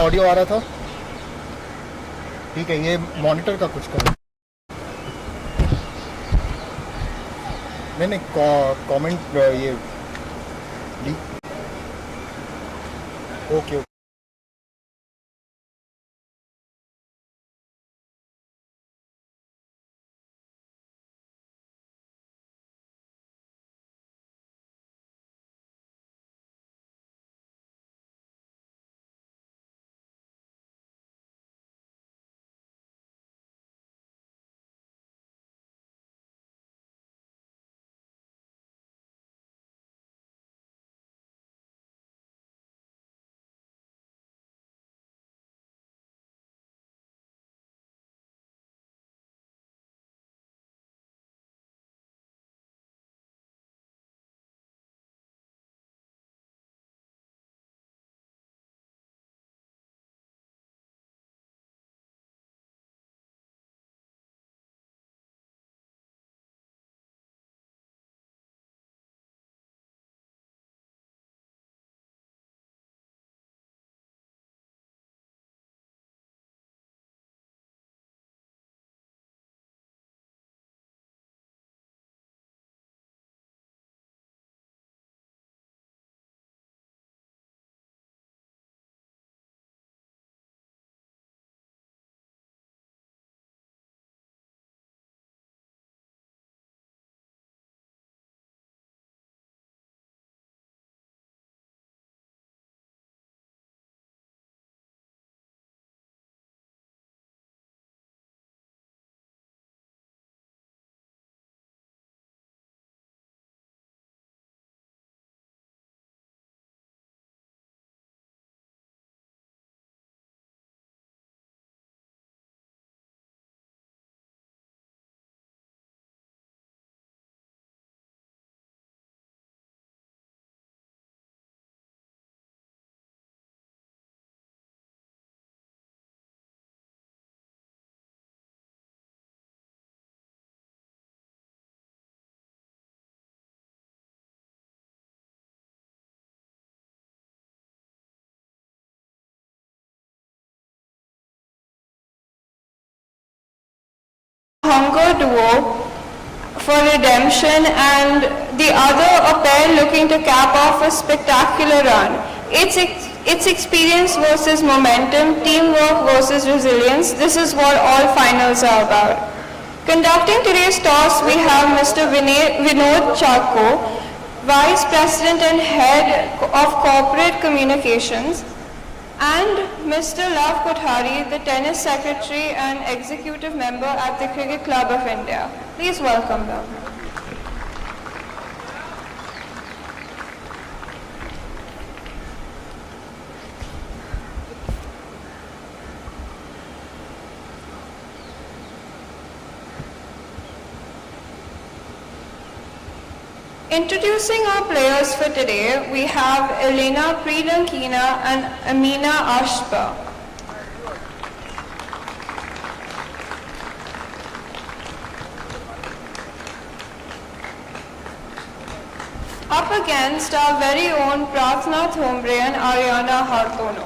Audio आ रहा था। ठीक है, ये मॉनिटर का कुछ करो। नहीं नहीं, कमेंट ये okay. Hunger duo for redemption, and the other a pair looking to cap off a spectacular run. It's experience versus momentum, teamwork versus resilience. This is what all finals are about. Conducting today's toss, we have Mr. Vinod Charko, Vice President and Head of Corporate Communications, and Mr. Lav Kothari, the Tennis Secretary and Executive Member at the Cricket Club of India. Please welcome them. Introducing our players for today, we have Elena Pridankina and Amina Ashba. Up against our very own Prathna Toubro and Ariana Hartono.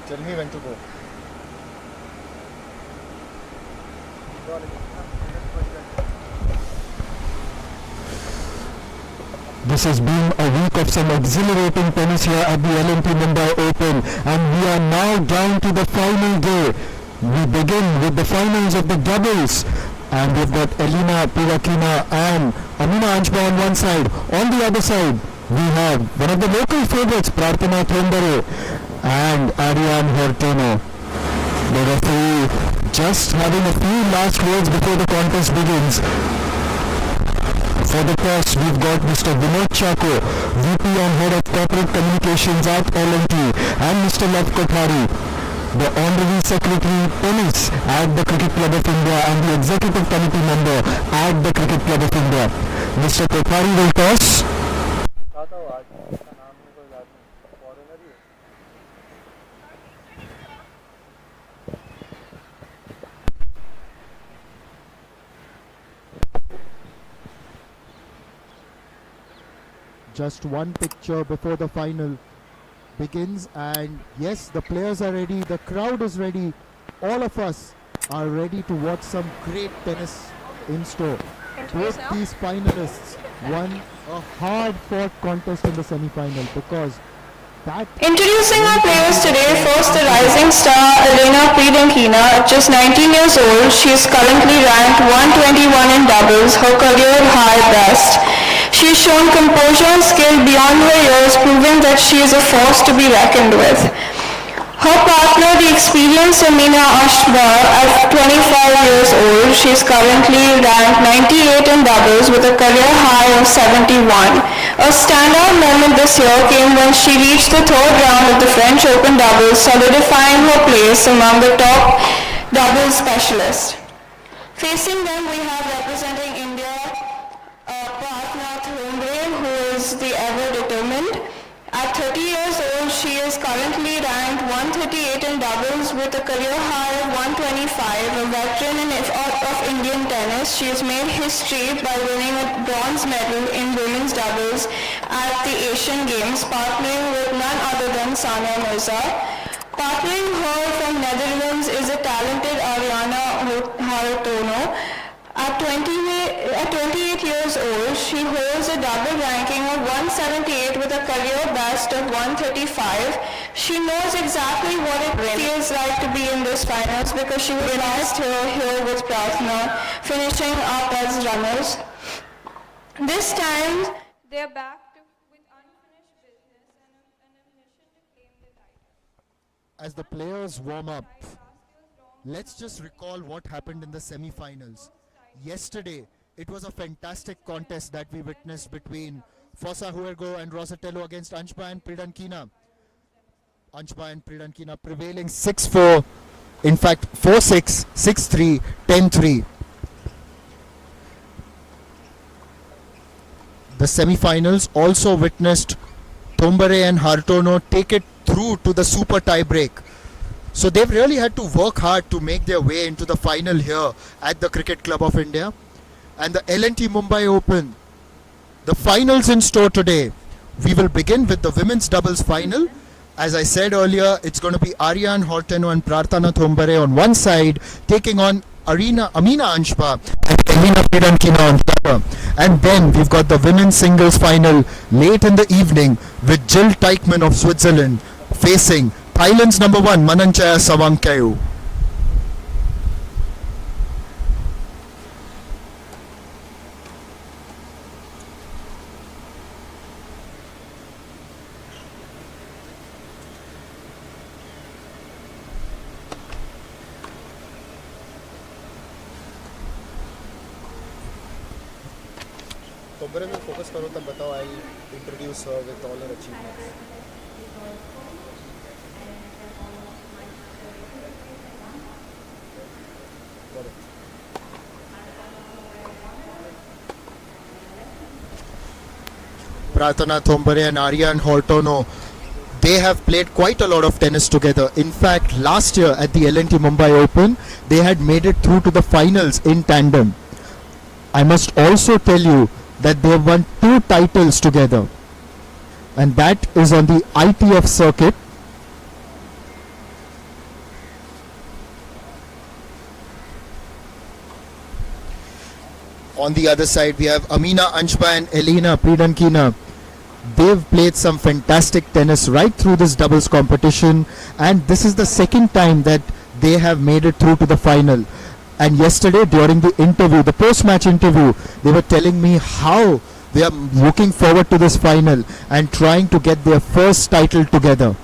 Tell me when to go. This has been a week of some exhilarating tennis here at the L&T Mumbai Open, and we are now down to the final day. We begin with the finals of the doubles, and we've got Elina Pirakina and Amina Anshba on one side. On the other side, we have one of the local favorites, Prarthana Tombare and Ariane Hortono. The referee just having a few last words before the contest begins. For the toss, we've got Mr. Vinod Chako, VP and Head of Corporate Communications at L&T, and Mr. Lav Kothari, the Honorary Secretary Tennis at the Cricket Club of India and the Executive Committee member at the Cricket Club of India. Mr. Kothari will toss. Just one picture before the final begins, and yes, the players are ready, the crowd is ready, all of us are ready to watch some great tennis in store. Both these finalists won a hard-fought contest in the semi-final because that... Introducing our players today, first the rising star Elina Pirakina, just 19 years old. She is currently ranked 121 in doubles, her career high best. She has shown composure and skill beyond her years, proving that she is a force to be reckoned with. Her partner, the experienced Amina Anshba, at 25 years old, she is currently ranked 98 in doubles with a career high of 71. A standout moment this year came when she reached the third round of the French Open doubles, solidifying her place among the top doubles specialists. Facing them, we have representing India, Prarthana Tombare, who is the ever-determined. At 30 years old, she is currently ranked 138 in doubles with a career high of 125. A veteran of Indian tennis, she has made history by winning a bronze medal in women's doubles at the Asian Games, partnering with none other than Sania Mirza. Partnering her from Netherlands is a talented Ariane Hortono. At 28 years old, she holds a double ranking of 178 with a career best of 135. She knows exactly what it feels like to be in this finals because she was last here with Prarthana, finishing up as runners. This time, they are back with unfinished business and a mission to claim the title. As the players warm up, let's just recall what happened in the semi-finals. Yesterday, it was a fantastic contest that we witnessed between Fossa Huergo and Rosatello against Anshba and Pirakina. Anshba and Pirakina prevailing 6-4, in fact 4-6, 6-3, 10-3. The semi-finals also witnessed Tombare and Hortono take it through to the super tie break. So they've really had to work hard to make their way into the final here at the Cricket Club of India. And the L&T Mumbai Open, the finals in store today. We will begin with the women's doubles final. As I said earlier, it's going to be Ariane Hortono and Prarthana Tombare on one side, taking on Amina Anshba and Elina Pirakina on the other. And then we've got the women's singles final late in the evening with Jill Teichmann of Switzerland facing Thailand's number one, Mananchaya Sawangkaew. Tombare में focus करो तब बताओ. I'll introduce her with all her achievements. Prarthana Tombare and Ariane Hortono, they have played quite a lot of tennis together. In fact, last year at the L&T Mumbai Open, they had made it through to the finals in tandem. I must also tell you that they have won 2 titles together, and that is on the ITF circuit. On the other side, we have Amina Anshba and Elena Pridankina. They've played some fantastic tennis right through this doubles competition, and this is the second time that they have made it through to the final. And yesterday during the interview, the post-match interview, they were telling me how they are looking forward to this final and trying to get their first title together.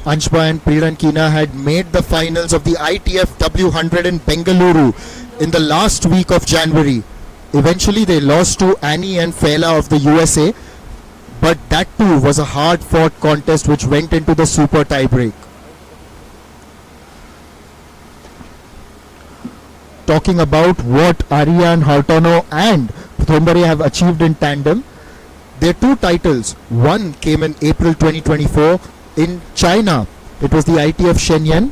Anshba and Pridankina had made the finals of the ITF W100 in Bengaluru in the last week of January. Eventually they lost to Annie and Fela of the USA, but that too was a hard fought contest which went into the super tiebreak. Talking about what Ariane Hartono and Thombare have achieved in tandem, their two titles, one came in April 2024 in China. It was the ITF Shenyang,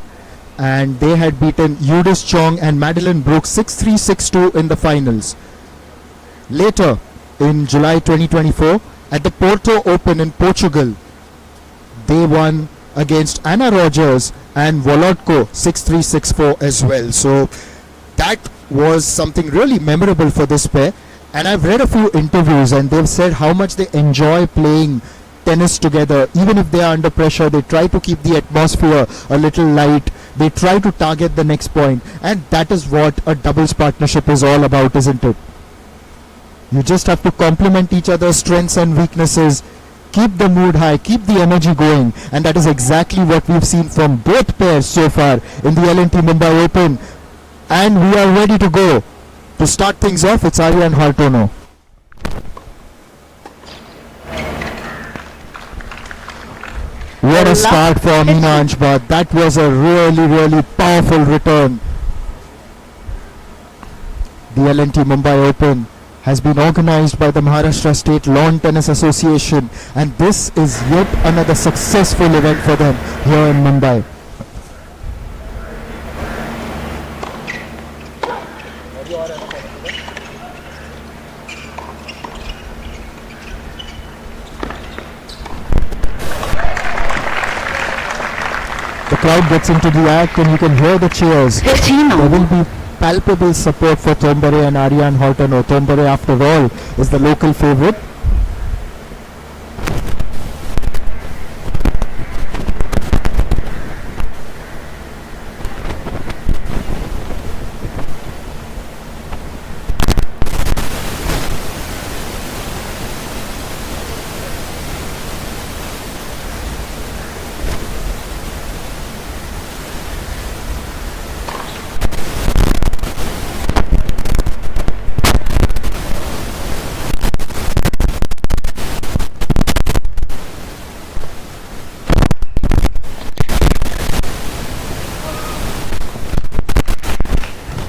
and they had beaten Yudis Chong and Madeline Brooks 6-3, 6-2 in the finals. Later, in July 2024, at the Porto Open in Portugal, they won against Anna Rogers and Volodko 6-3, 6-4 as well. So that was something really memorable for this pair. And I've read a few interviews and they've said how much they enjoy playing tennis together. Even if they are under pressure, they try to keep the atmosphere a little light. They try to target the next point. And that is what a doubles partnership is all about, isn't it? You just have to complement each other's strengths and weaknesses, keep the mood high, keep the energy going, and that is exactly what we've seen from both pairs so far in the L&T Mumbai Open. And we are ready to go. To start things off, it's Ariane Hartono. What a start for Amina Anshba. That was a really powerful return. The L&T Mumbai Open has been organized by the Maharashtra State Lawn Tennis Association, and this is yet another successful event for them here in Mumbai. The crowd gets into the act and you can hear the cheers. 15 There will be palpable support for Thombare and Ariane Hartono. Thombare, after all, is the local favourite.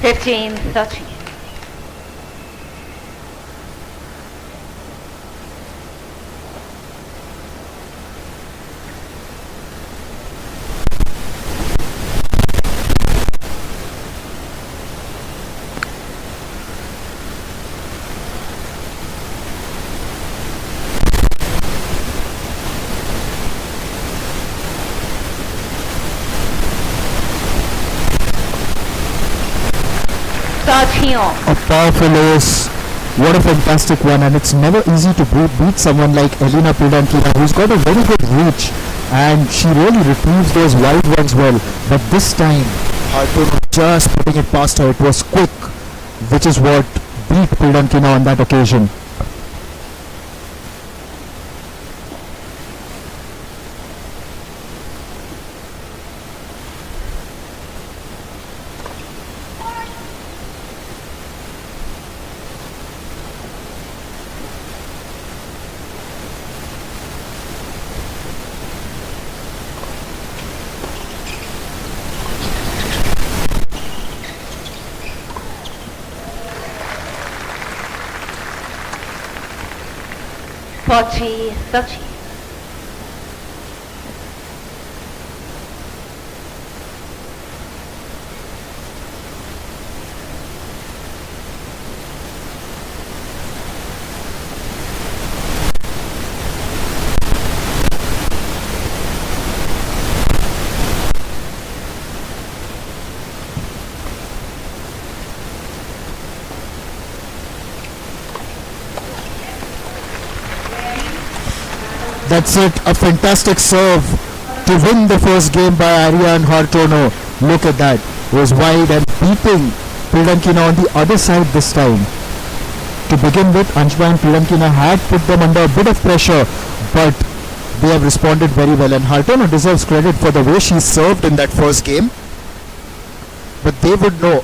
Fifteen, 13. A powerful ace. What a fantastic one, and it's never easy to beat someone like Elena Pridankina, who's got a very good reach, and she really retrieves those wide ones well. But this time, Hartono just putting it past her. It was quick, which is what beat Pridankina on that occasion. Forty, 13. That's it, a fantastic serve to win the first game by Aryan Hartono. Look at that, was wide and beating Pridankina on the other side this time. To begin with, Anshba and Pridankina had put them under a bit of pressure, but they have responded very well, and Hartono deserves credit for the way she served in that first game. But they would know,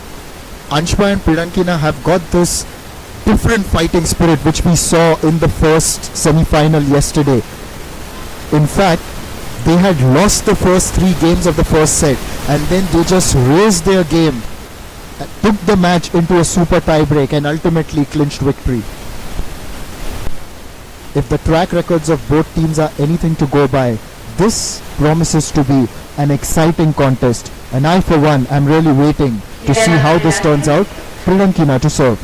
Anshba and Pridankina have got this different fighting spirit which we saw in the first semi-final yesterday. In fact, they had lost the first 3 games of the first set, and then they just raised their game, took the match into a super tie-break and ultimately clinched victory. If the track records of both teams are anything to go by, this promises to be an exciting contest, and I for one am really waiting to see how this turns out. Pridankina to serve.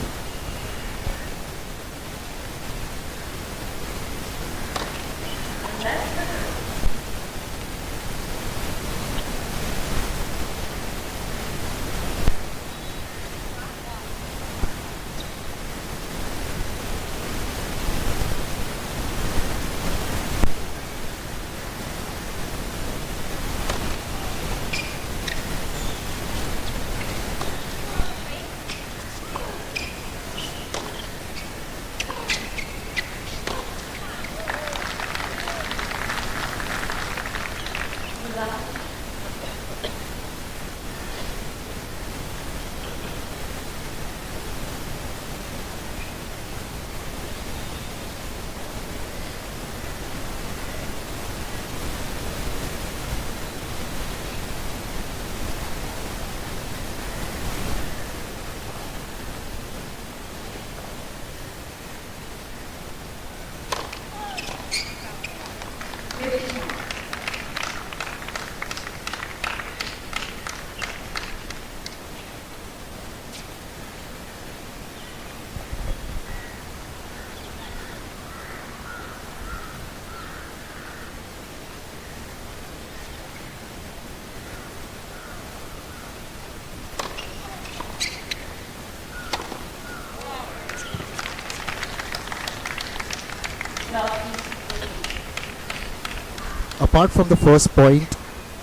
Apart from the first point,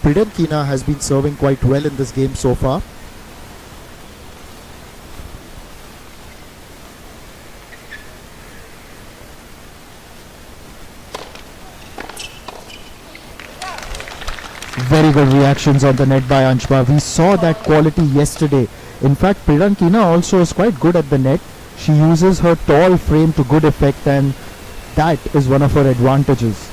Pridankina has been serving quite well in this game so far. Very good reactions on the net by Anshba. We saw that quality yesterday. In fact, Pridankina also is quite good at the net. She uses her tall frame to good effect, and that is one of her advantages.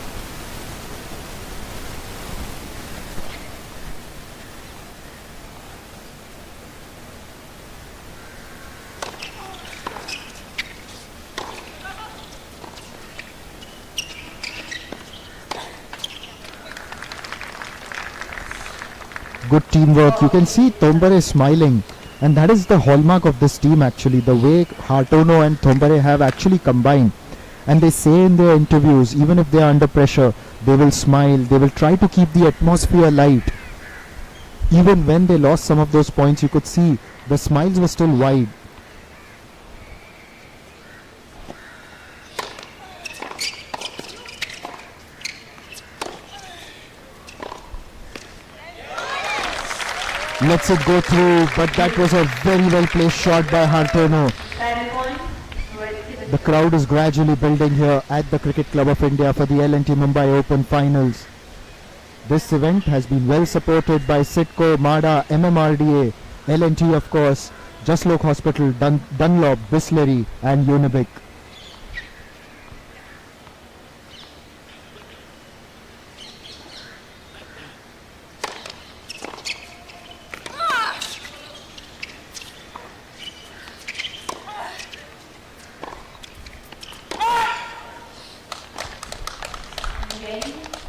Good teamwork. You can see Toubro smiling, and that is the hallmark of this team actually, the way Hartono and Toubro have actually combined. And they say in their interviews, even if they are under pressure, they will smile, they will try to keep the atmosphere light. Even when they lost some of those points, you could see the smiles were still wide. Lets it go through, but that was a very well placed shot by Hartono. The crowd is gradually building here at the Cricket Club of India for the L&T Mumbai Open Finals. This event has been well supported by Sitco, MADA, MMRDA, L&T of course, Jaslok Hospital, Dunlop, Bisleri and Unibic.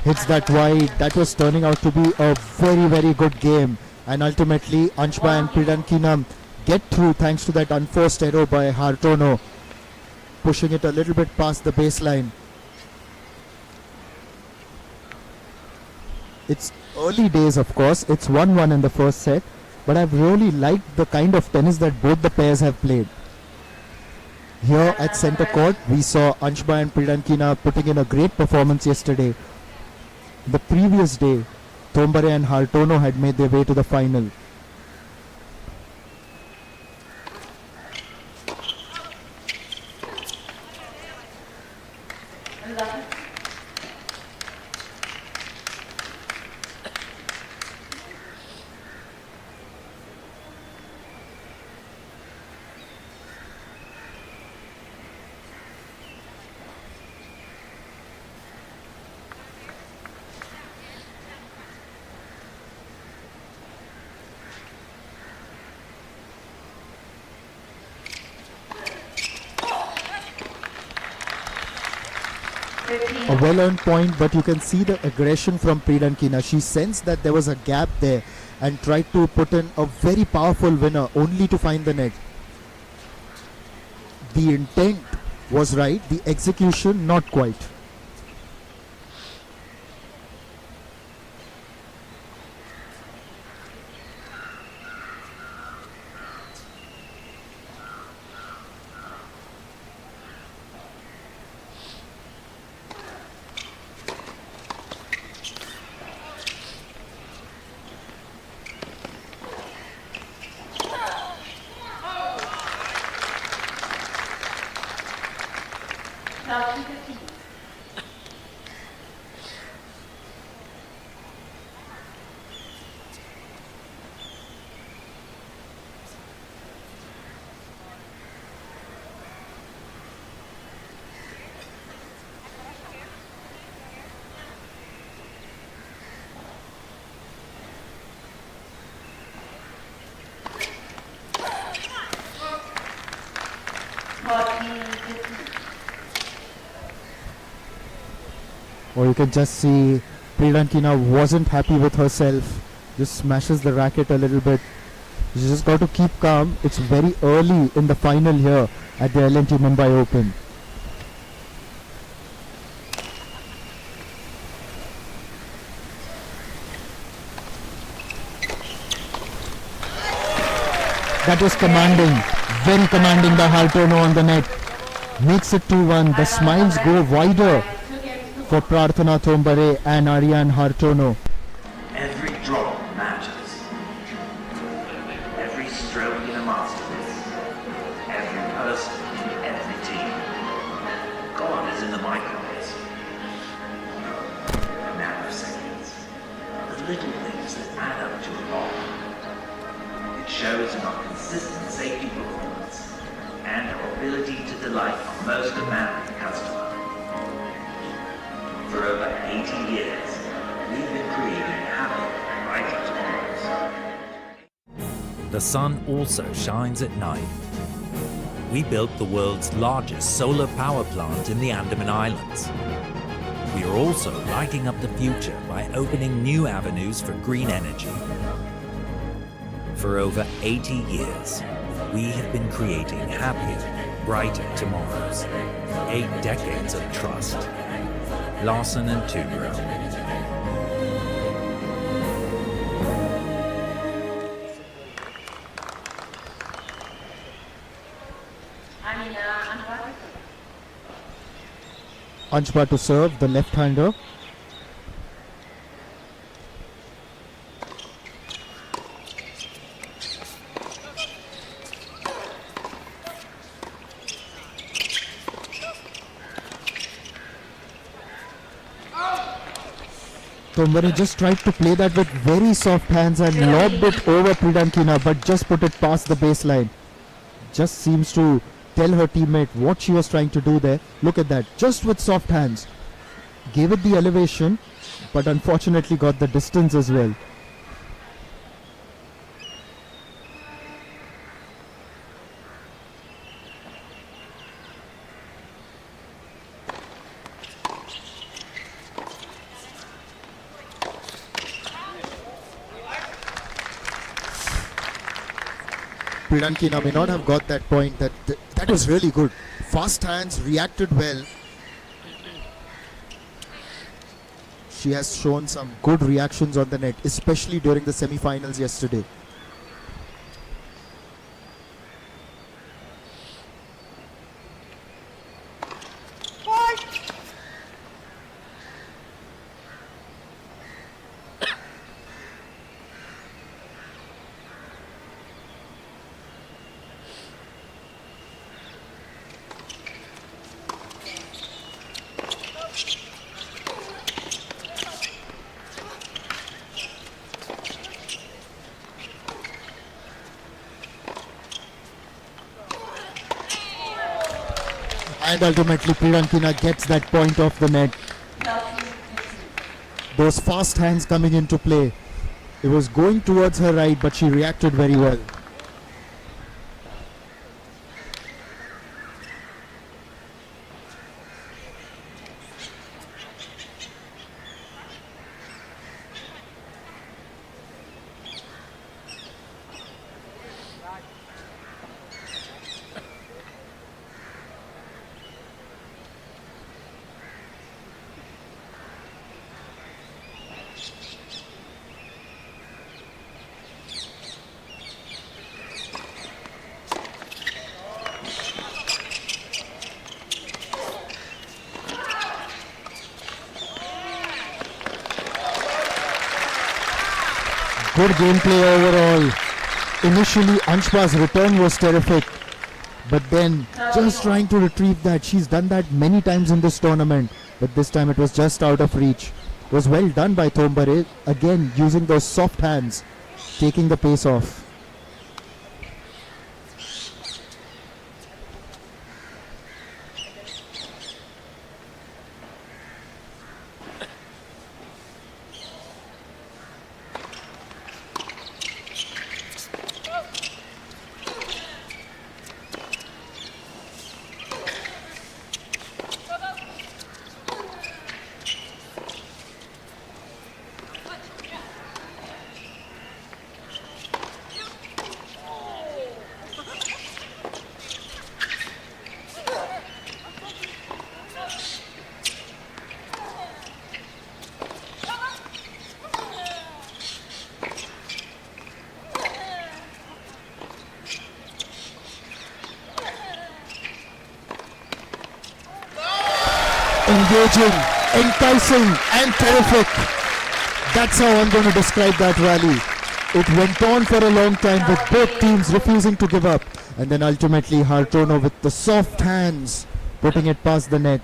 Hits that wide. That was turning out to be a very good game, and ultimately Anshba and Pridankina get through thanks to that unforced error by Hartono, pushing it a little bit past the baseline. It's early days, of course. It's 1-1 in the first set, but I've really liked the kind of tennis that both the pairs have played. Here at centre court, we saw Anshba and Pridankina putting in a great performance yesterday. The previous day, Tombare and Hartono had made their way to the final. A well-earned point, but you can see the aggression from Pridankina. She sensed that there was a gap there and tried to put in a very powerful winner only to find the net. The intent was right, the execution not quite. Or you can just see Pridankina wasn't happy with herself. Just smashes the racket a little bit. You just got to keep calm. It's very early in the final here at the L&T Mumbai Open. That was commanding. Very commanding by Hartono on the net. Makes it 2-1. The smiles go wider for Prarthana Tombare and Aryan Hartono. Every drop matters. Every stroke in a masterpiece. Every person in every team. God is in the microbes. The nanoseconds. The little things that add up to a lot. It shows in our consistent safety performance and our ability to delight our most demanding customer. For over 80 years, we've been creating happy, brighter tomorrows. The sun also shines at night. We built the world's largest solar power plant in the Andaman Islands. We are also lighting up the future by opening new avenues for green energy. For over 80 years, we have been creating happier, brighter tomorrows. 8 decades of trust. Larsen and Toubro. Anshba to serve, the left-hander. Tombare just tried to play that with very soft hands and lobbed it over Pridankina, but just put it past the baseline. Just seems to tell her teammate what she was trying to do there. Look at that, just with soft hands. Gave it the elevation, but unfortunately got the distance as well. Pridankina may not have got that point. That was really good. Fast hands, reacted well. She has shown some good reactions on the net, especially during the semi-finals yesterday. And ultimately Prirankina gets that point off the net. Those fast hands coming into play. It was going towards her right, but she reacted very well. Good gameplay overall. Initially, Anshpa's return was terrific, but then just trying to retrieve that. She's done that many times in this tournament, but this time it was just out of reach. It was well done by Toubro, again using those soft hands, taking the pace off. Engaging, enticing and terrific. That's how I'm going to describe that rally. It went on for a long time with both teams refusing to give up. And then ultimately Hartono with the soft hands putting it past the net.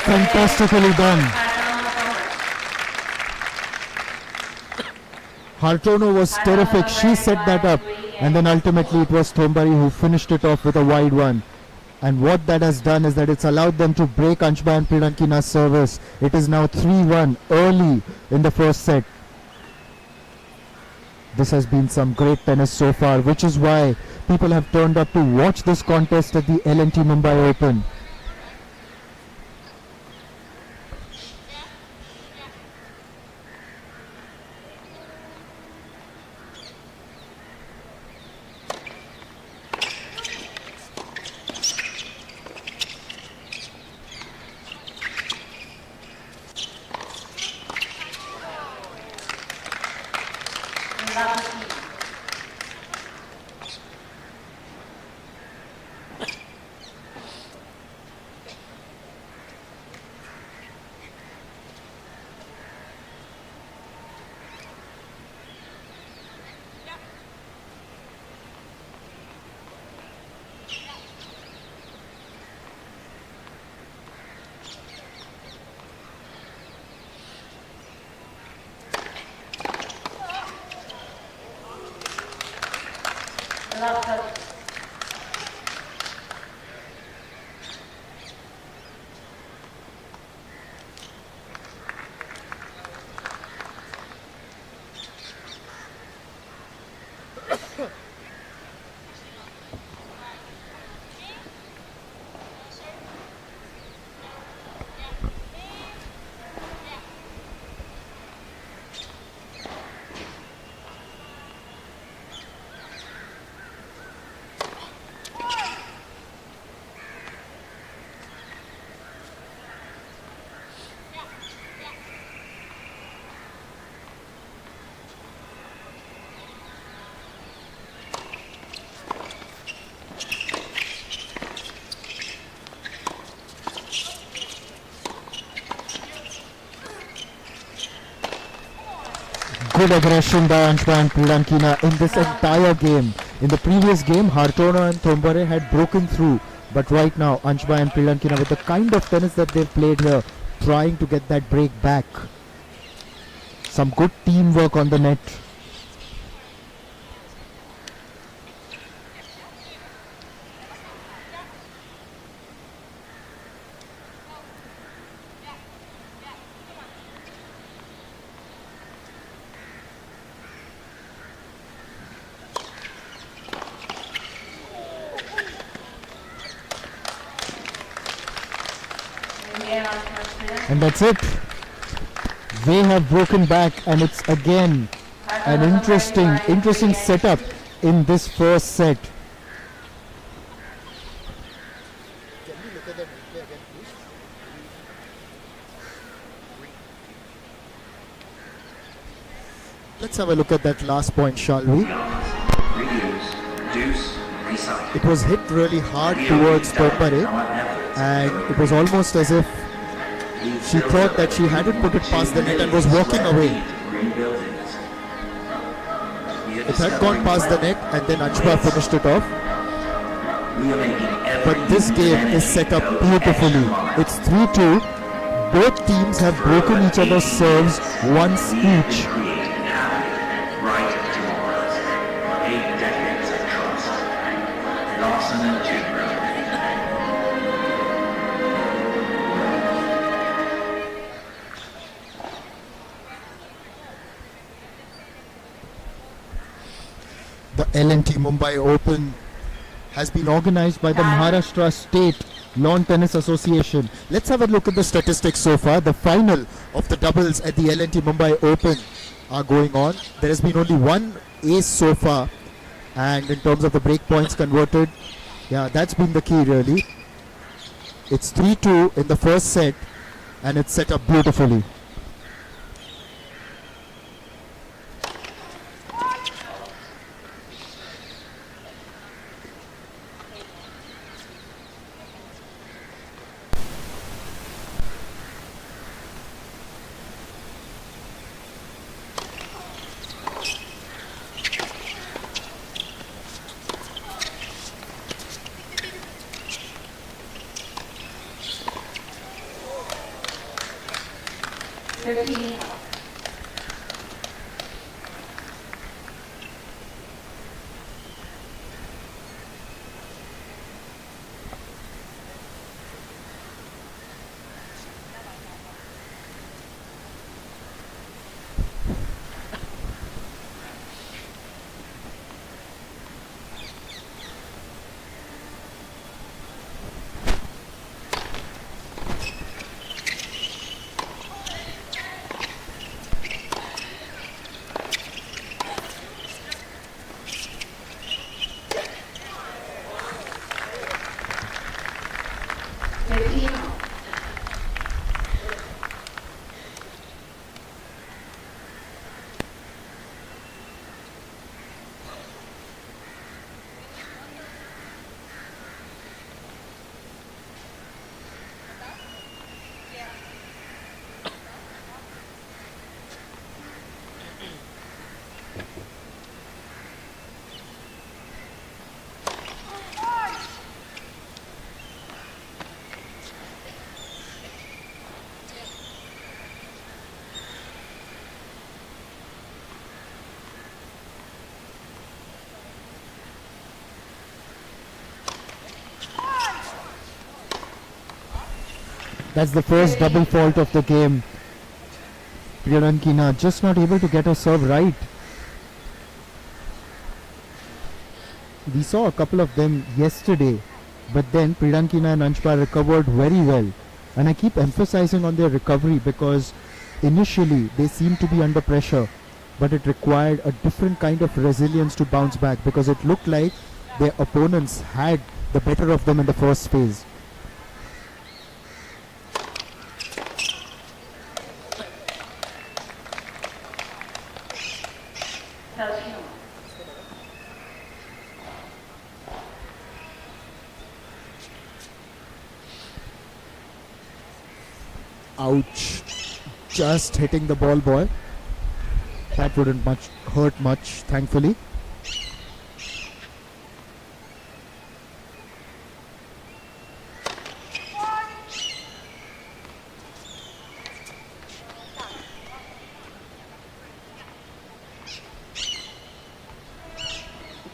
Fantastically done. Hartono was terrific. She set that up, and then ultimately it was Toubro who finished it off with a wide one. And what that has done is that it's allowed them to break Anshpa and Prirankina's service. It is now 3-1 early in the first set. This has been some great tennis so far, which is why people have turned up to watch this contest at the L&T Mumbai Open. good aggression by Anshba and Priyankina in this entire game. In the previous game, Hartona and Thombare had broken through. But right now, Anshba and Priyankina, with the kind of tennis that they've played here, trying to get that break back. Some good teamwork on the net. And that's it. They have broken back, and it's again an interesting setup in this first set. Can we look at that replay again, please? Let's have a look at that last point, shall we? Reuse, reduce, recycle. It was hit really hard towards Thombare, and it was almost as if she thought that she hadn't put it past the net and was walking away. It had gone past the net, and then Anshba finished it off. But this game is set up beautifully. It's 3-2. Both teams have broken each other's serves once each. Right tomorrow's 8 decades of trust. Larsen and Toubro. The L&T Mumbai Open has been organized by the Maharashtra State Lawn Tennis Association. Let's have a look at the statistics so far. The final of the doubles at the L&T Mumbai Open are going on. There has been only one ace so far, and in terms of the break points converted, yeah, that's been the key really. It's 3-2 in the first set, and it's set up beautifully. That's the first double fault of the game. Priyankina just not able to get her serve right. We saw a couple of them yesterday, but then Priyankina and Anshba recovered very well. And I keep emphasizing on their recovery because initially they seemed to be under pressure, but it required a different kind of resilience to bounce back because it looked like their opponents had the better of them in the first phase. Ouch. Just hitting the ball boy. That wouldn't hurt much, thankfully.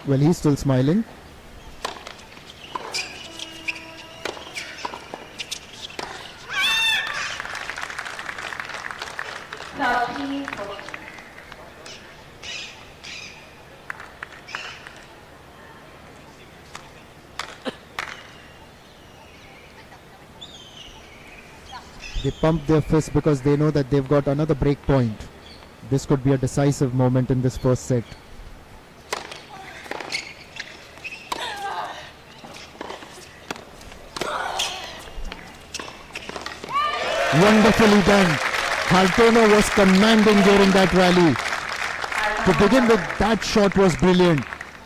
Well, he's still smiling. They pump their fists because they know that they've got another break point. This could be a decisive moment in this first set. Wonderfully done. Hartono was commanding during that rally. To begin with, that shot was brilliant.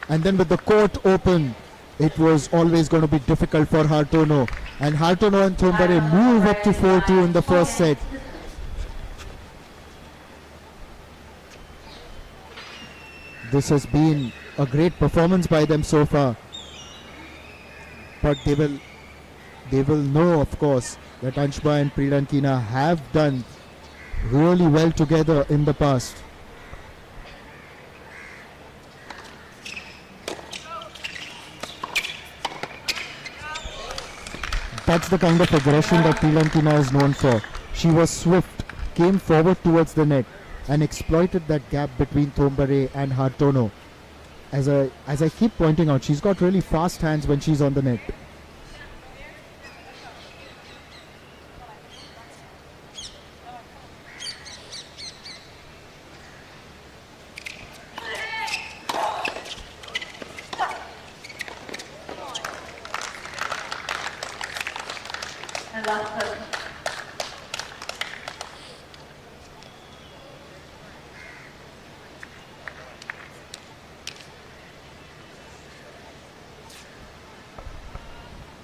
And then with the court open, it was always going to be difficult for Hartono. And Hartono and Toubro move up to 4-2 in the first set. This has been a great performance by them so far. But they will know, of course, that Anshba and Pridankina have done really well together in the past. That's the kind of aggression that Pridankina is known for. She was swift, came forward towards the net and exploited that gap between Toubro and Hartono. As I keep pointing out, she's got really fast hands when she's on the net.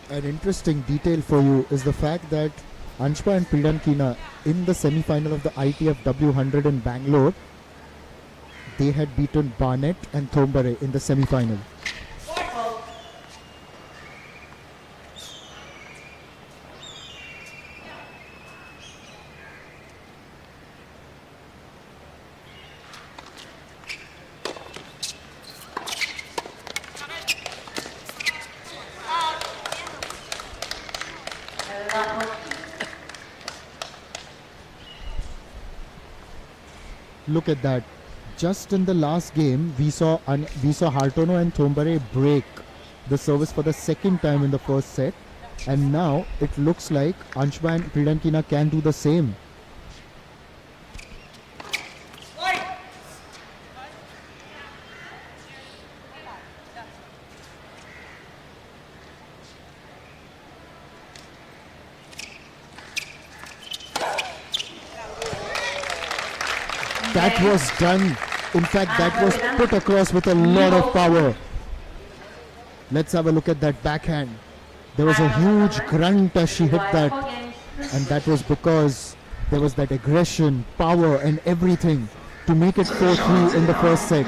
An interesting detail for you is the fact that Anshba and Pridankina in the semi-final of the ITF W100 in Bangalore, they had beaten Barnett and Toubro in the semi-final. Look at that. Just in the last game, we saw Hartono and Toubro break the service for the second time in the first set. And now it looks like Anshba and Pridankina can do the same. That was done. In fact, that was put across with a lot of power. Let's have a look at that backhand. There was a huge grunt as she hit that. And that was because there was that aggression, power and everything to make it 4-3 in the first set.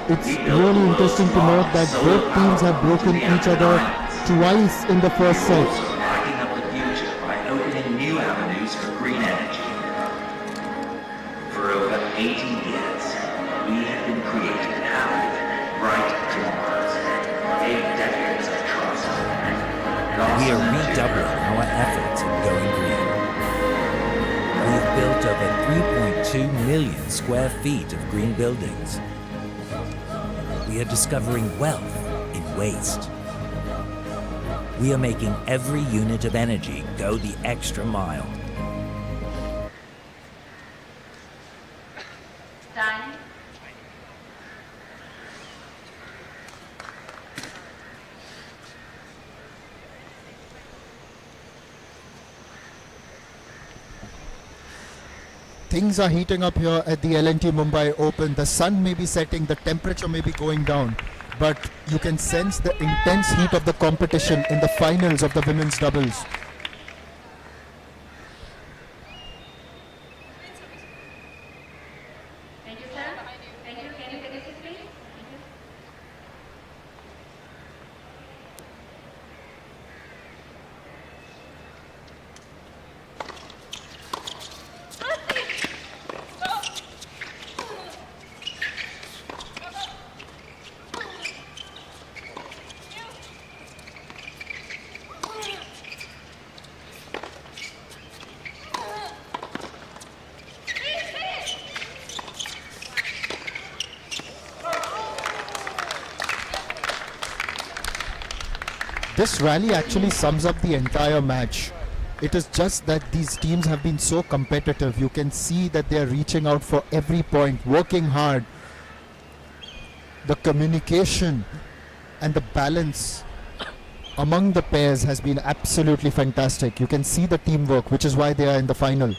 It's really interesting to note that both teams have broken each other twice in the first set. Lighting up the future by opening new avenues for green energy. For over 80 years, we have been creating happy, bright tomorrows. 8 decades of trust. We are redoubling our efforts in going green. We've built over 3.2 million square feet of green buildings. We are discovering wealth in waste. We are making every unit of energy go the extra mile. Things are heating up here at the L&T Mumbai Open. The sun may be setting, the temperature may be going down, but you can sense the intense heat of the competition in the finals of the women's doubles. Thank you, sir. This rally actually sums up the entire match. It is just that these teams have been so competitive. You can see that they are reaching out for every point, working hard. The communication and the balance among the pairs has been absolutely fantastic. You can see the teamwork, which is why they are in the final.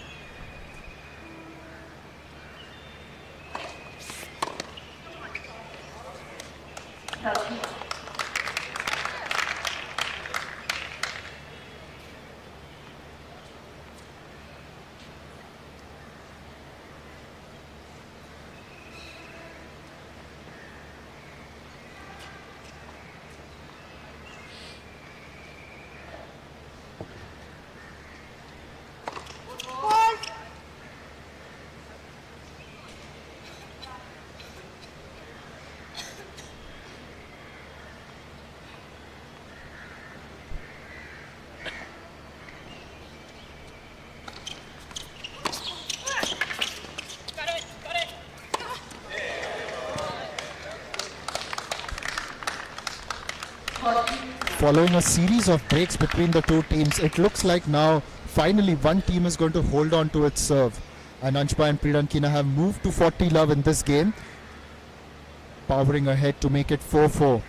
Following a series of breaks between the two teams, it looks like now finally one team is going to hold on to its serve. And Anshpa and Priyankina have moved to 40 love in this game, powering ahead to make it 4-4.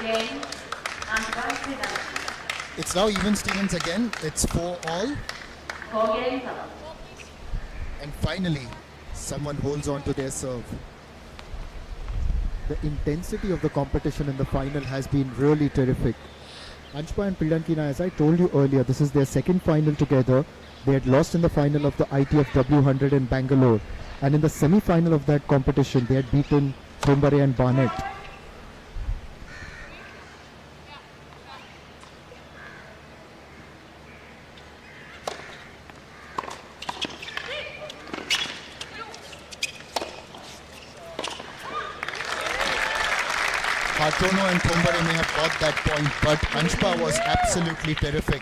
Game. Anshpa Priyankina. It's now even Stevens again. It's 4-all. 4 games. And finally, someone holds on to their serve. The intensity of the competition in the final has been really terrific. Anshpa and Priyankina, as I told you earlier, this is their second final together. They had lost in the final of the ITF W100 in Bangalore. And in the semi-final of that competition, they had beaten Toubro and Barnett. Hartono and Toubro may have got that point, but Anshpa was absolutely terrific.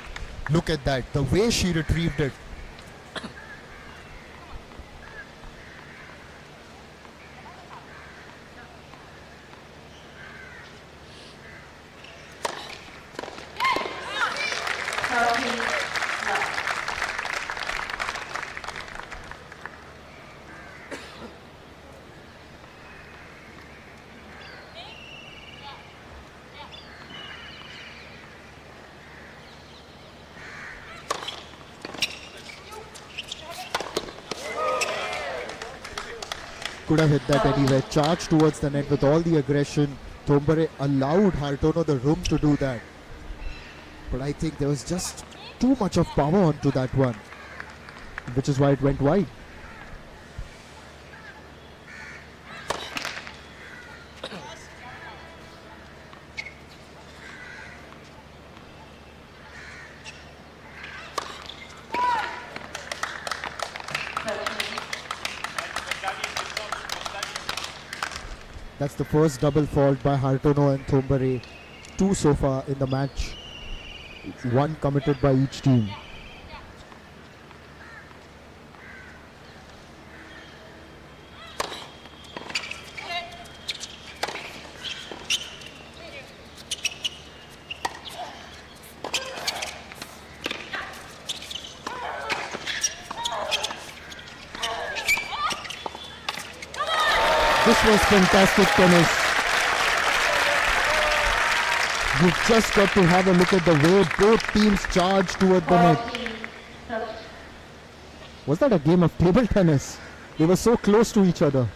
Look at that, the way she retrieved it. Could have hit that anywhere. Charged towards the net with all the aggression. Toubro allowed Hartono the room to do that. But I think there was just too much of power onto that one, which is why it went wide. That's the first double fault by Hartono and Toubro. 2 so far in the match. 1 committed by each team. This was fantastic tennis. You've just got to have a look at the way both teams charge toward the net. Was that a game of table tennis? They were so close to each other.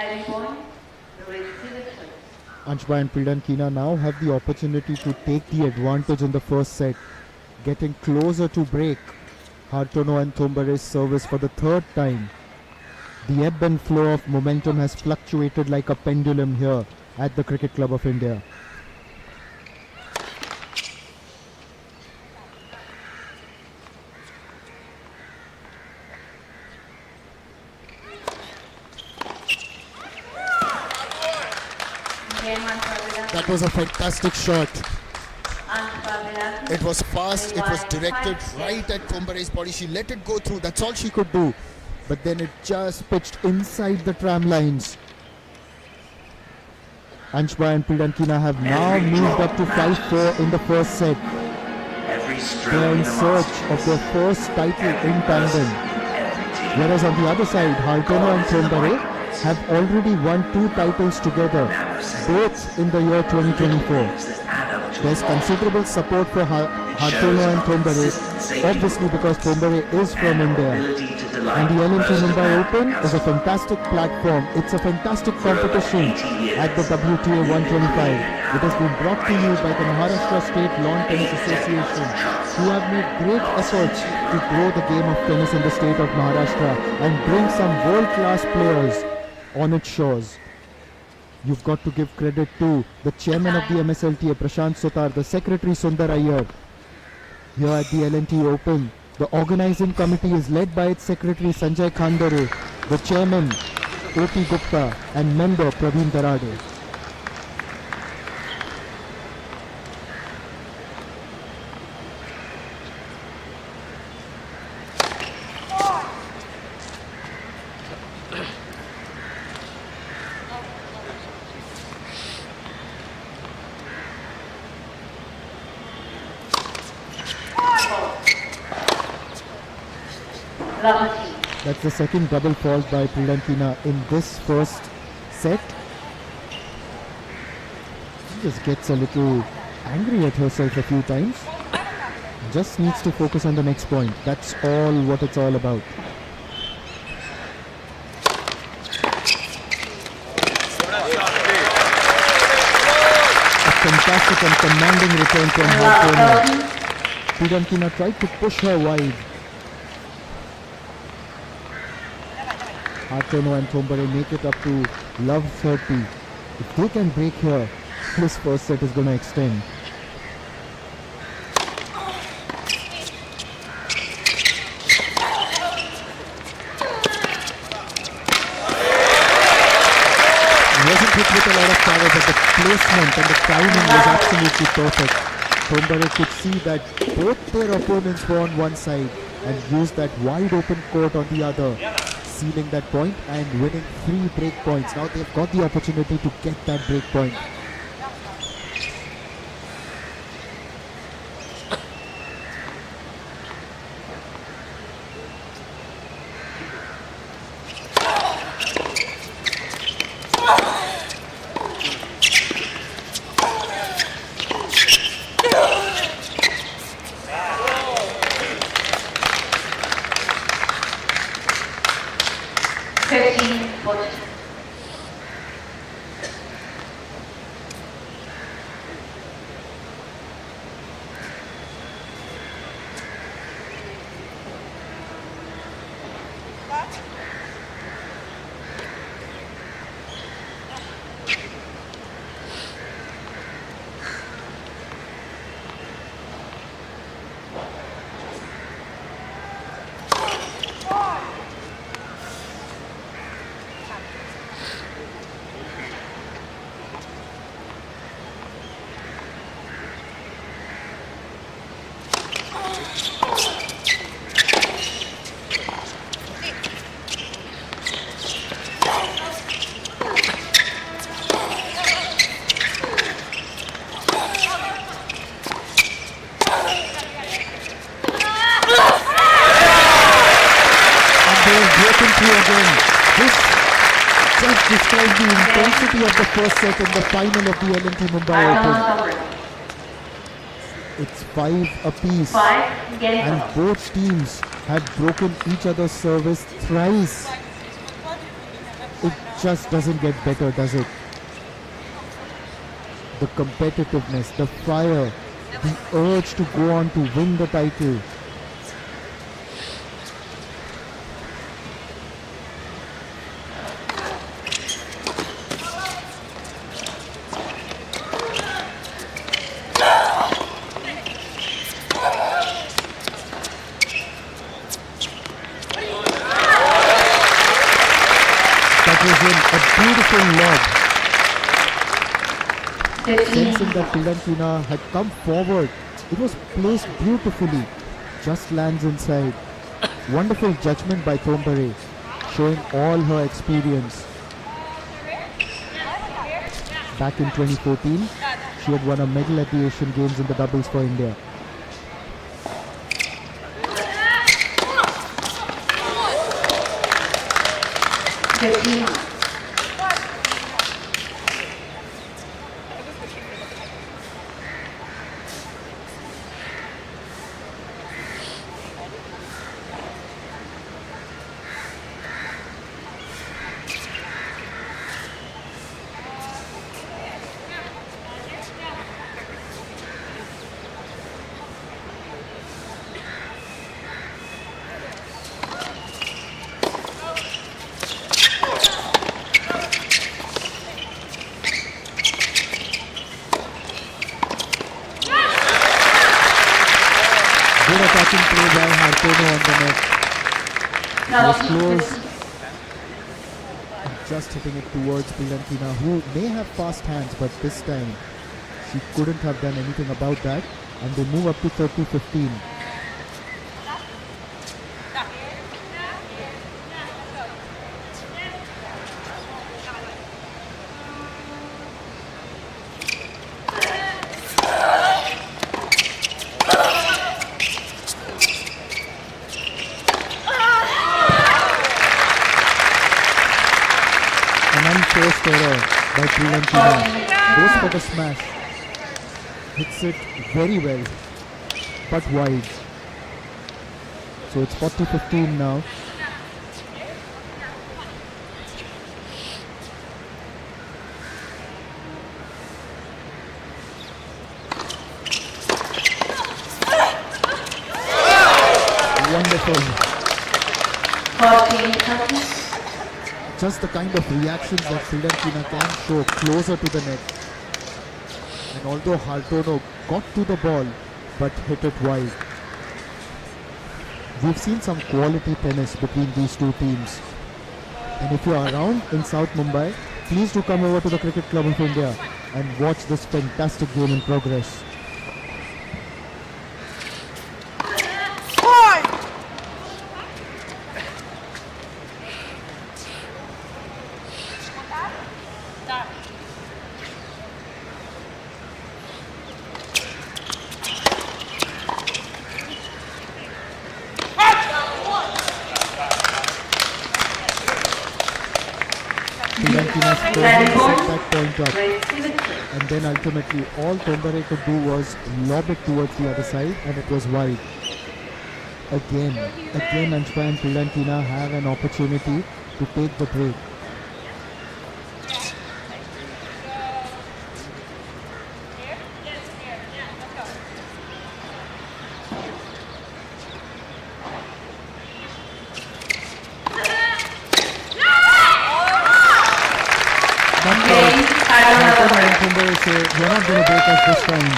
Carry point, reproduction. Anshba and Pridankina now have the opportunity to take the advantage in the first set, getting closer to break Hartono and Thombare's service for the third time. The ebb and flow of momentum has fluctuated like a pendulum here at the Cricket Club of India. That was a fantastic shot. It was fast, it was directed right at Thombare's body. She let it go through, that's all she could do. But then it just pitched inside the tram lines. Anshba and Pridankina have now moved up to 5-4 in the first set. They are in search of their first title in tandem. Whereas on the other side, Hartono and Thombare have already won 2 titles together, both in the year 2024. There's considerable support for Hartono and Thombare, obviously because Thombare is from India. And the LNT Mumbai Open is a fantastic platform. It's a fantastic competition at the WTA 125. It has been brought to you by the Maharashtra State Lawn Tennis Association, who have made great efforts to grow the game of tennis in the state of Maharashtra and bring some world-class players on its shores. You've got to give credit to the chairman of the MSLTA, Prashant Sutar, the secretary Sundar Iyer. Here at the LNT Open, the organizing committee is led by its secretary Sanjay Khandare, the chairman O.P. Gupta and member Praveen Darade. That's the second double fault by Pridankina in this first set. She just gets a little angry at herself a few times. Just needs to focus on the next point. That's all what it's all about. A fantastic and commanding return from Hartono. Pridankina tried to push her wide. Hartono and Thombare make it up to love 30. If they can break here, this first set is going to extend. It wasn't hit with a lot of power, but the placement and the timing was absolutely perfect. Thombare could see that both their opponents were on one side and used that wide open court on the other, sealing that point and winning 3 break points. Now they've got the opportunity to get that break point. Describe the intensity of the first set in the final of the LNT Mumbai Open. It's 5 apiece, and both teams had broken each other's service thrice It just doesn't get better, does it? The competitiveness, the fire, the urge to go on to win the title. That was in a beautiful lob. Sensing that Fiorentina had come forward, it was placed beautifully. Just lands inside. Wonderful judgment by Toubro, showing all her experience. Back in 2014, she had won a medal at the Asian Games in the doubles for India. Good attacking play by Hartono on the net. It was close. And just hitting it towards Fiorentina, who may have fast hands, but this time she couldn't have done anything about that. And they move up to 30-15. An unforced error by Fiorentina. Goes for the smash. Hits it very well, but wide. So it's 40-15 now. Wonderful. Just the kind of reactions that Fiorentina can show closer to the net. And although Hartono got to the ball, but hit it wide. We've seen some quality tennis between these two teams. And if you are around in South Mumbai, please do come over to the Cricket Club of India and watch this fantastic game in progress. Fiorentina set that point up, and then ultimately all Toubro could do was lob it towards the other side, and it was wide. Again Anshka and Fiorentina have an opportunity to take the break. You're not going to break us this time.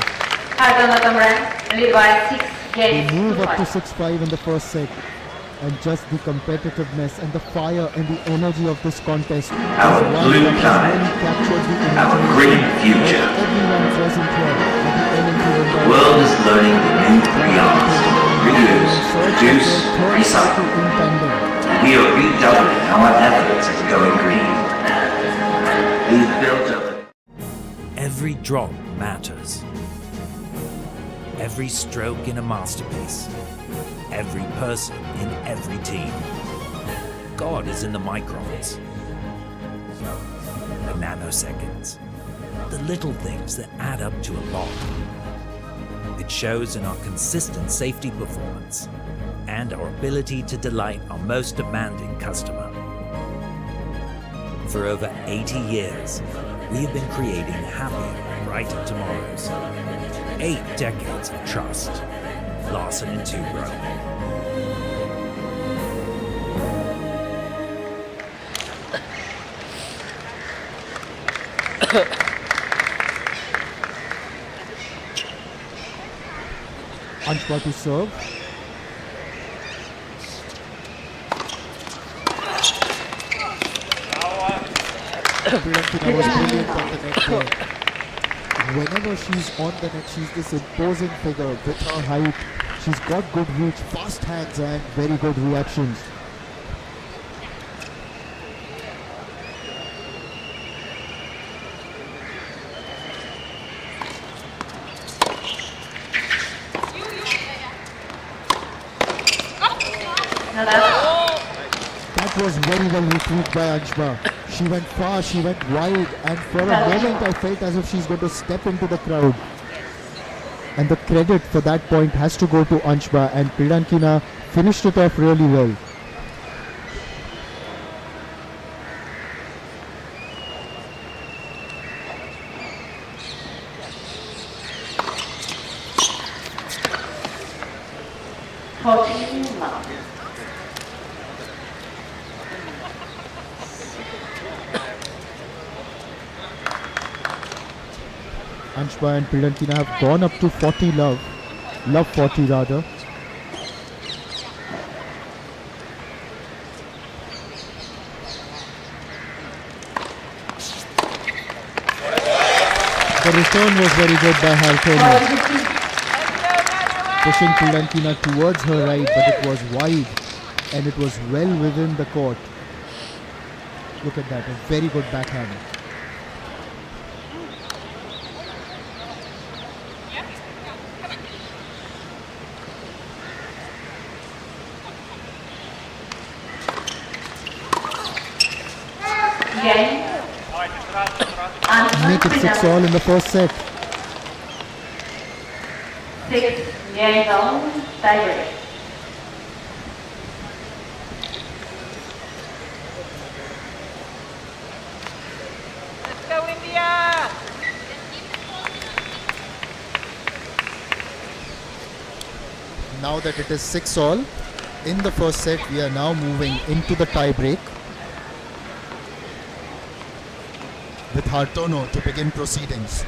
They move up to 6-5 in the first set. And just the competitiveness and the fire and the energy of this contest. Our blue planet have a great future. Everyone present here at the The world is learning the new three R's: reuse, reduce, recycle. We are redoubling our efforts at going green. We've built up. Every drop matters. Every stroke in a masterpiece. Every person in every team. God is in the microns, the nanoseconds, the little things that add up to a lot. It shows in our consistent safety performance and our ability to delight our most demanding customer. For over 80 years, we have been creating happy, brighter tomorrows. 8 decades of trust. Larsen and Toubro. Anshba to serve. Priyanka was brilliant on the net there. Whenever she's on the net, she's this imposing figure with her height. She's got good reach, fast hands and very good reactions. That was very well retrieved by Anshba. She went far, she went wide, and for a moment I felt as if she's going to step into the crowd. And the credit for that point has to go to Anshba, and Priyankina finished it off really well. Anshba and Priyankina have gone up to 40 love 40 rather. The return was very good by Hartono, pushing Priyankina towards her right, but it was wide and it was well within the court. Look at that, a very good backhand. Make it 6-all in the first set. 6-all, tiebreak. Let's go, India! Now that it is 6-all in the first set, we are now moving into the tie break with Hartono to begin proceedings.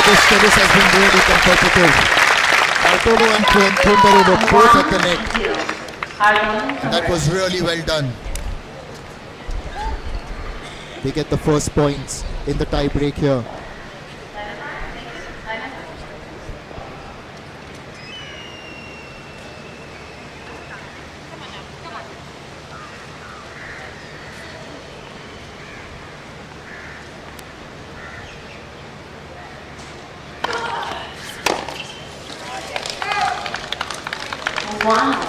This tennis has been really competitive. Hartono and Toubro were both at the net. And that was really well done. They get the first points in the tie break here. Wow.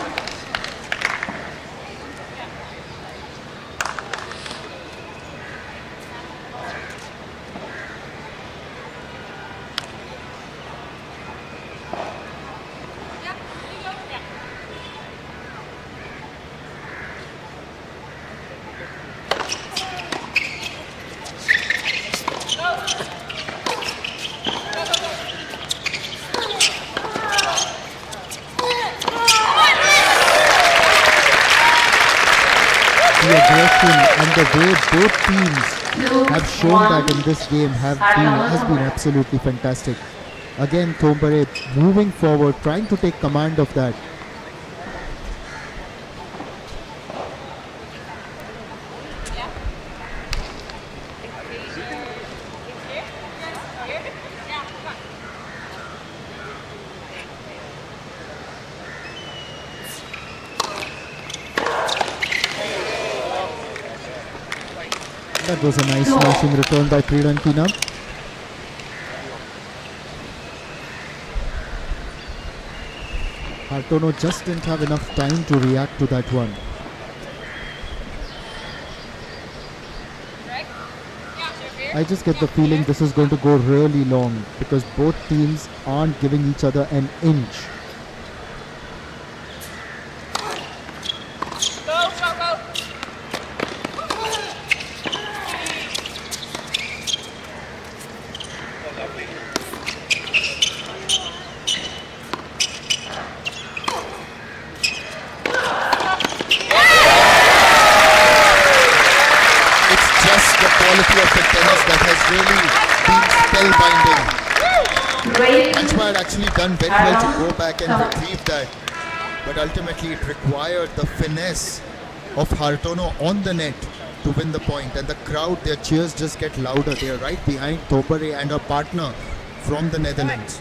The aggression and the way both teams have shown that in this game has been absolutely fantastic. Again, Toubro moving forward, trying to take command of that. That was a nice smashing return by Priyankina. Hartono just didn't have enough time to react to that one. I just get the feeling this is going to go really long because both teams aren't giving each other an inch. Go, go, go. It's just the quality of the tennis that has really been spellbinding. Great. Anshua had actually done very well to go back and retrieve that, but ultimately it required the finesse of Hartono on the net to win the point, and the crowd, their cheers just get louder. They are right behind Toubro and her partner from the Netherlands.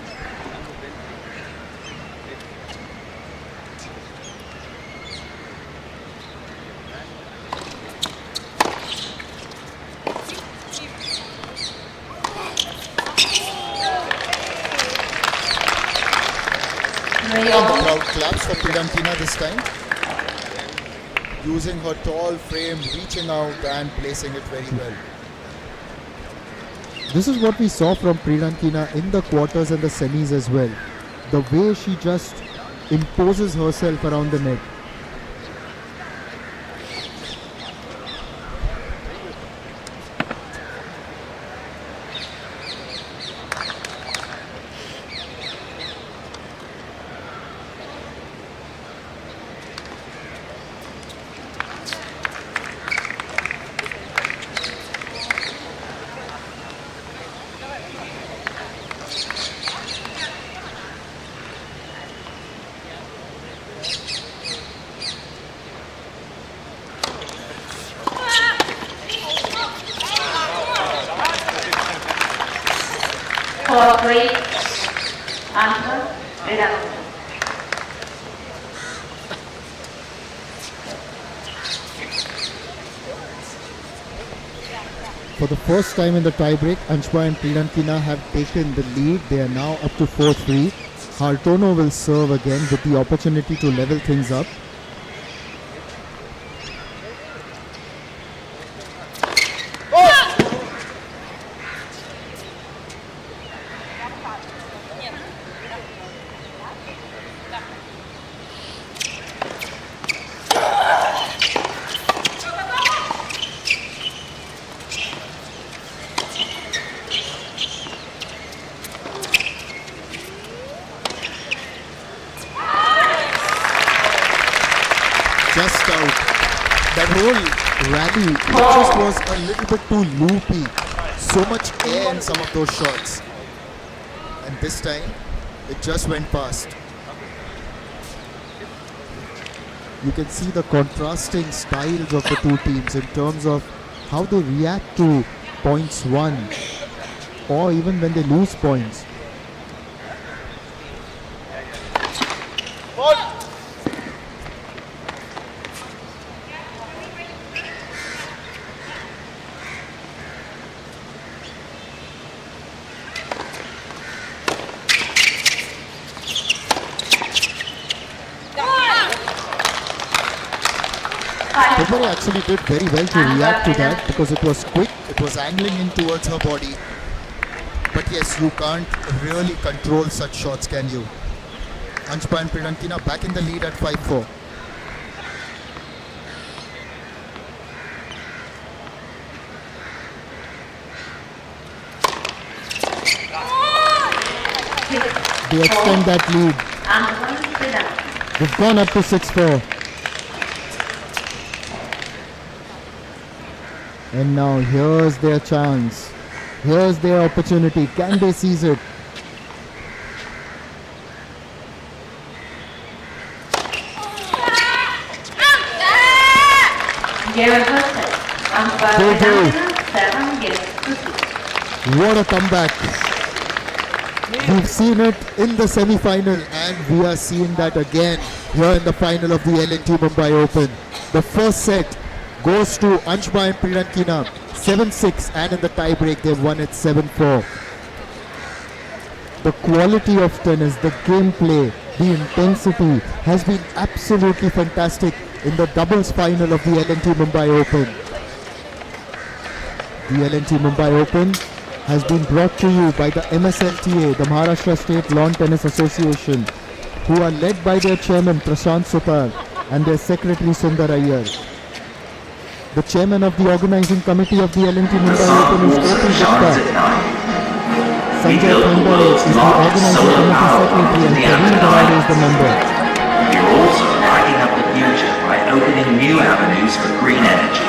The crowd claps for Priyantina this time, using her tall frame, reaching out and placing it very well. This is what we saw from Priyantina in the quarters and the semis as well. The way she just imposes herself around the net. For great answer, reduction. For the first time in the tiebreak, Anshua and Priyantina have taken the lead. They are now up to 4-3. Hartono will serve again with the opportunity to level things up. Just out. That whole rally it just was a little bit too loopy. So much air in some of those shots. And this time, it just went past. You can see the contrasting styles of the two teams in terms of how they react to points won or even when they lose points. Toubro actually did very well to react to that because it was quick, it was angling in towards her body. But yes, you can't really control such shots, can you? Anshua and Priyantina back in the lead at 5-4. They extend that lead. They've gone up to 6-4. And now here's their chance. Here's their opportunity. Can they seize it? What a comeback. We've seen it in the semi-final and we are seeing that again here in the final of the L&T Mumbai Open. The first set goes to Anshua and Priyantina 7-6 and in the tie-break they've won it 7-4. The quality of tennis, the gameplay, the intensity has been absolutely fantastic in the doubles final of the L&T Mumbai Open. The L&T Mumbai Open has been brought to you by the MSLTA, the Maharashtra State Lawn Tennis Association, who are led by their chairman Prashant Sutar and their secretary Sundar Iyer. The chairman of the organizing committee of the L&T Mumbai Open is Open Gupta. Sanjay Khandare is the organizing committee secretary and Praveen Gawade is the member. We are also lighting up the future by opening new avenues for green energy.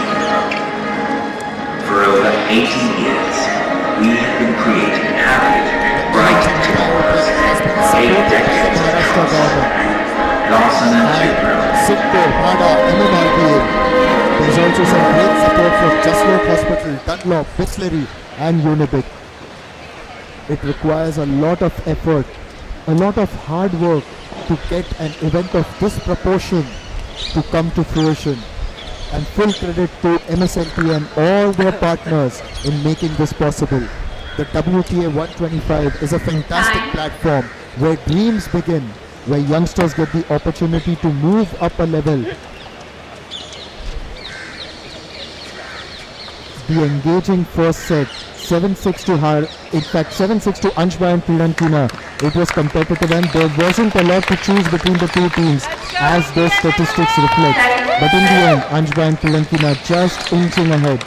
For over 80 years, we have been creating happy, bright tomorrows. 8 decades of trust. Larsen and Toubro. Sitco, HADA, MMRPA. There's also some great support from Jaslok Hospital, Dunlop, Bixley and Unibic. It requires a lot of effort, a lot of hard work to get an event of this proportion to come to fruition. And full credit to MSLT and all their partners in making this possible. The WTA 125 is a fantastic platform where dreams begin, where youngsters get the opportunity to move up a level. The engaging first set, 7-6 to her, in fact 7-6 to Anshba and Priyankina. It was competitive and there wasn't a lot to choose between the two teams as those statistics reflect. But in the end, Anshba and Priyankina just inching ahead.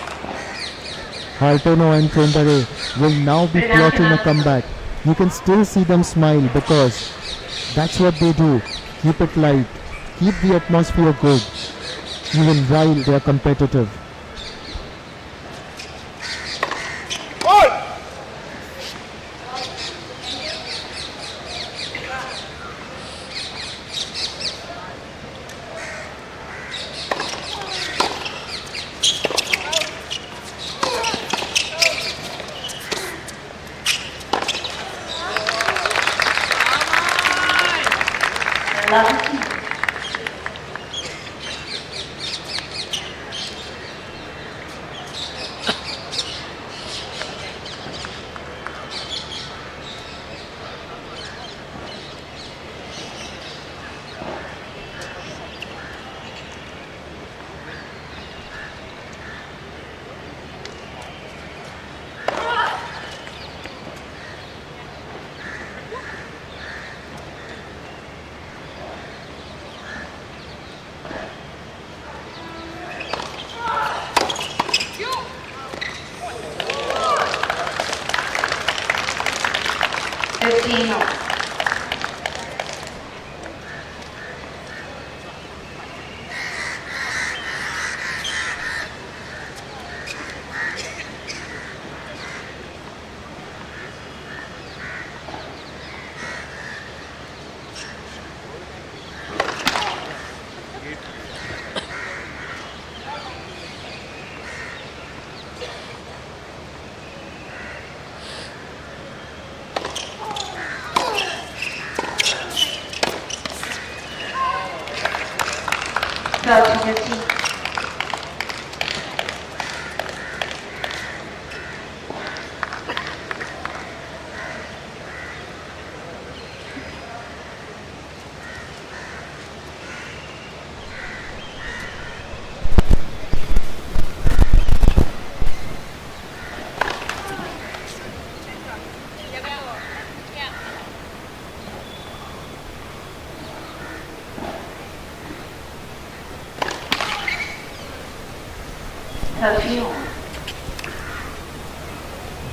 Hartono and Thondare will now be plotting a comeback. You can still see them smile because that's what they do. Keep it light, keep the atmosphere good, even while they are competitive. Larsen.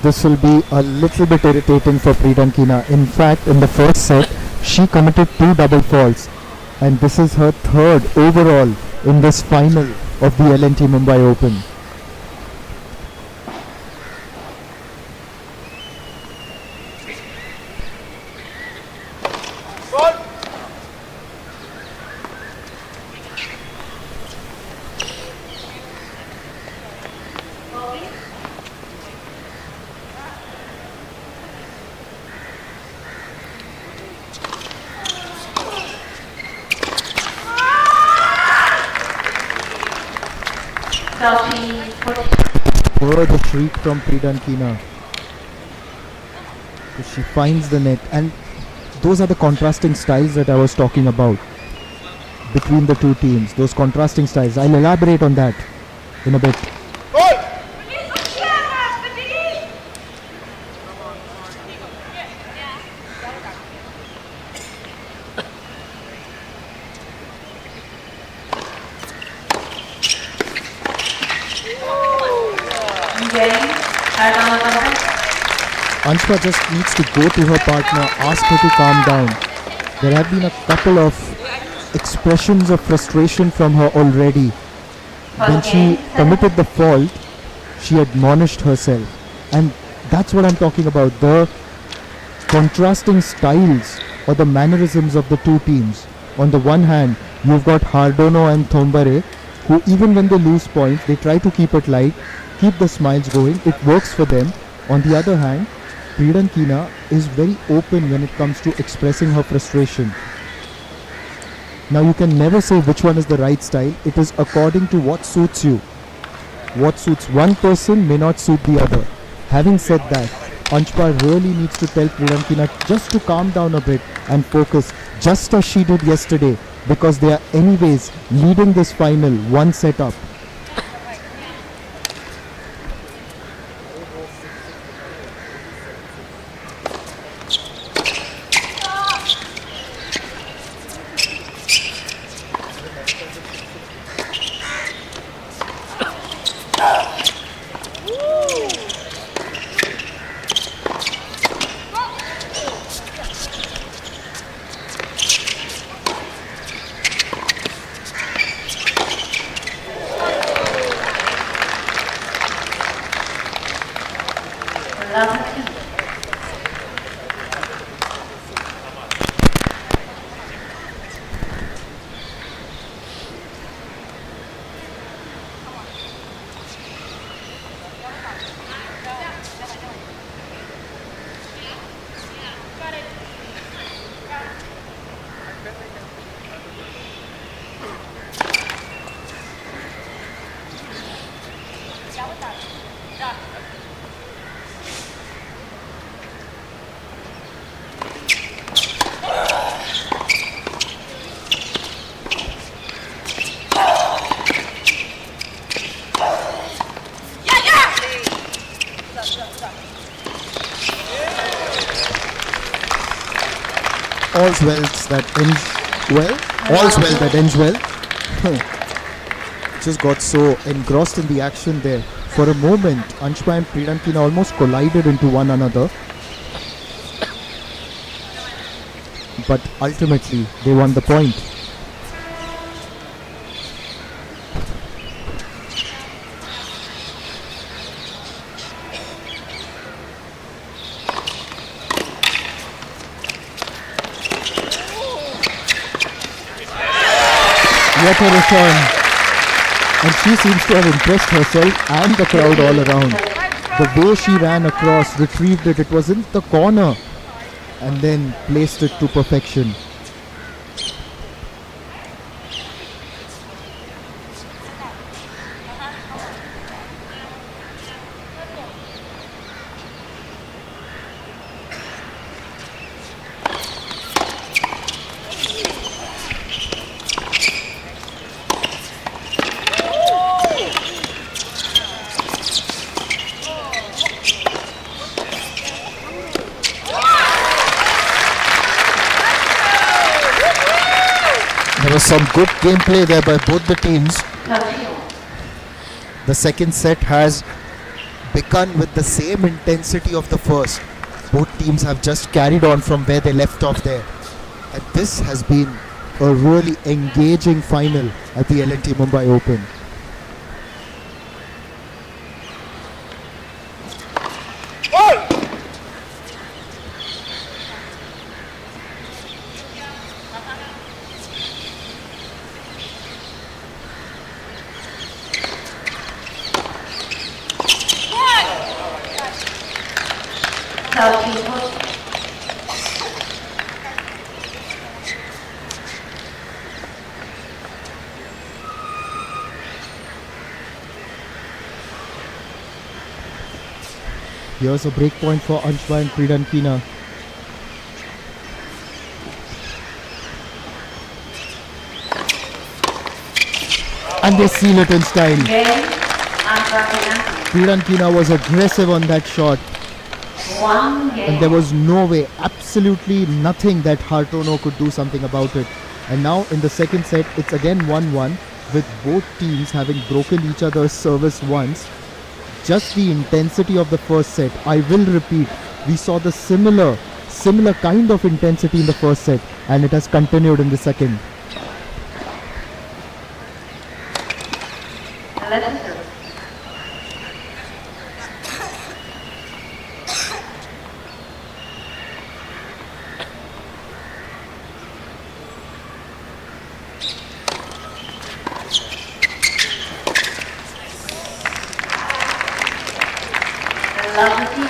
This will be a little bit irritating for Priyankina. In fact, in the first set, she committed 2 double faults, and this is her 3rd overall in this final of the L&T Mumbai Open. The shriek from Priyankina. She finds the net, and those are the contrasting styles that I was talking about between the two teams. Those contrasting styles. I'll elaborate on that in a bit. Anshpa just needs to go to her partner, ask her to calm down. There have been a couple of expressions of frustration from her already. When she committed the fault, she admonished herself. And that's what I'm talking about. The contrasting styles or the mannerisms of the two teams. On the one hand, you've got Hardono and Thombare, who even when they lose points, they try to keep it light, keep the smiles going. It works for them. On the other hand, Pridankina is very open when it comes to expressing her frustration. Now you can never say which one is the right style. It is according to what suits you. What suits one person may not suit the other. Having said that, Anshpa really needs to tell Pridankina just to calm down a bit and focus, just as she did yesterday, because they are anyways leading this final one set up. All's well that ends well. All's well that ends well. Just got so engrossed in the action there. For a moment, Anshpa and Pridankina almost collided into one another. But ultimately, they won the point. Yet a return. And she seems to have impressed herself and the crowd all around. The way she ran across, retrieved it, it was in the corner and then placed it to perfection. There was some good gameplay there by both the teams. The second set has begun with the same intensity of the first. Both teams have just carried on from where they left off there. And this has been a really engaging final at the L&T Mumbai Open. Here's a break point for Anshpa and Pridankina. And they seal it in style. Pridankina was aggressive on that shot. And there was no way, absolutely nothing that Hartono could do something about it. And now in the second set, it's again 1-1 with both teams having broken each other's service once. Just the intensity of the first set. I will repeat, We saw the similar kind of intensity in the first set, and it has continued in the second. 11 serve. Lovely.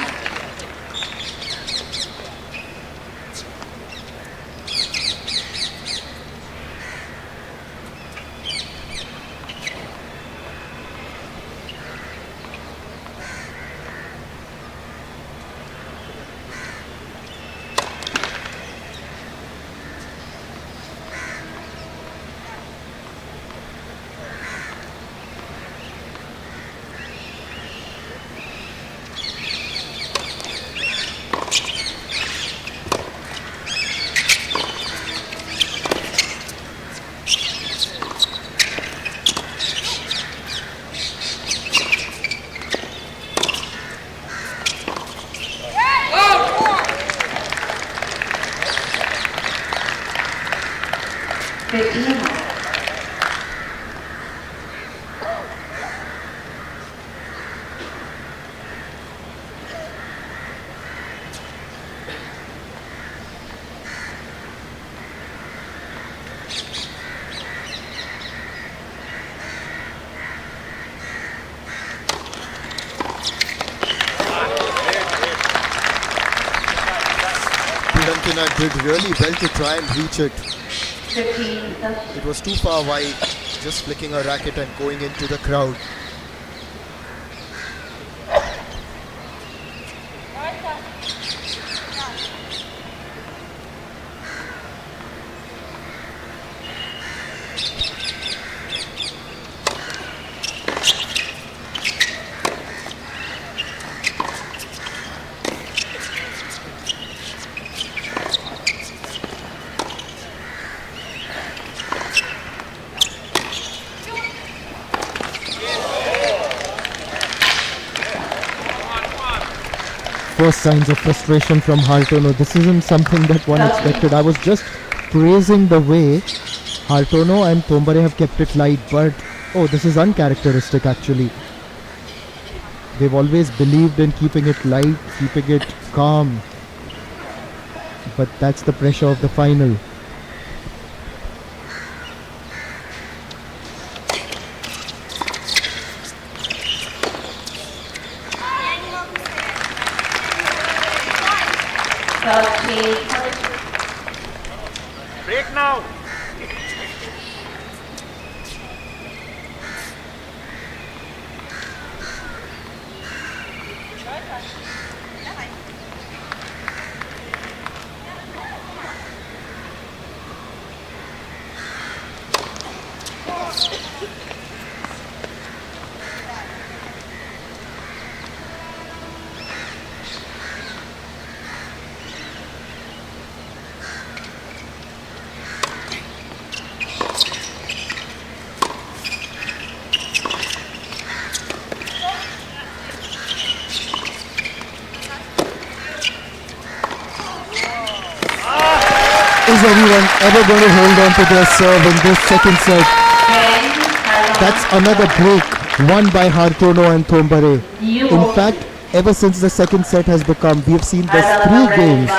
Did really well to try and reach it. 15. It was too far wide, just flicking a racket and going into the crowd. First signs of frustration from Hartono. This isn't something that one expected. I was just praising the way Hartono and Toubro have kept it light, but this is uncharacteristic actually. They've always believed in keeping it light, keeping it calm, but that's the pressure of the final. Break now. Is anyone ever going to hold on to their serve in this second set? That's another break won by Hartono and Toubro. In fact, ever since the second set has become, we have seen there's 3 games.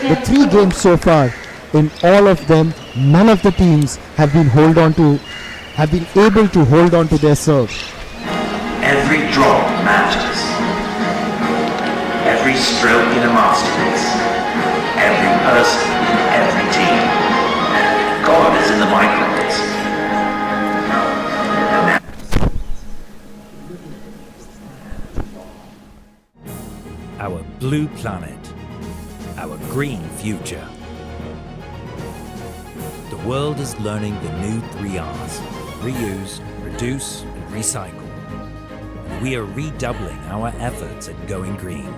The 3 games so far, in all of them, none of the teams have been able to hold on to their serve. Every drop matters. Every stroke in a masterpiece. Every person, every team. God is in the microbes. Our blue planet, our green future. The world is learning the new 3 R's: reuse, reduce, and recycle. And we are redoubling our efforts at going green.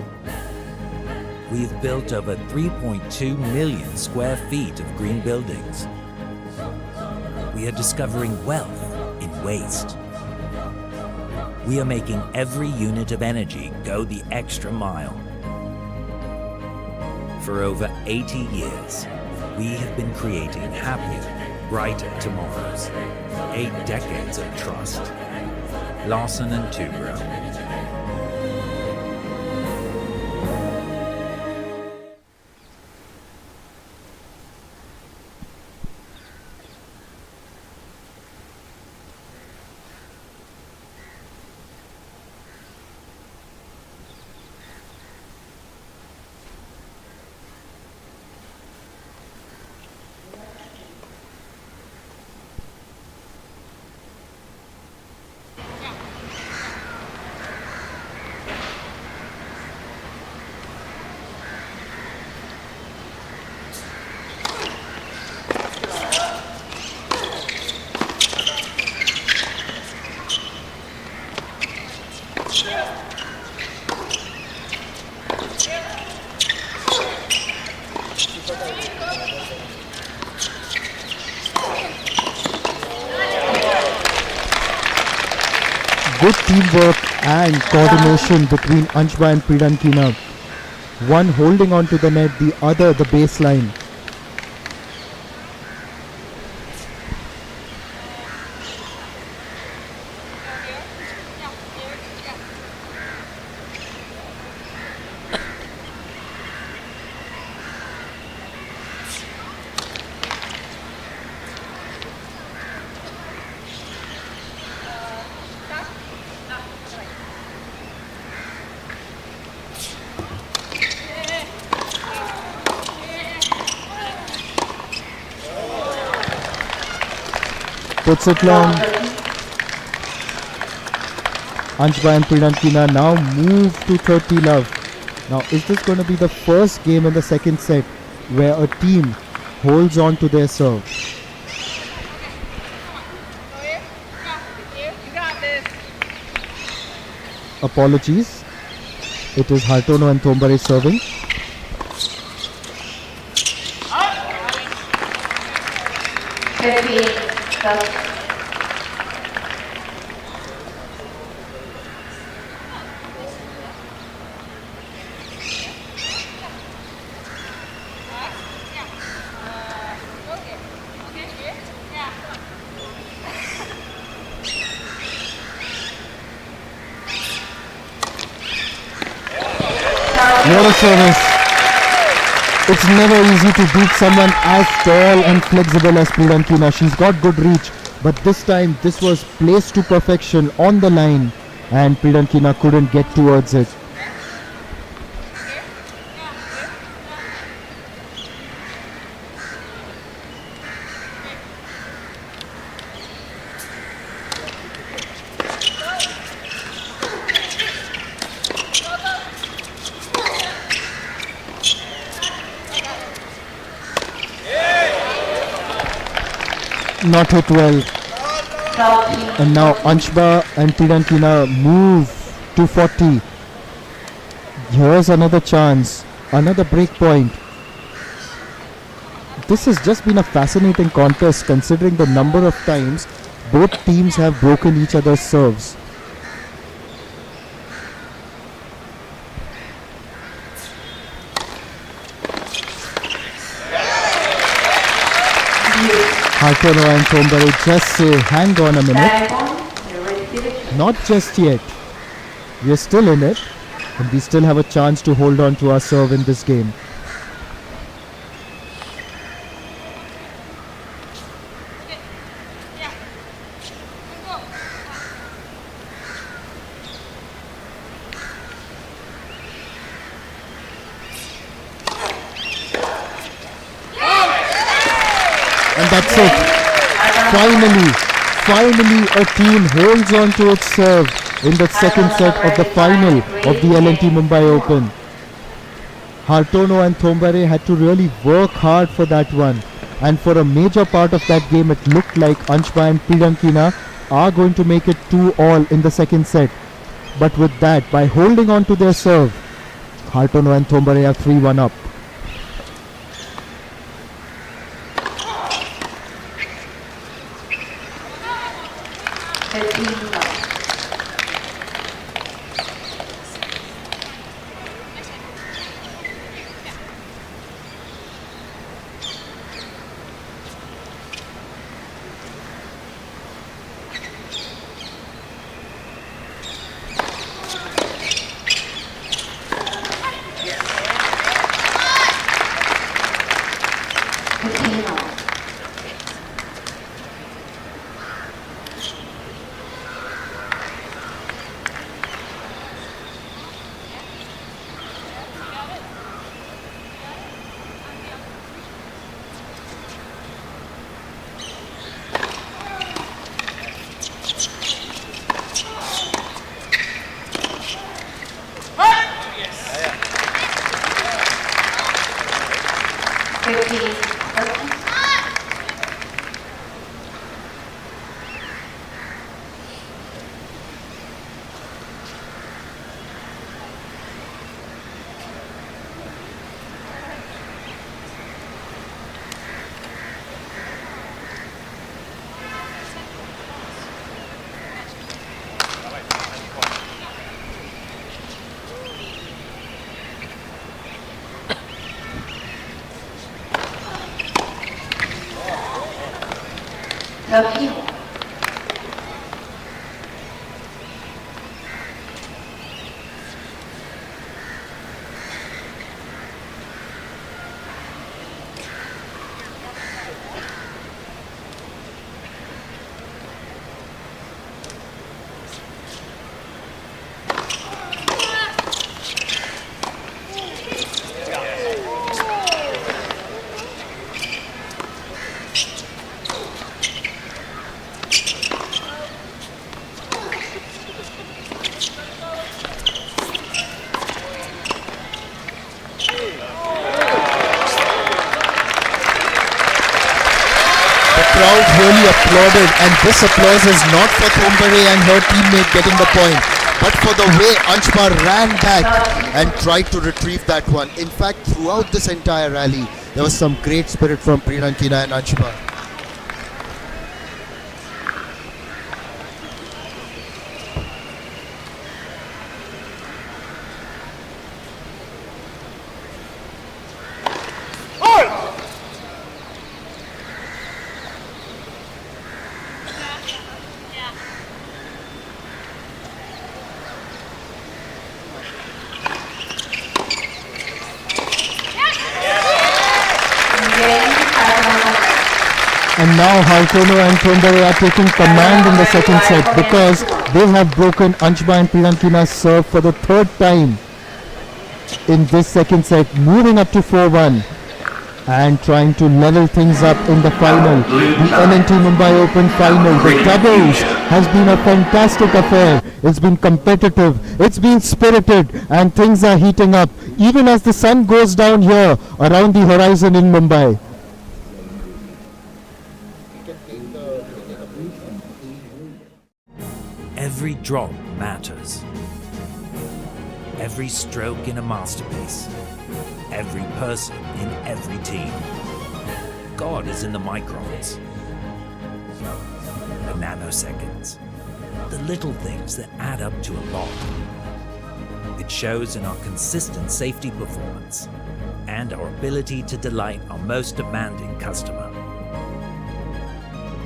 We have built over 3.2 million square feet of green buildings. We are discovering wealth in waste. We are making every unit of energy go the extra mile. For over 80 years, we have been creating happier, brighter tomorrows. 8 decades of trust. Larsen and Toubro. Good teamwork and coordination between Anshba and Pridankina. One holding on to the net, the other the baseline. Puts it long. Anshba and Pridankina now move to 30 love. Now, is this going to be the first game in the second set where a team holds on to their serve? Apologies. It is Hartono and Thombare serving. What a service. It's never easy to beat someone as tall and flexible as Pridankina. She's got good reach, but this time this was placed to perfection on the line and Pridankina couldn't get towards it. Not hit well. And now Anshba and Pridankina move to 40. Here's another chance, another break point. This has just been a fascinating contest considering the number of times both teams have broken each other's serves. Hartono and Thombare just say, hang on a minute. Not just yet. We're still in it, and we still have a chance to hold on to our serve in this game. And that's it. Finally a team holds on to its serve in the second set of the final of the L&T Mumbai Open. Hartono and Thombare had to really work hard for that one. And for a major part of that game, it looked like Anshba and Pridankina are going to make it 2-all in the second set. But with that, by holding on to their serve, Hartono and Thombare are 3-1 up. Turkey. Crowd really applauded, and this applause is not for Toubro and her teammate getting the point, but for the way Anshma ran back and tried to retrieve that one. In fact, throughout this entire rally, there was some great spirit from Priyankina and Anshma. And now Hartono and Toubro are taking command in the second set because they have broken Anshma and Priyankina's serve for the third time in this second set, moving up to 4-1 and trying to level things up in the final. The L&T Mumbai Open final, the doubles, has been a fantastic affair. It's been competitive, it's been spirited, and things are heating up even as the sun goes down here around the horizon in Mumbai. Every drop matters. Every stroke in a masterpiece. Every person in every team. God is in the microns. The nanoseconds. The little things that add up to a lot. It shows in our consistent safety performance and our ability to delight our most demanding customer.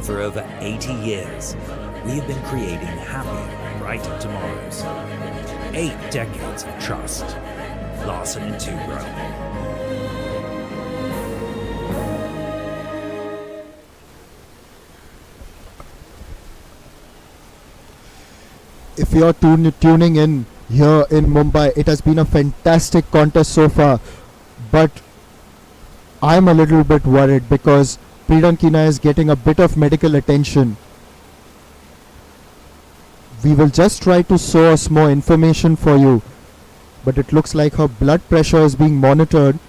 For over 80 years, we have been creating happier, brighter tomorrows. 8 decades of trust. Larsen and Toubro. If you're tuning in here in Mumbai, it has been a fantastic contest so far, but I'm a little bit worried because Priyankina is getting a bit of medical attention. We will just try to source more information for you, but it looks like her blood pressure is being monitored.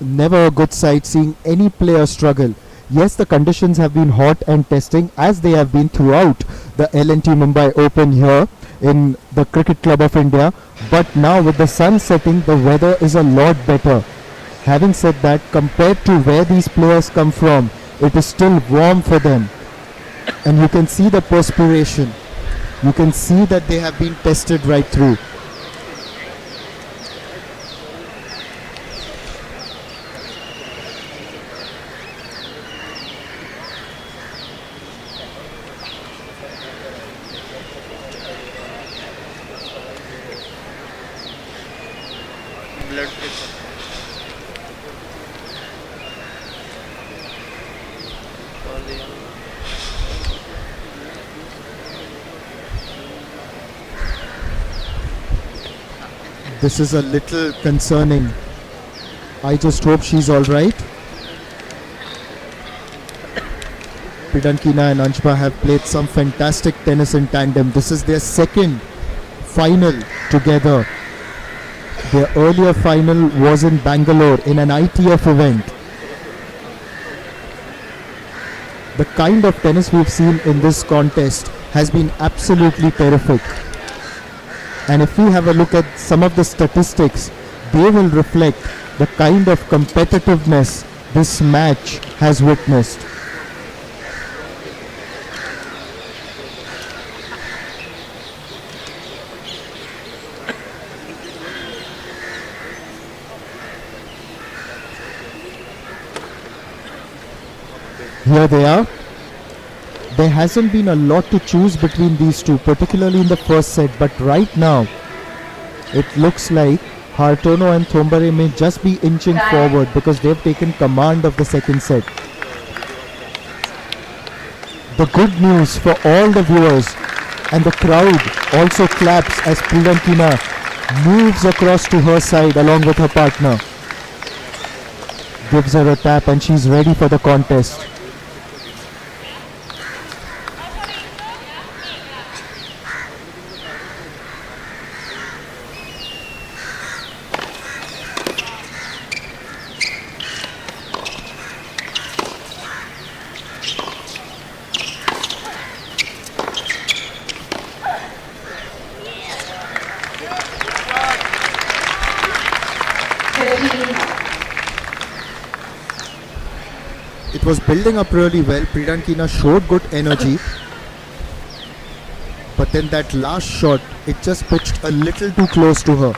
Never a good sight seeing any player struggle. Yes, the conditions have been hot and testing as they have been throughout the L&T Mumbai Open here in the Cricket Club of India, but now with the sun setting, the weather is a lot better. Having said that, compared to where these players come from, it is still warm for them. And you can see the perspiration. You can see that they have been tested right through. This is a little concerning. I just hope she's alright. Priyankina and Anshma have played some fantastic tennis in tandem. This is their second final together. Their earlier final was in Bangalore in an ITF event. The kind of tennis we've seen in this contest has been absolutely terrific. And if we have a look at some of the statistics, they will reflect the kind of competitiveness this match has witnessed. Here they are. There hasn't been a lot to choose between these two, particularly in the first set, but right now it looks like Hartono and Thombare may just be inching forward because they've taken command of the second set. The good news for all the viewers, and the crowd also claps as Priyankina moves across to her side along with her partner. Gives her a tap and she's ready for the contest. It was building up really well. Priyankina showed good energy, but then that last shot, it just pitched a little too close to her.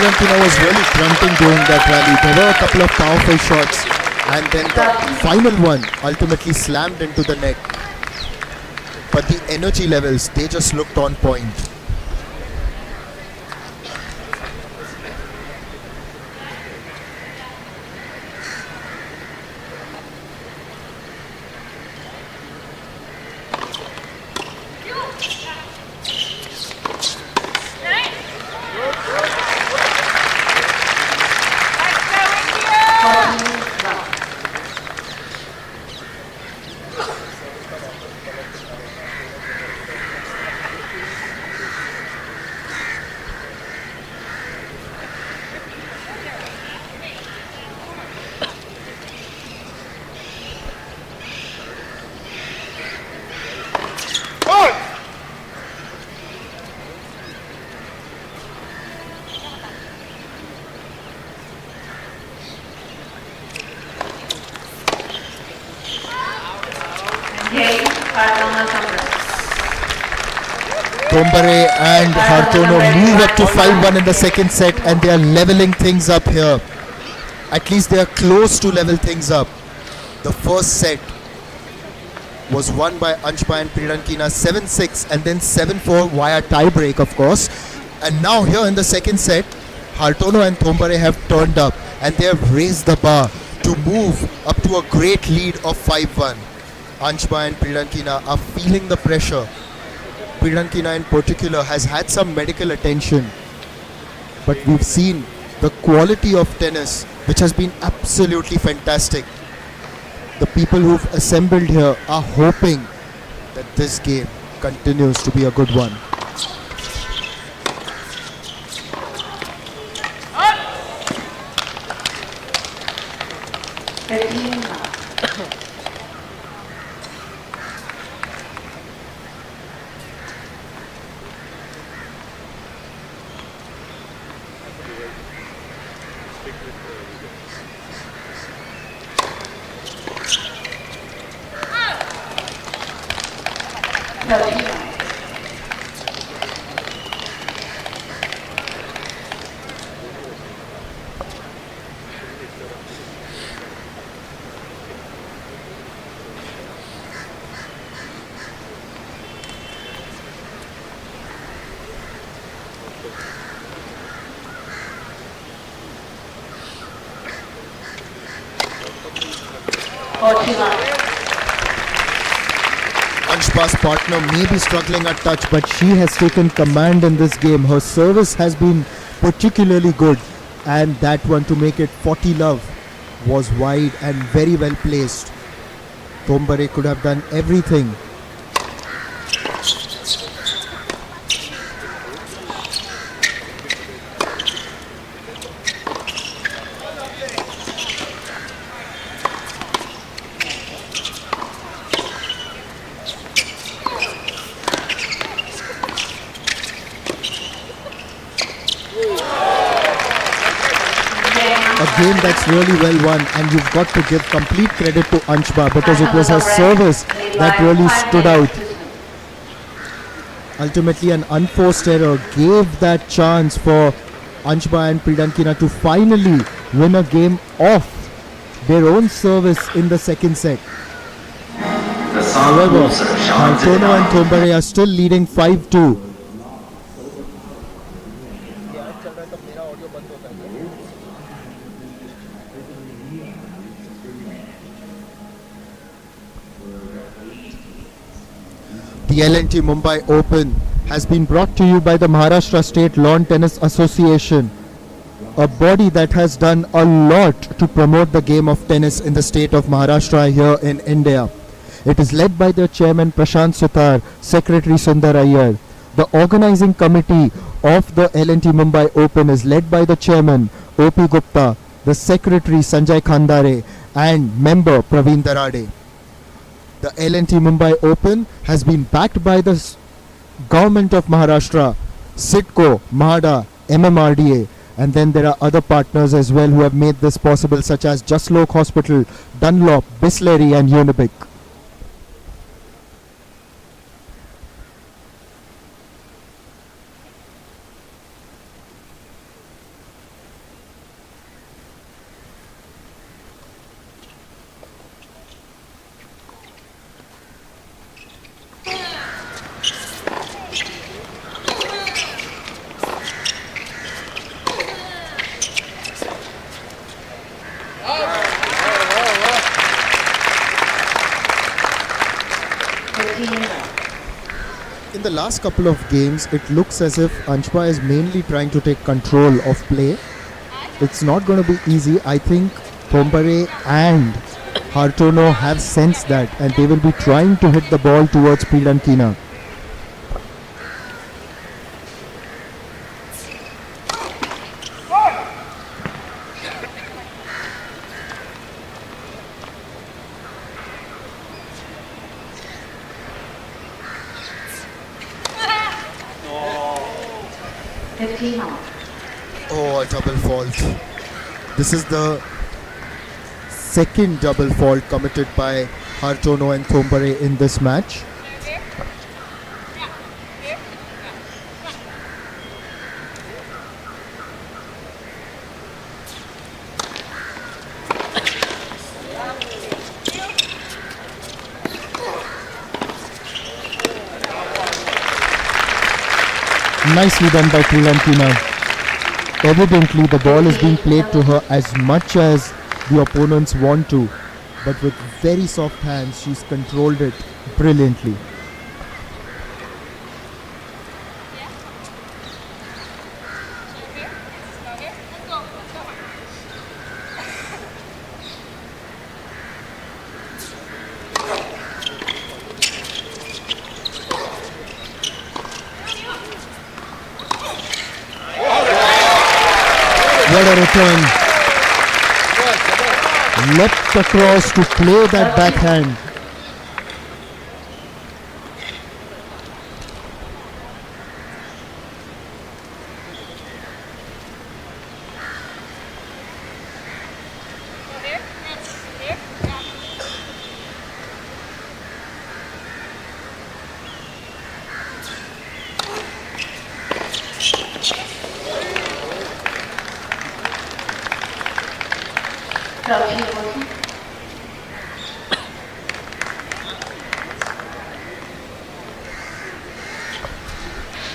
Priyankina was really grunting during that rally. There were a couple of powerful shots, and then the final one ultimately slammed into the net. But the energy levels, they just looked on point. Thombare and Hartono move up to 5-1 in the second set, and they are leveling things up here. At least they are close to level things up. The first set was won by Anshpa and Priyankina 7-6 and then 7-4 via tie break, of course. And now here in the second set, Hartono and Thombare have turned up and they have raised the bar to move up to a great lead of 5-1. Anshpa and Priyankina are feeling the pressure. Priyankina in particular has had some medical attention, but we've seen the quality of tennis, which has been absolutely fantastic. The people who've assembled here are hoping that this game continues to be a good one. 41. Anshpa's partner may be struggling at touch, but she has taken command in this game. Her service has been particularly good, and that one to make it 40 love was wide and very well placed. Toubro could have done everything. A game that's really well won, and you've got to give complete credit to Anshpa because it was her service that really stood out. Ultimately, an unforced error gave that chance for Anshpa and Pridankina to finally win a game off their own service in the second set. The sun However, also shines at Tono and night. Toubro are still leading 5-2. The L&T Mumbai Open has been brought to you by the Maharashtra State Lawn Tennis Association, a body that has done a lot to promote the game of tennis in the state of Maharashtra here in India. It is led by the chairman Prashant Sutar, secretary Sundar Iyer. The organizing committee of the L&T Mumbai Open is led by the chairman O.P. Gupta, the secretary Sanjay Khandare, and member Praveen Darade. The L&T Mumbai Open has been backed by the government of Maharashtra, SIDCO, MHADA, MMRDA, and then there are other partners as well who have made this possible, such as Jaslok Hospital, Dunlop, Bisleri, and Unibic. In the last couple of games, it looks as if Anshpa is mainly trying to take control of play. It's not going to be easy. I think Toubro and Hartono have sensed that, and they will be trying to hit the ball towards Pridankina. Oh, a double fault. This is the second double fault committed by Hartono and Toubro in this match. Nicely done by Pridankina. Evidently, the ball is being played to her as much as the opponents want to, but with very soft hands, she's controlled it brilliantly. What a return. Leapt across to play that backhand.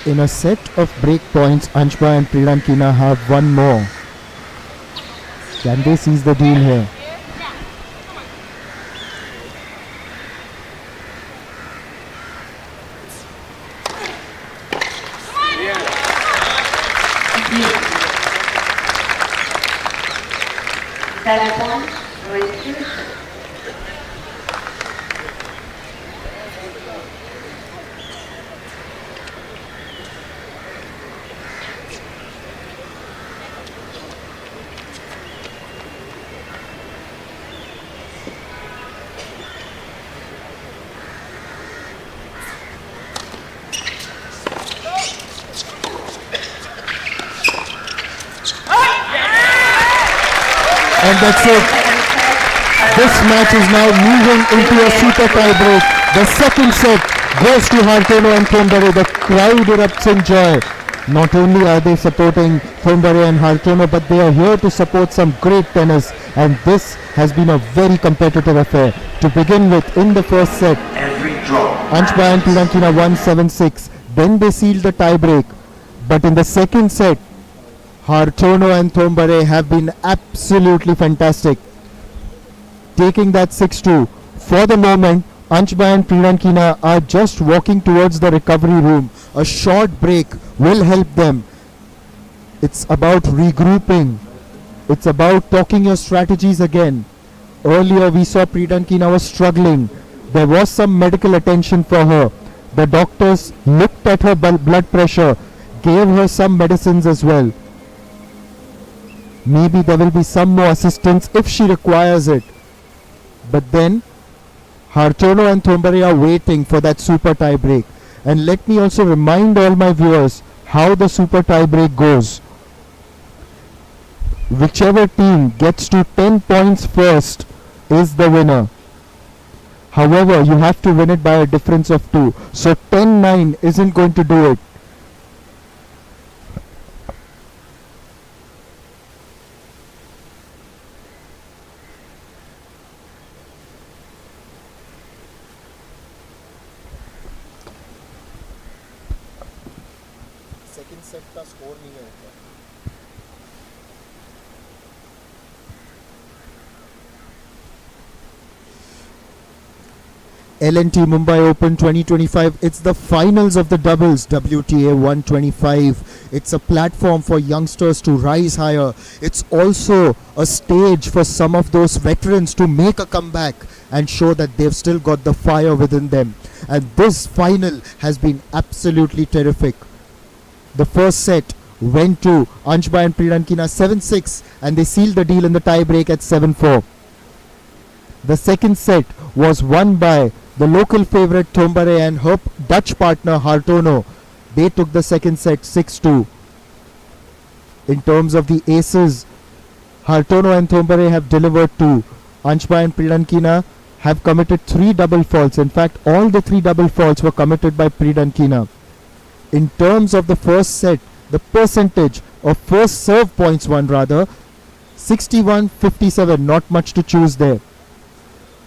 In a set of break points, Anshpa and Pridankina have one more. Can they seize the deal here? And that's it. This match is now moving into a super tie break. The second set goes to Hartono and Toubro. The crowd erupts in joy. Not only are they supporting Toubro and Hartono, but they are here to support some great tennis. And this has been a very competitive affair. To begin with, in the first set, Every drop Anshba and Pirankina won 7-6. Then they sealed the tie break. But in the second set, Hartono and Toubro have been absolutely fantastic, taking that 6-2. For the moment, Anshba and Pirankina are just walking towards the recovery room. A short break will help them. It's about regrouping. It's about talking your strategies again. Earlier we saw Pirankina was struggling. There was some medical attention for her. The doctors looked at her blood pressure, gave her some medicines as well. Maybe there will be some more assistance if she requires it. But then Hartono and Toubro are waiting for that super tie break. And let me also remind all my viewers how the super tie break goes. Whichever team gets to 10 points first is the winner. However, you have to win it by a difference of 2. So 10-9 isn't going to do it. Second set का score नहीं है ऊपर. L&T Mumbai Open 2025. It's the finals of the doubles, WTA 125. It's a platform for youngsters to rise higher. It's also a stage for some of those veterans to make a comeback and show that they've still got the fire within them. And this final has been absolutely terrific. The first set went to Anshba and Pirankina 7-6, and they sealed the deal in the tie break at 7-4. The second set was won by the local favourite Toubro and her Dutch partner Hartono. They took the second set 6-2. In terms of the aces, Hartono and Toubro have delivered 2. Anshba and Pirankina have committed 3 double faults. In fact, all the 3 double faults were committed by Pirankina. In terms of the first set, the percentage of first serve points won rather, 61-57, not much to choose there.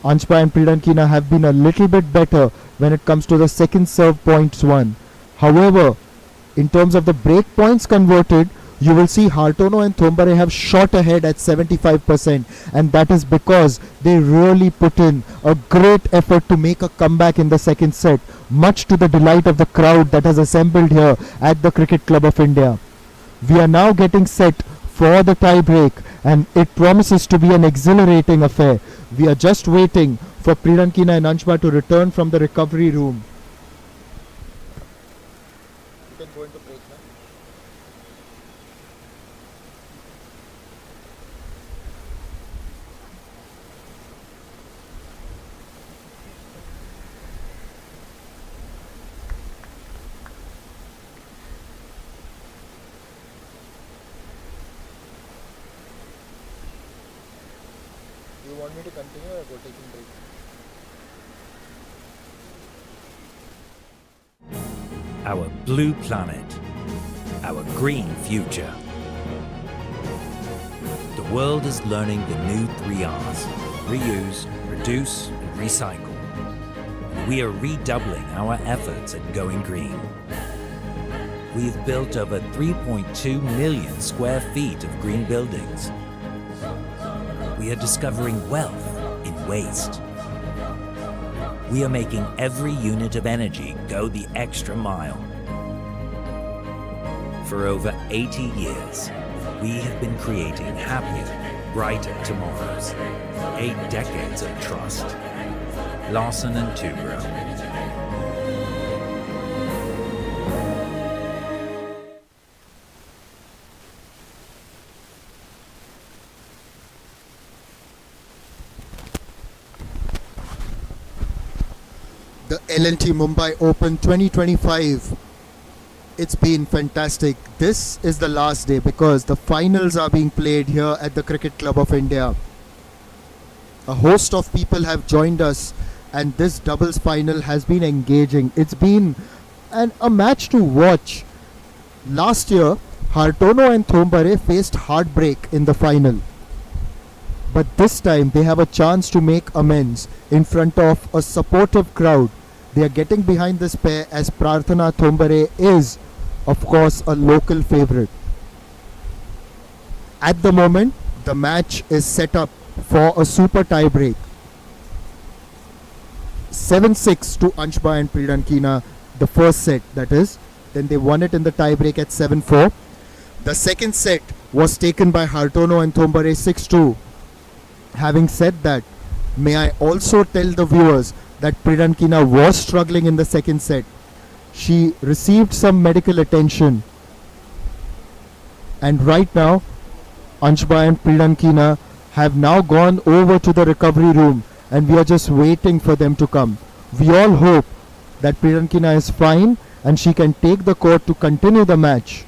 Anshba and Pirankina have been a little bit better when it comes to the second serve points won. However, in terms of the break points converted, you will see Hartono and Toubro have shot ahead at 75%, and that is because they really put in a great effort to make a comeback in the second set, much to the delight of the crowd that has assembled here at the Cricket Club of India. We are now getting set for the tie break, and it promises to be an exhilarating affair. We are just waiting for Pirankina and Anshba to return from the recovery room. You can go into break now. You want me to continue or go taking break? Our blue planet, our green future. The world is learning the new 3 R's: reuse, reduce, and recycle. We are redoubling our efforts at going green. We've built over 3.2 million square feet of green buildings. We are discovering wealth in waste. We are making every unit of energy go the extra mile. For over 80 years, we have been creating happier, brighter tomorrows. 8 decades of trust. Larsen and Toubro. The L&T Mumbai Open 2025. It's been fantastic. This is the last day because the finals are being played here at the Cricket Club of India. A host of people have joined us, and this doubles final has been engaging. It's been a match to watch. Last year, Hartono and Thombare faced heartbreak in the final. But this time they have a chance to make amends in front of a supportive crowd. They are getting behind this pair as Prarthana Thombare is, of course, a local favourite. At the moment, the match is set up for a super tie break. 7-6 to Anshba and Pridankina, the first set that is. Then they won it in the tie break at 7-4. The second set was taken by Hartono and Thombare 6-2. Having said that, may I also tell the viewers that Pridankina was struggling in the second set. She received some medical attention. And right now, Anshba and Pridankina have now gone over to the recovery room and we are just waiting for them to come. We all hope that Pridankina is fine and she can take the court to continue the match.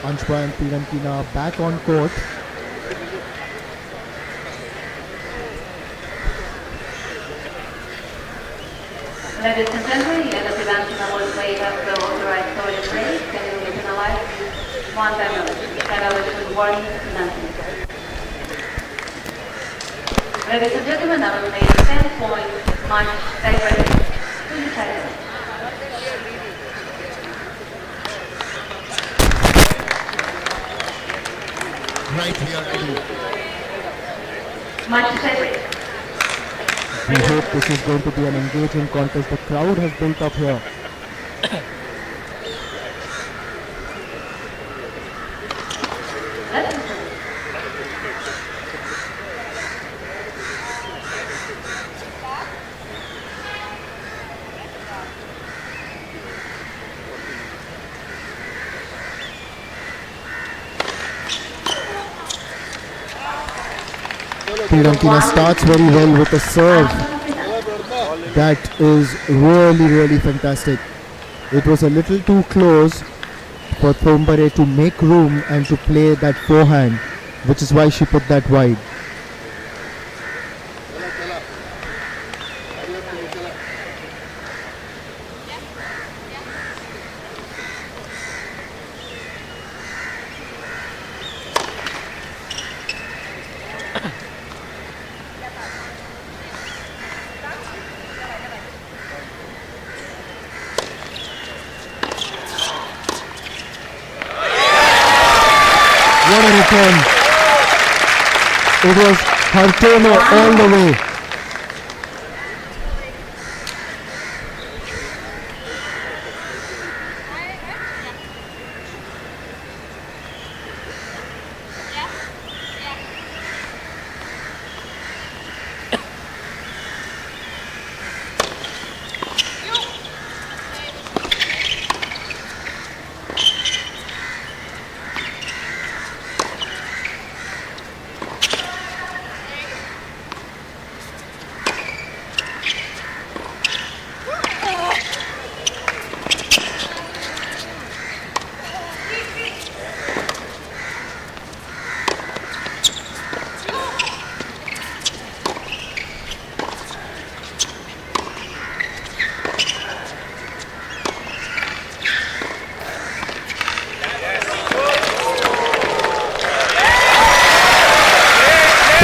Anshba and Pridankina back on court. Ladies and gentlemen, the Pridankina will play at the authorized storage rate. Can you penalize one penalty? Penalty with warning Pridankina. Ladies and gentlemen, I will play 10-point match tiebreak to the title. Right, we are ready. Much favorite. We hope this is going to be an engaging contest. The crowd has built up here. Larsen. Pirankina starts very well with a serve. That is really fantastic. It was a little too close for Toubro to make room and to play that forehand, which is why she put that wide. What a return. It was Hartono all the way.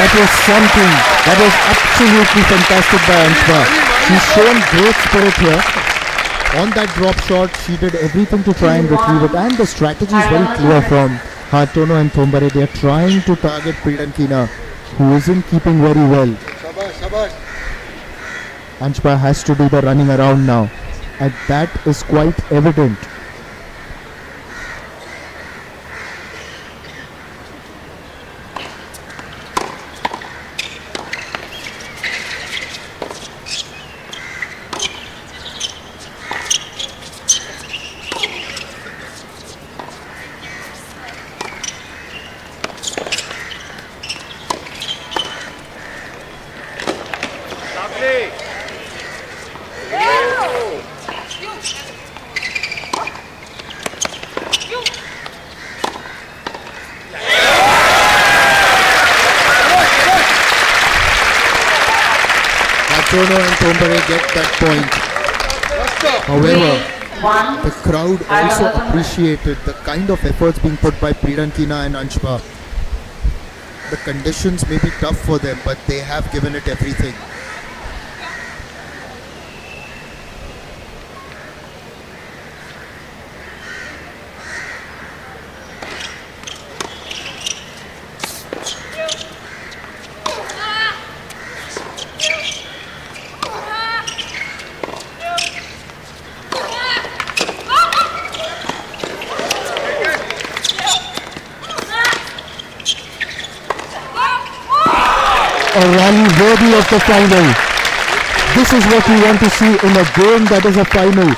That was something. That was absolutely fantastic by Anshba. She's shown great spirit here. On that drop shot, she did everything to try and retrieve it. And the strategy is very clear from Hartono and Toubro. They are trying to target Pirankina, who isn't keeping very well. Anshba has to do the running around now. And that is quite evident. Lovely. Hartono and Toubro get that point. However, the crowd also appreciated the kind of efforts being put by Pirankina and Anshba. The conditions may be tough for them, but they have given it everything. A rally worthy of the final. This is what we want to see in a game that is a final.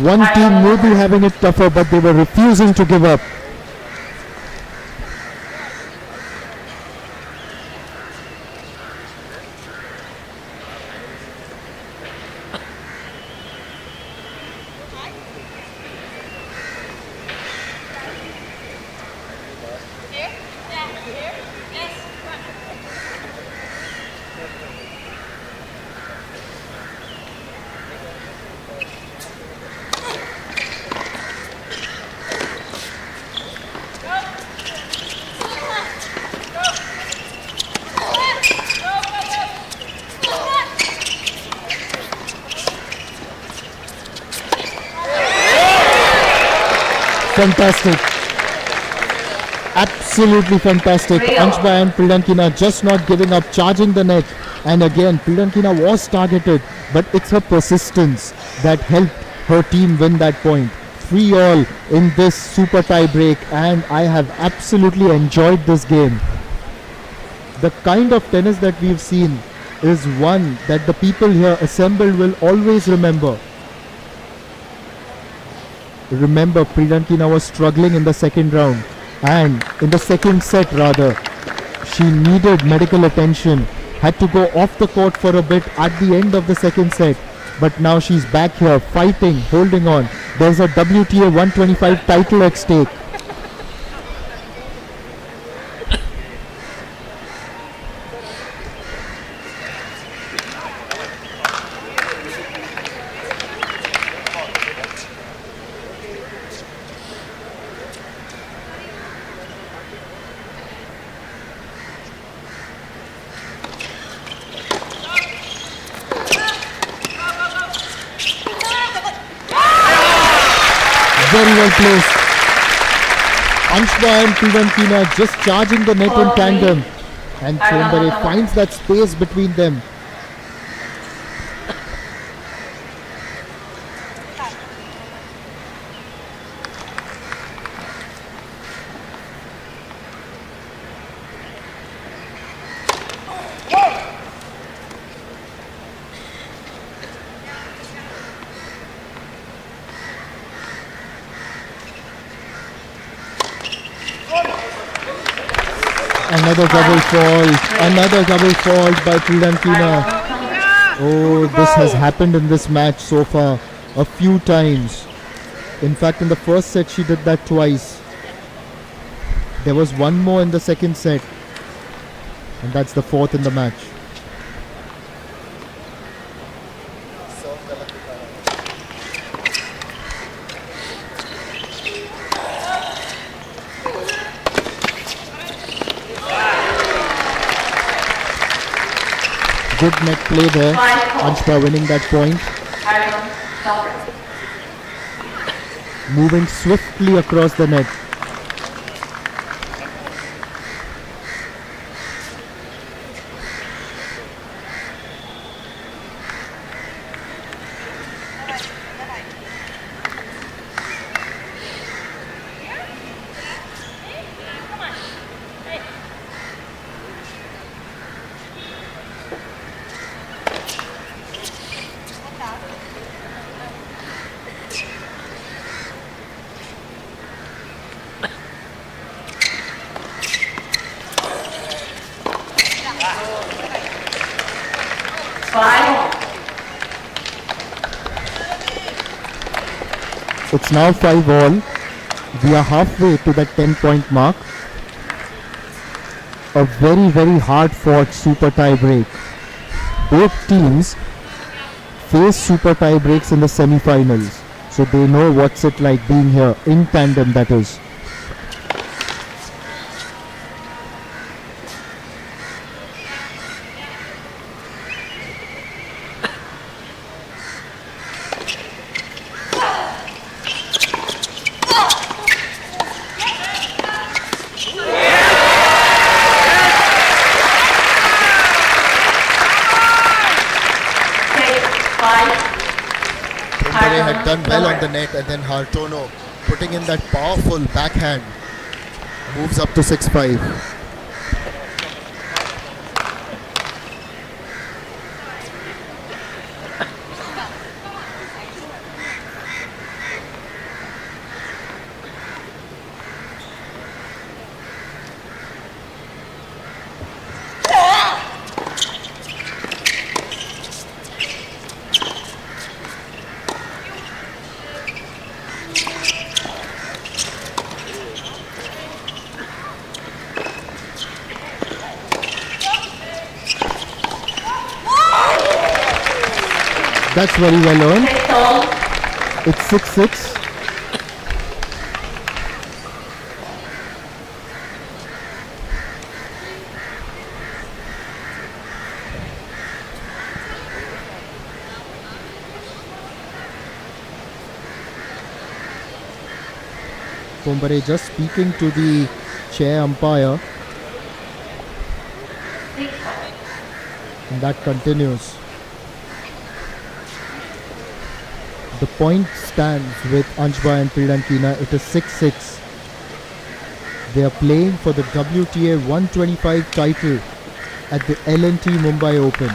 One team may be having it tougher, but they were refusing to give up. Fantastic. Absolutely fantastic. Anshba and Priyankina just not giving up, charging the net. And again, Priyankina was targeted, but it's her persistence that helped her team win that point. 3-all in this super tie break, and I have absolutely enjoyed this game. The kind of tennis that we've seen is one that the people here assembled will always remember. Remember, Priyankina was struggling in the second round, and in the second set rather, she needed medical attention, had to go off the court for a bit at the end of the second set, but now she's back here fighting, holding on. There's a WTA 125 title at stake. Very well placed. Anshba and Priyankina just charging the net in tandem. And Toubro finds that space between them. Another double fault by Priyankina. Oh, this has happened in this match so far a few times. In fact, in the first set she did that twice. There was one more in the second set, and that's the fourth in the match. Good net play there. Anshba winning that point. Moving swiftly across the net. It's now 5-all. We are halfway to that 10-point mark. A very, very hard-fought super tie break. Both teams face super tie breaks in the semi-finals, so they know what's it like being here in tandem, that is. Had done well on the net, and then Hartono putting in that powerful backhand moves up to 6-5. That's very well earned. It's 6-6. Thombare just speaking to the chair umpire, and that continues. The point stands with Anshba and Pridankina. It is 6-6. They are playing for the WTA 125 title at the L&T Mumbai Open.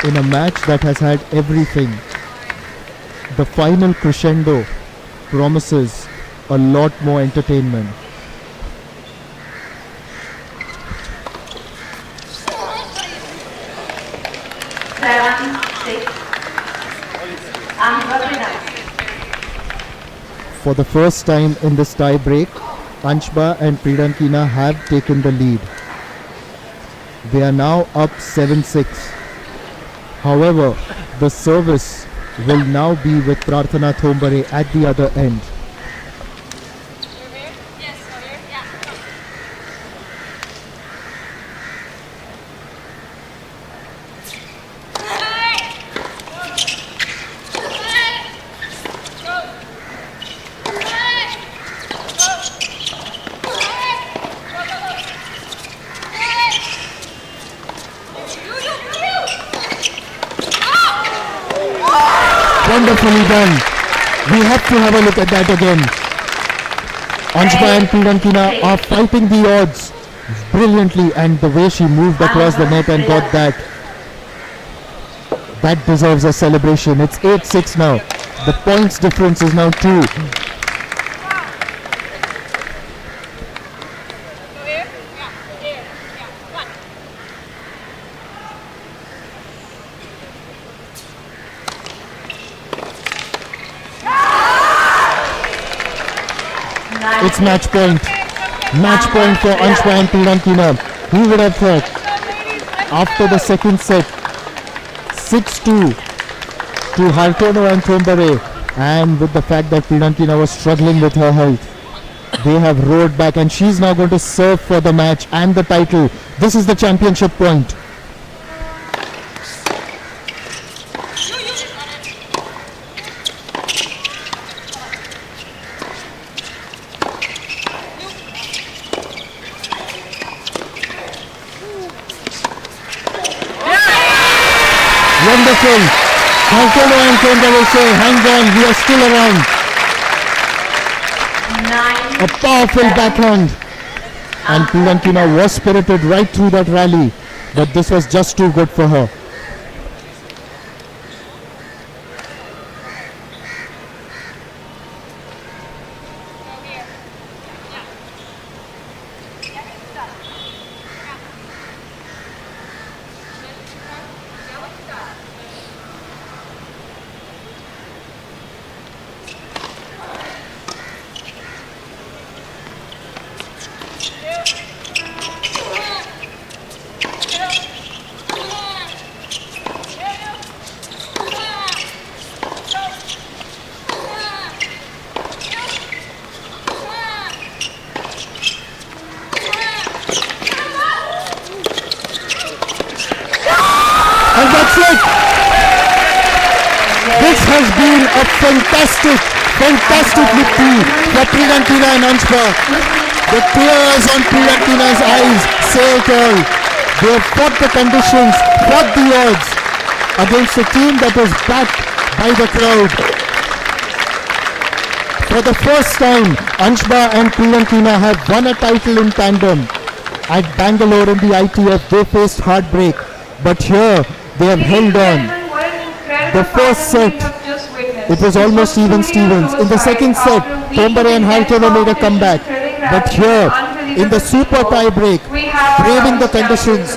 In a match that has had everything. The final crescendo promises a lot more entertainment. For the first time in this tie break, Anshba and Pridankina have taken the lead. They are now up 7-6. However, the service will now be with Prarthana Thombare at the other end. Wonderfully done. We have to have a look at that again. Anshba and Pridankina are fighting the odds brilliantly, and the way she moved across the net and got that deserves a celebration. It's 8-6 now. The points difference is now 2. It's match point. Match point for Anshba and Pridankina. Who would have thought? After the second set, 6-2 to Hartono and Thombare, and with the fact that Pridankina was struggling with her health, they have roared back, and she's now going to serve for the match and the title. This is the championship point. Wonderful. Hartono and Thombare say, hang on, we are still around. A powerful backhand. And Pridankina was spirited right through that rally, but this was just too good for her. And that's it. This has been a fantastic victory for Pridankina and Anshba. The tears on Pridankina's eyes say it all. They have fought the conditions, fought the odds against a team that was backed by the crowd. For the first time, Anshba and Pridankina have won a title in tandem. At Bangalore in the ITF, they faced heartbreak, but here they have held on. The first set, it was almost even Stevens. In the second set, Thombare and Hartono made a comeback. But here, in the super tie break, braving the conditions,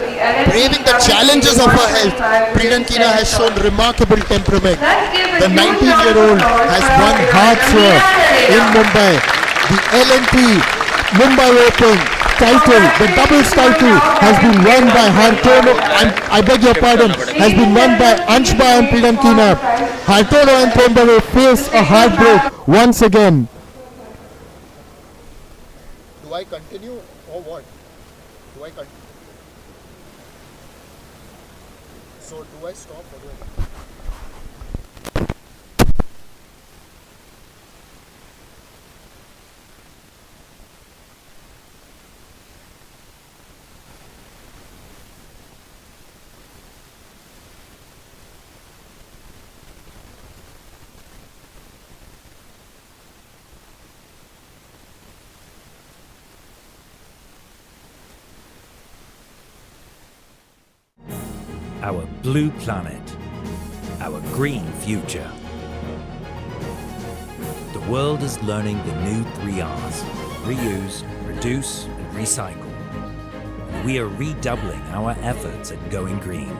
braving the challenges of her health, Pridankina has shown remarkable temperament. The 19-year-old has won hearts here in Mumbai. The L&T Mumbai Open title, the doubles title, has been won by Hartono, I beg your pardon, has been won by Anshba and Pridankina. Hartono and Thombare face a heartbreak once again. Do I continue or what? Do I continue? So do I stop or do I? our blue planet, our green future. The world is learning the new 3 R's: reuse, reduce, and recycle. We are redoubling our efforts at going green.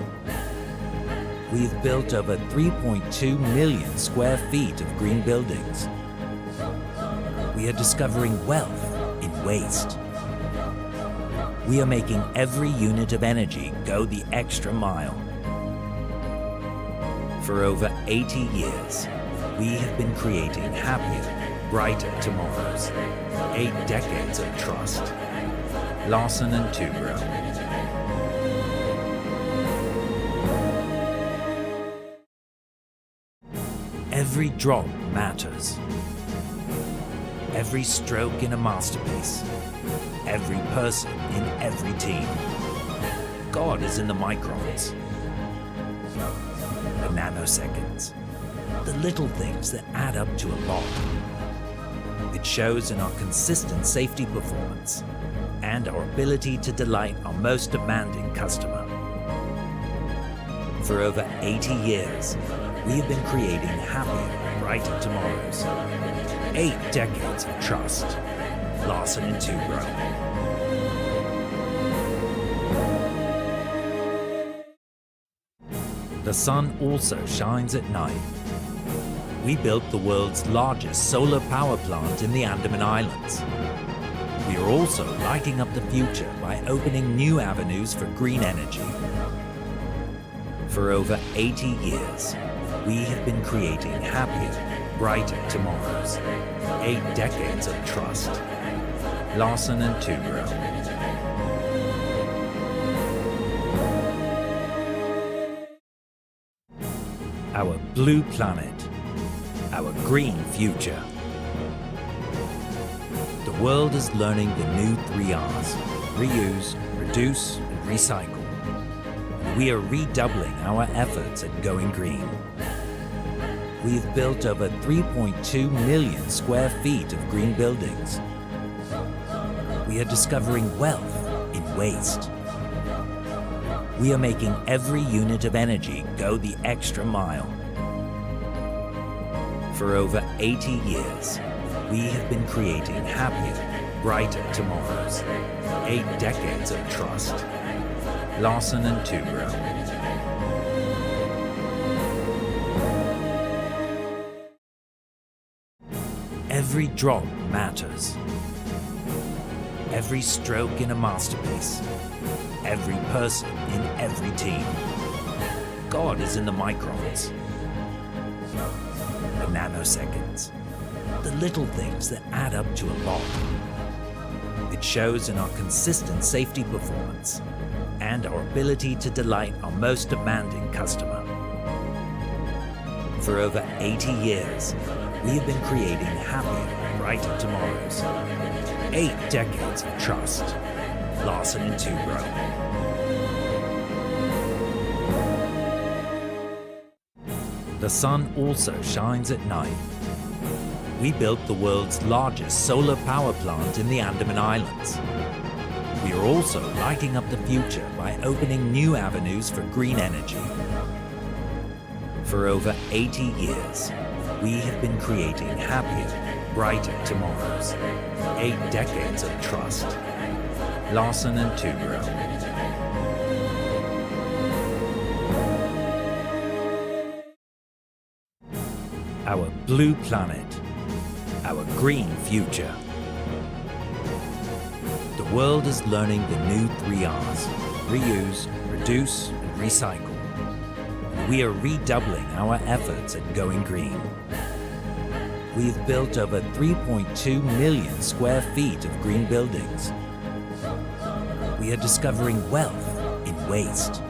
We've built over 3.2 million square feet of green buildings. We are discovering wealth in waste. We are making every unit of energy go the extra mile. For over 80 years, we have been creating happier, brighter tomorrows. 8 decades of trust. Larsen and Toubro. Every drop matters. Every stroke in a masterpiece. Every person in every team. God is in the microns. The nanoseconds. The little things that add up to a lot. It shows in our consistent safety performance and our ability to delight our most demanding customer. For over 80 years, we have been creating happier, brighter tomorrows. 8 decades of trust. Larsen and Toubro. The sun also shines at night. We built the world's largest solar power plant in the Andaman Islands. We are also lighting up the future by opening new avenues for green energy. For over 80 years, we have been creating happier, brighter tomorrows. 8 decades of trust. Larsen and Toubro. Our blue planet, our green future. The world is learning the new 3 R's: reuse, reduce, and recycle. We are redoubling our efforts at going green. We've built over 3.2 million square feet of green buildings. We are discovering wealth in waste. We are making every unit of energy go the extra mile. For over 80 years, we have been creating happier, brighter tomorrows. 8 decades of trust. Larsen and Toubro. Every drop matters. Every stroke in a masterpiece. Every person in every team. God is in the microns. The nanoseconds. The little things that add up to a lot. It shows in our consistent safety performance and our ability to delight our most demanding customer. For over 80 years, we have been creating happier, brighter tomorrows. 8 decades of trust. Larsen and Toubro. The sun also shines at night. We built the world's largest solar power plant in the Andaman Islands. We are also lighting up the future by opening new avenues for green energy. For over 80 years, we have been creating happier, brighter tomorrows. 8 decades of trust. Larsen and Toubro. Our blue planet, our green future. The world is learning the new 3 R's: reuse, reduce, and recycle. We are redoubling our efforts at going green. We've built over 3.2 million square feet of green buildings. We are discovering wealth in waste.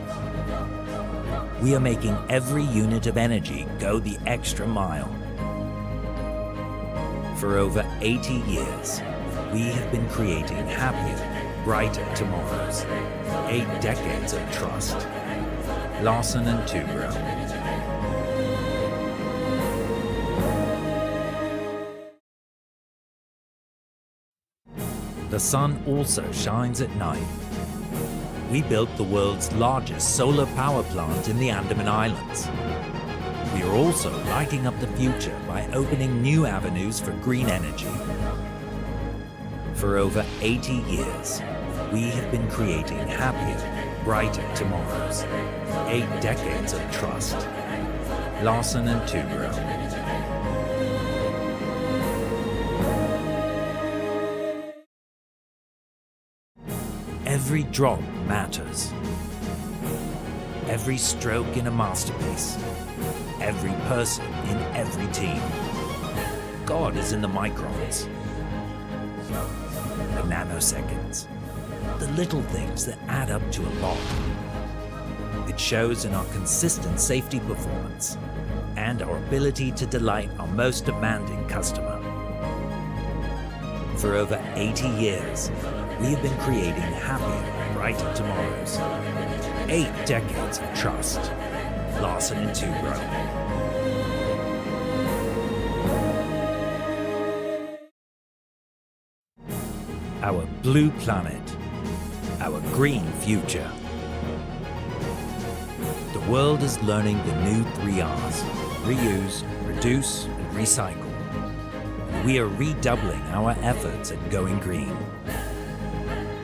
We are making every unit of energy go the extra mile. For over 80 years, we have been creating happier, brighter tomorrows. 8 decades of trust. Larsen and Toubro. The sun also shines at night. we built the world's largest solar power plant in the Andaman Islands. We are also lighting up the future by opening new avenues for green energy. For over 80 years, we have been creating happier, brighter tomorrows. 8 decades of trust. Larsen and Toubro. Every drop matters. Every stroke in a masterpiece. Every person in every team. God is in the microns, the nanoseconds, the little things that add up to a lot. It shows in our consistent safety performance and our ability to delight our most demanding customer. For over 80 years, we have been creating happier, brighter tomorrows. 8 decades of trust. Larsen and Toubro. Our blue planet. Our green future. The world is learning the new 3 R's: reuse, reduce, and recycle. We are redoubling our efforts at going green.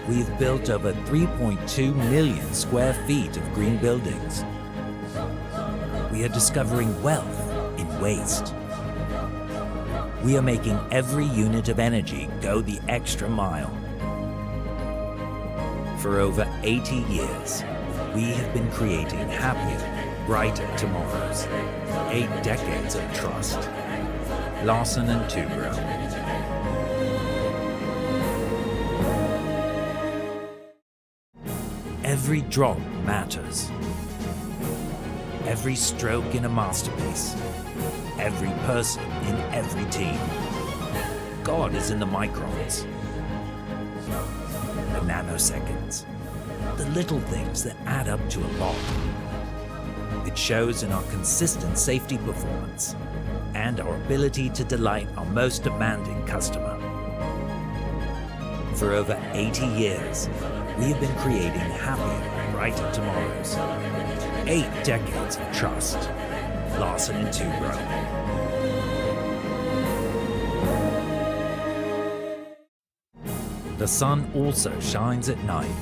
We have built over 3.2 million square feet of green buildings. We are discovering wealth in waste. We are making every unit of energy go the extra mile. For over 80 years, we have been creating happier, brighter tomorrows. 8 decades of trust. Larsen and Toubro. Every drop matters. Every stroke in a masterpiece. Every person in every team. God is in the microns, the nanoseconds, the little things that add up to a lot. It shows in our consistent safety performance and our ability to delight our most demanding customer. For over 80 years, we have been creating happier, brighter tomorrows. 8 decades of trust. Larsen and Toubro. The sun also shines at night.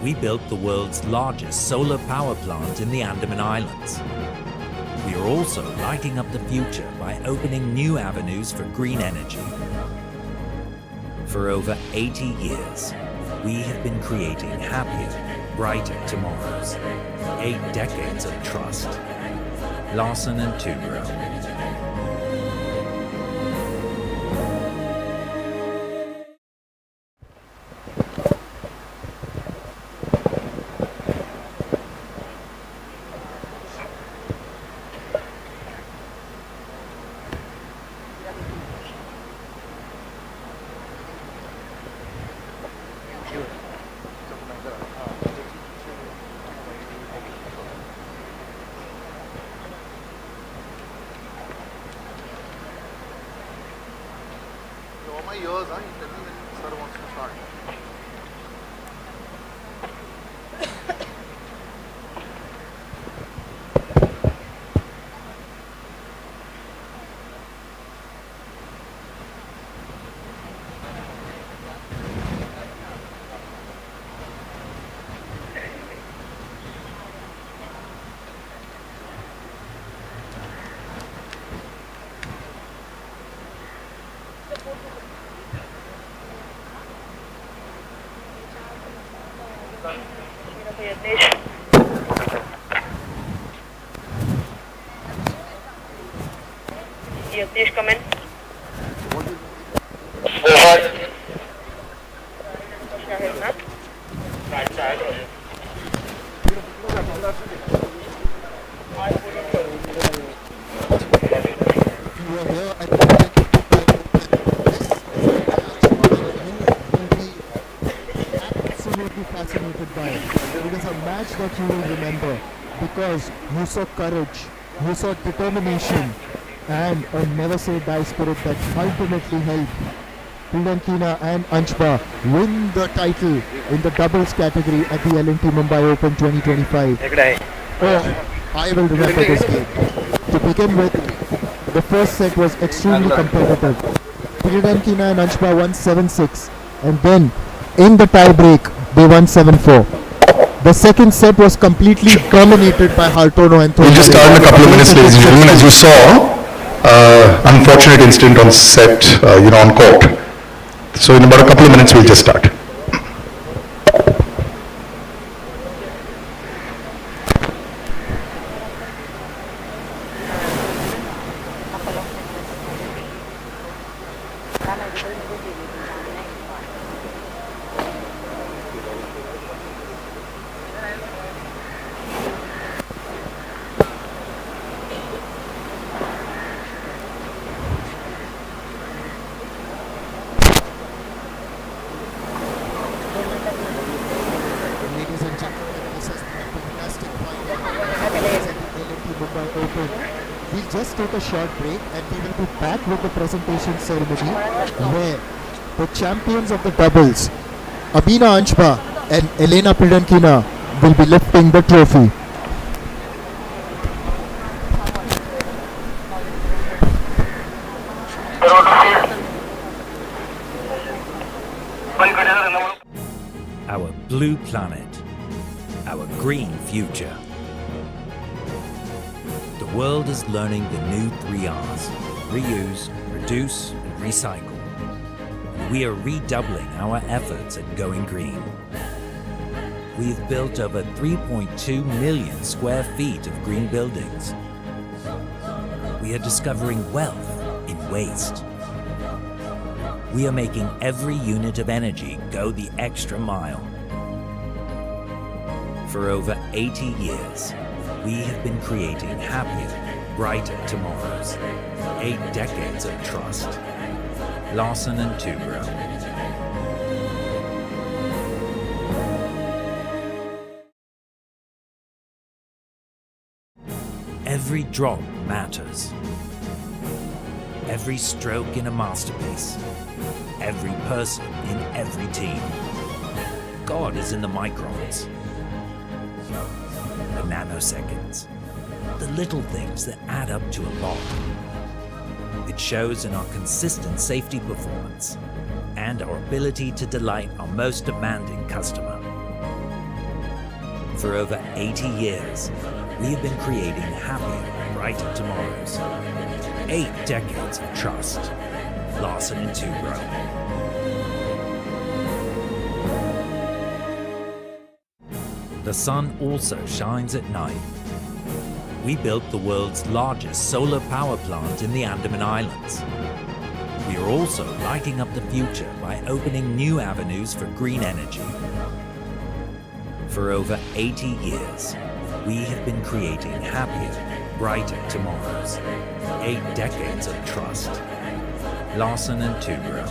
We built the world's largest solar power plant in the Andaman Islands. We are also lighting up the future by opening new avenues for green energy. For over 80 years, we have been creating happier, brighter tomorrows. 8 decades of trust. Larsen and Toubro. All my years, huh? You tell me when sir wants to start. Yatish, come in. Shahid, na? Right side. You are here at the absolutely fascinated by it. It is a match that you will remember because you saw courage, you saw determination, and a never say die spirit that ultimately helped Priyankina and Anshba win the title in the doubles category at the L&T Mumbai Open 2025. Oh, I will remember this game. To begin with, the first set was extremely competitive. Priyankina and Anshba won 7-6, and then in the tie break they won 7-4. The second set was completely dominated by Hartono and Toubro. We'll just start in a couple of minutes, ladies and gentlemen. As you saw, unfortunate incident on set, on court. So in about a couple of minutes, we'll just start. Ladies and gentlemen, this has been a fantastic final at the L&T Mumbai Open. We'll just take a short break and we will be back with the presentation ceremony where the champions of the doubles, Abina Anshba and Elena Priyankina, will be lifting the trophy. Our blue planet, our green future. The world is learning the new 3 R's: reuse, reduce, and recycle. We are redoubling our efforts at going green. We've built over 3.2 million square feet of green buildings. We are discovering wealth in waste. We are making every unit of energy go the extra mile. For over 80 years, we have been creating happier, brighter tomorrows. 8 decades of trust. Larsen and Toubro. Every drop matters. Every stroke in a masterpiece. Every person in every team. God is in the microns. The nanoseconds. The little things that add up to a lot. It shows in our consistent safety performance and our ability to delight our most demanding customer. For over 80 years, we have been creating happier, brighter tomorrows. 8 decades of trust. Larsen and Toubro. The sun also shines at night. We built the world's largest solar power plant in the Andaman Islands. We are also lighting up the future by opening new avenues for green energy. For over 80 years, we have been creating happier, brighter tomorrows. 8 decades of trust. Larsen and Toubro.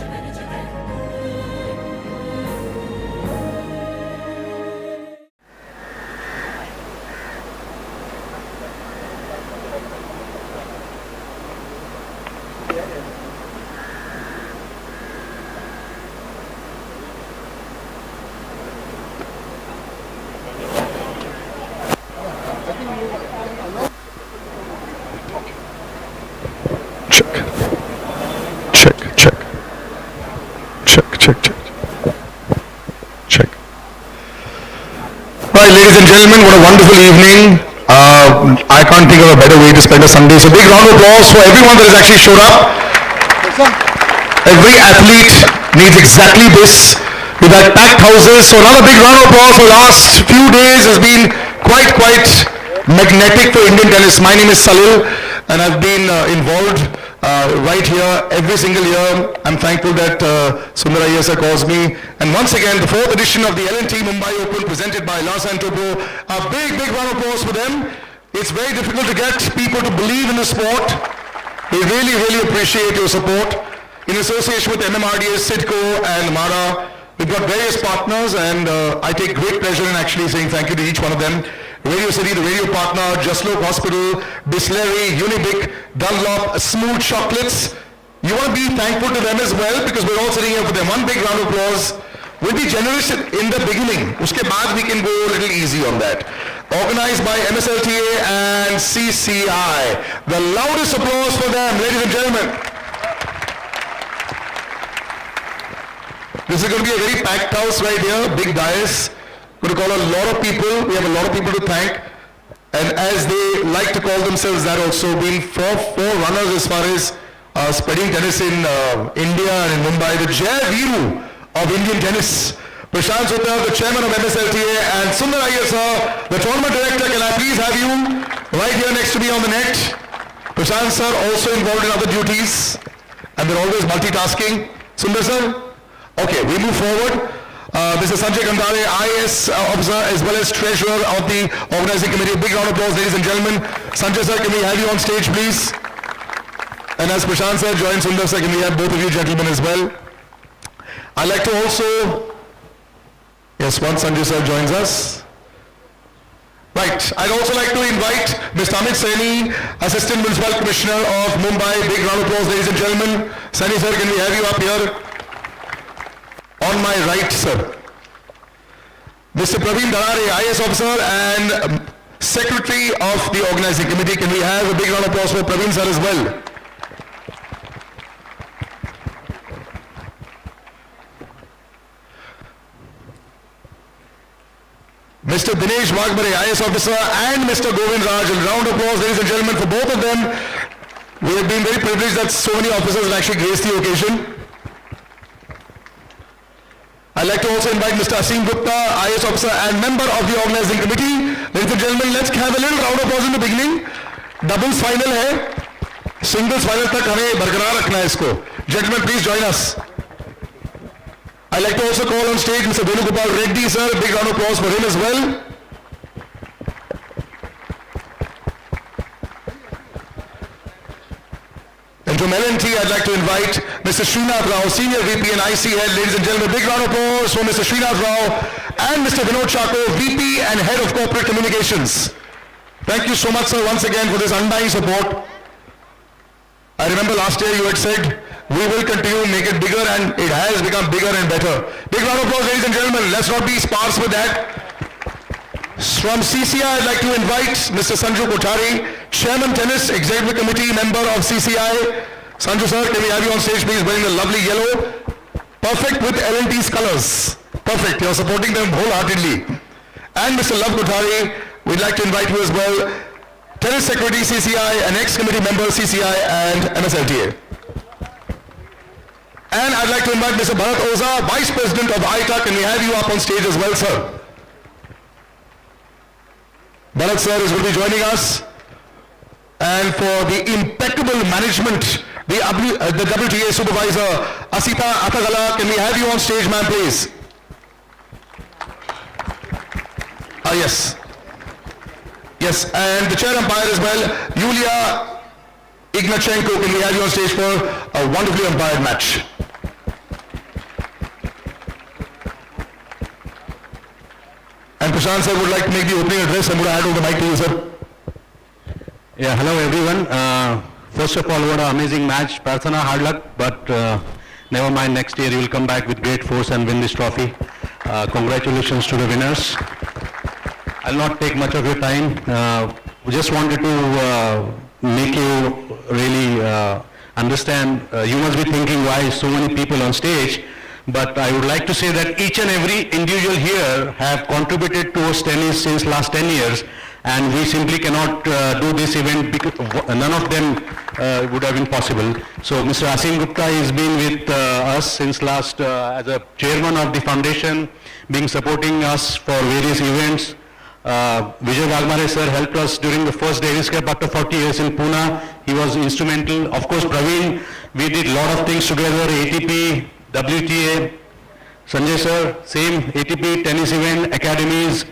Check. Right, ladies and gentlemen, what a wonderful evening. I can't think of a better way to spend a Sunday. So big round of applause for everyone that has actually showed up. Every athlete needs exactly this. We've had packed houses. So another big round of applause for the last few days has been quite magnetic for Indian tennis. My name is Salil and I've been involved right here every single year. I'm thankful that Sundar Ayasa calls me. And once again, the 4th edition of the L&T Mumbai Open presented by Larsen and Toubro. A big round of applause for them. It's very difficult to get people to believe in the sport. We really appreciate your support. In association with MMRDA, Sidco and Mara, we've got various partners and I take great pleasure in actually saying thank you to each one of them. Radio City, the radio partner, Just Look Hospital, Bisleri, Unibic, Dunlop, Smooth Chocolates. You want to be thankful to them as well because we're all sitting here for them. One big round of applause. We'll be generous in the beginning. Uske baad we can go a little easy on that. Organized by MSLTA and CCI. The loudest applause for them, ladies and gentlemen. This is going to be a very packed house right here, big dais. Going to call a lot of people. We have a lot of people to thank. And as they like to call themselves that also, being forerunners as far as spreading tennis in India and in Mumbai, the Jai Viru of Indian tennis. Prashant Sutta, the chairman of MSLTA, and Sundar Iyer sir, the tournament director. Can I please have you right here next to me on the net? Prashant sir also involved in other duties, and they're always multitasking. Sundar sir? Okay, we move forward. Mr. Sanjay Gandhare, IAS officer as well as treasurer of the organizing committee. Big round of applause, ladies and gentlemen. Sanjay sir, can we have you on stage, please? And as Prashant sir joins Sundar sir, can we have both of you gentlemen as well? I'd like to also, yes, once Sanjay sir joins us. Right, I'd also like to invite Mr. Amit Saini, Assistant Municipal Commissioner of Mumbai. Big round of applause, ladies and gentlemen. Saini sir, can we have you up here? On my right, sir. Mr. Praveen Dharare, IAS officer and Secretary of the Organizing Committee. Can we have a big round of applause for Praveen sir as well? Mr. Dinesh Waghbare, IAS officer, and Mr. Govind Raj. A round of applause, ladies and gentlemen, for both of them. We have been very privileged that so many officers have actually graced the occasion. I'd like to also invite Mr. Asim Gupta, IAS officer and member of the organizing committee. Ladies and gentlemen, let's have a little round of applause in the beginning. Doubles final hai. Singles final tak hame barqarar rakhna hai isko. Gentlemen, please join us. I'd like to also call on stage Mr. Venugopal Reddy, sir. A big round of applause for him as well. And from L&T, I'd like to invite Mr. Srinath Rao, Senior VP and IC Head. Ladies and gentlemen, a big round of applause for Mr. Srinath Rao and Mr. Vinod Chako, VP and Head of Corporate Communications. Thank you so much, sir, once again for this undying support. I remember last year you had said, we will continue, make it bigger, and it has become bigger and better. Big round of applause, ladies and gentlemen. Let's not be sparse with that. From CCI, I'd like to invite Mr. Sanju Kothari, Chairman Tennis Executive Committee member of CCI. Sanju sir, can we have you on stage, please, wearing the lovely yellow? Perfect with L&T's colors. Perfect, you're supporting them wholeheartedly. And Mr. Love Kothari, we'd like to invite you as well. Tennis Secretary CCI and ex-committee member CCI and MSLTA. And I'd like to invite Mr. Bharat Oza, Vice President of ITA. Can we have you up on stage as well, sir? Bharat sir is going to be joining us. And for the impeccable management, the WTA supervisor, Asita Atagala, can we have you on stage, ma'am, please? Yes. Yes, and the chair umpire as well, Yulia Ignachenko, can we have you on stage for a wonderfully umpired match? And Prashant sir would like to make the opening address. I'm going to hand over the mic to you, sir. Yeah, hello everyone. First of all, what an amazing match. Prathana, hard luck, but never mind, next year you will come back with great force and win this trophy. Congratulations to the winners. I'll not take much of your time. We just wanted to make you really understand. You must be thinking why so many people on stage. But I would like to say that each and every individual here have contributed towards tennis since last 10 years, and we simply cannot do this event because none of them would have been possible. So Mr. Asim Gupta has been with us since last as a chairman of the foundation, being supporting us for various events. Vijay Waghbare sir helped us during the first Davis Cup after 40 years in Pune. He was instrumental. Of course, Praveen, we did a lot of things together, ATP, WTA, Sanjay sir, same ATP tennis event, academies.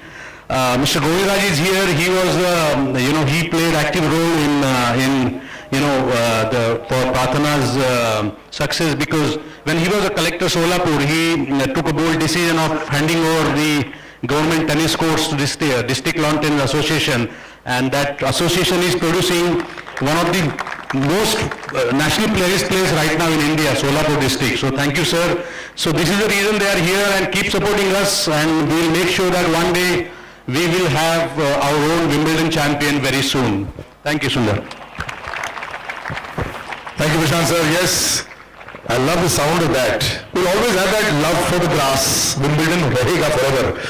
Mr. Goviraj is here. He was, he played active role in for Prathana's success, because when he was a collector Solapur, he took a bold decision of handing over the government tennis courts to this District Lawn Tennis Association, and that association is producing one of the most national players right now in India, Solapur district. So thank you, sir. So this is the reason they are here, and keep supporting us, and we will make sure that one day we will have our own Wimbledon champion very soon. Thank you, Sundar. Thank you, Prashant sir. Yes, I love the sound of that. We always have that love for the grass. Wimbledon rahega forever.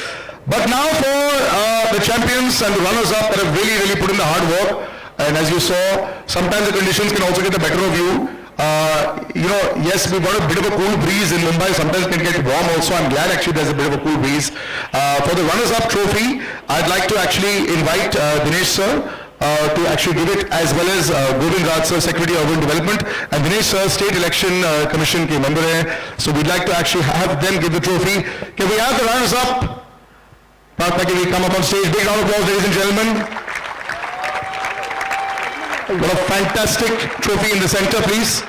But now for the champions and the runners-up that have really put in the hard work. And as you saw, sometimes the conditions can also get the better of you. Yes, we've got a bit of a cool breeze in Mumbai. Sometimes it can get warm also. I'm glad actually there's a bit of a cool breeze. For the runners-up trophy, I'd like to actually invite Dinesh sir to actually give it, as well as Govind Raj sir, Secretary of Urban Development, and Dinesh sir, State Election Commission ke member hai. So we'd like to actually have them give the trophy. Can we have the runners-up? Partha, can we come up on stage? Big round of applause, ladies and gentlemen. What a fantastic trophy in the center, please.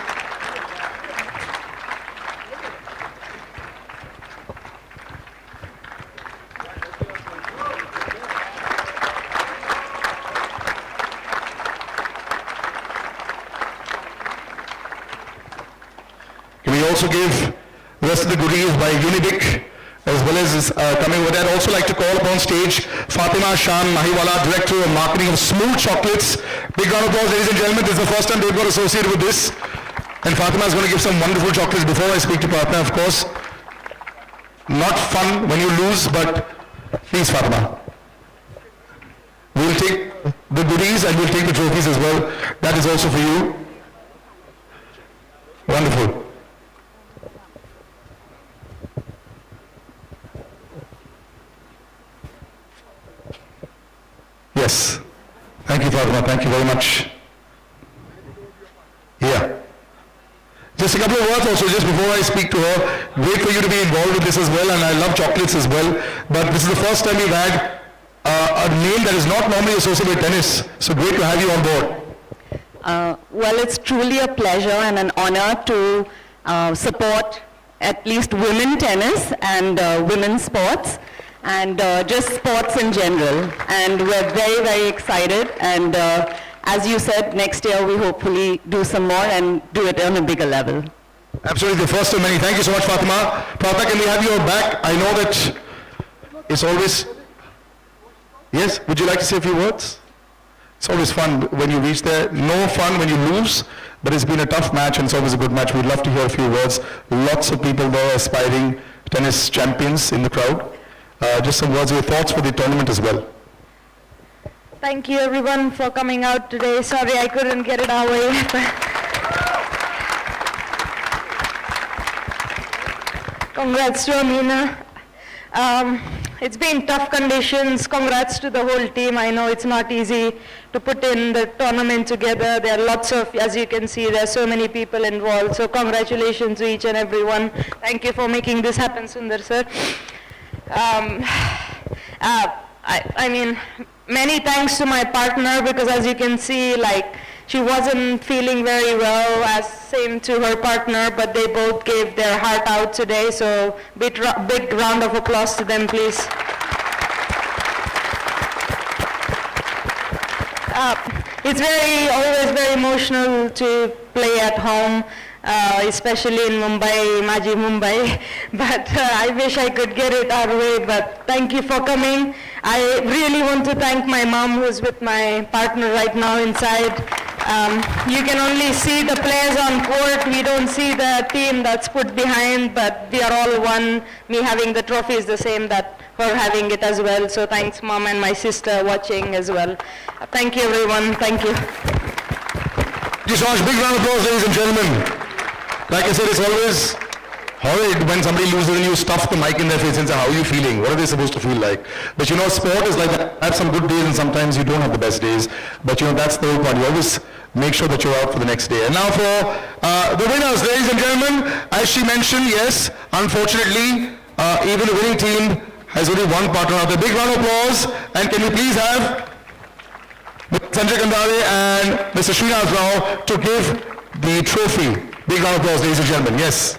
Can we also give the rest of the goodies by Unibic, as well as coming over there? I'd also like to call upon stage Fatima Shan Mahiwala, Director of Marketing of Smooth Chocolates. Big round of applause, ladies and gentlemen. This is the first time they've got associated with this. And Fatima is going to give some wonderful chocolates. Before I speak to Fatima, of course, not fun when you lose, but please, Fatima. We'll take the goodies and we'll take the trophies as well. That is also for you. Wonderful. Yes. Thank you, Fatima. Thank you very much. Yeah. Just a couple of words also, just before I speak to her. Great for you to be involved with this as well, and I love chocolates as well. But this is the first time we've had a name that is not normally associated with tennis. So great to have you on board. Well, it's truly a pleasure and an honor to support at least women tennis and women's sports, and just sports in general. And we're very excited, and as you said, next year we hopefully do some more and do it on a bigger level. Absolutely, the first of many. Thank you so much, Fatima. Pratha, can we have your back? I know that it's always... Yes, would you like to say a few words? It's always fun when you reach there. No fun when you lose, but it's been a tough match and it's always a good match. We'd love to hear a few words. Lots of people there, aspiring tennis champions in the crowd. Just some words of your thoughts for the tournament as well. Thank you everyone for coming out today. Sorry I couldn't get it our way. Congrats to Amina. It's been tough conditions. Congrats to the whole team. I know it's not easy to put in the tournament together. There are lots of, as you can see, there are so many people involved. So congratulations to each and everyone. Thank you for making this happen, Sundar sir. I mean, many thanks to my partner, because as you can see, like, she wasn't feeling very well, as same to her partner, but they both gave their heart out today, so big round of applause to them, please. It's always very emotional to play at home, especially in Mumbai, Maji Mumbai, but I wish I could get it our way, but thank you for coming. I really want to thank my mom, who's with my partner right now inside. You can only see the players on court. We don't see the team that's put behind, but we are all one. Me having the trophy is the same that her having it as well. So thanks, Mom, and my sister watching as well. Thank you, everyone. Thank you. Thank you so much. Big round of applause, ladies and gentlemen. Like I said, it's always horrid when somebody loses and you stuff the mic in their face and say, how are you feeling? What are they supposed to feel like? But you know, sport is like that. I have some good days and sometimes you don't have the best days. But you know, that's the whole part. You always make sure that you're out for the next day. And now for the winners, ladies and gentlemen, as she mentioned, yes, unfortunately, even the winning team has only one partner out there. Big round of applause. And can we please have Mr. Sanjay Kandare and Mr. Srinath Rao to give the trophy. Big round of applause, ladies and gentlemen. Yes.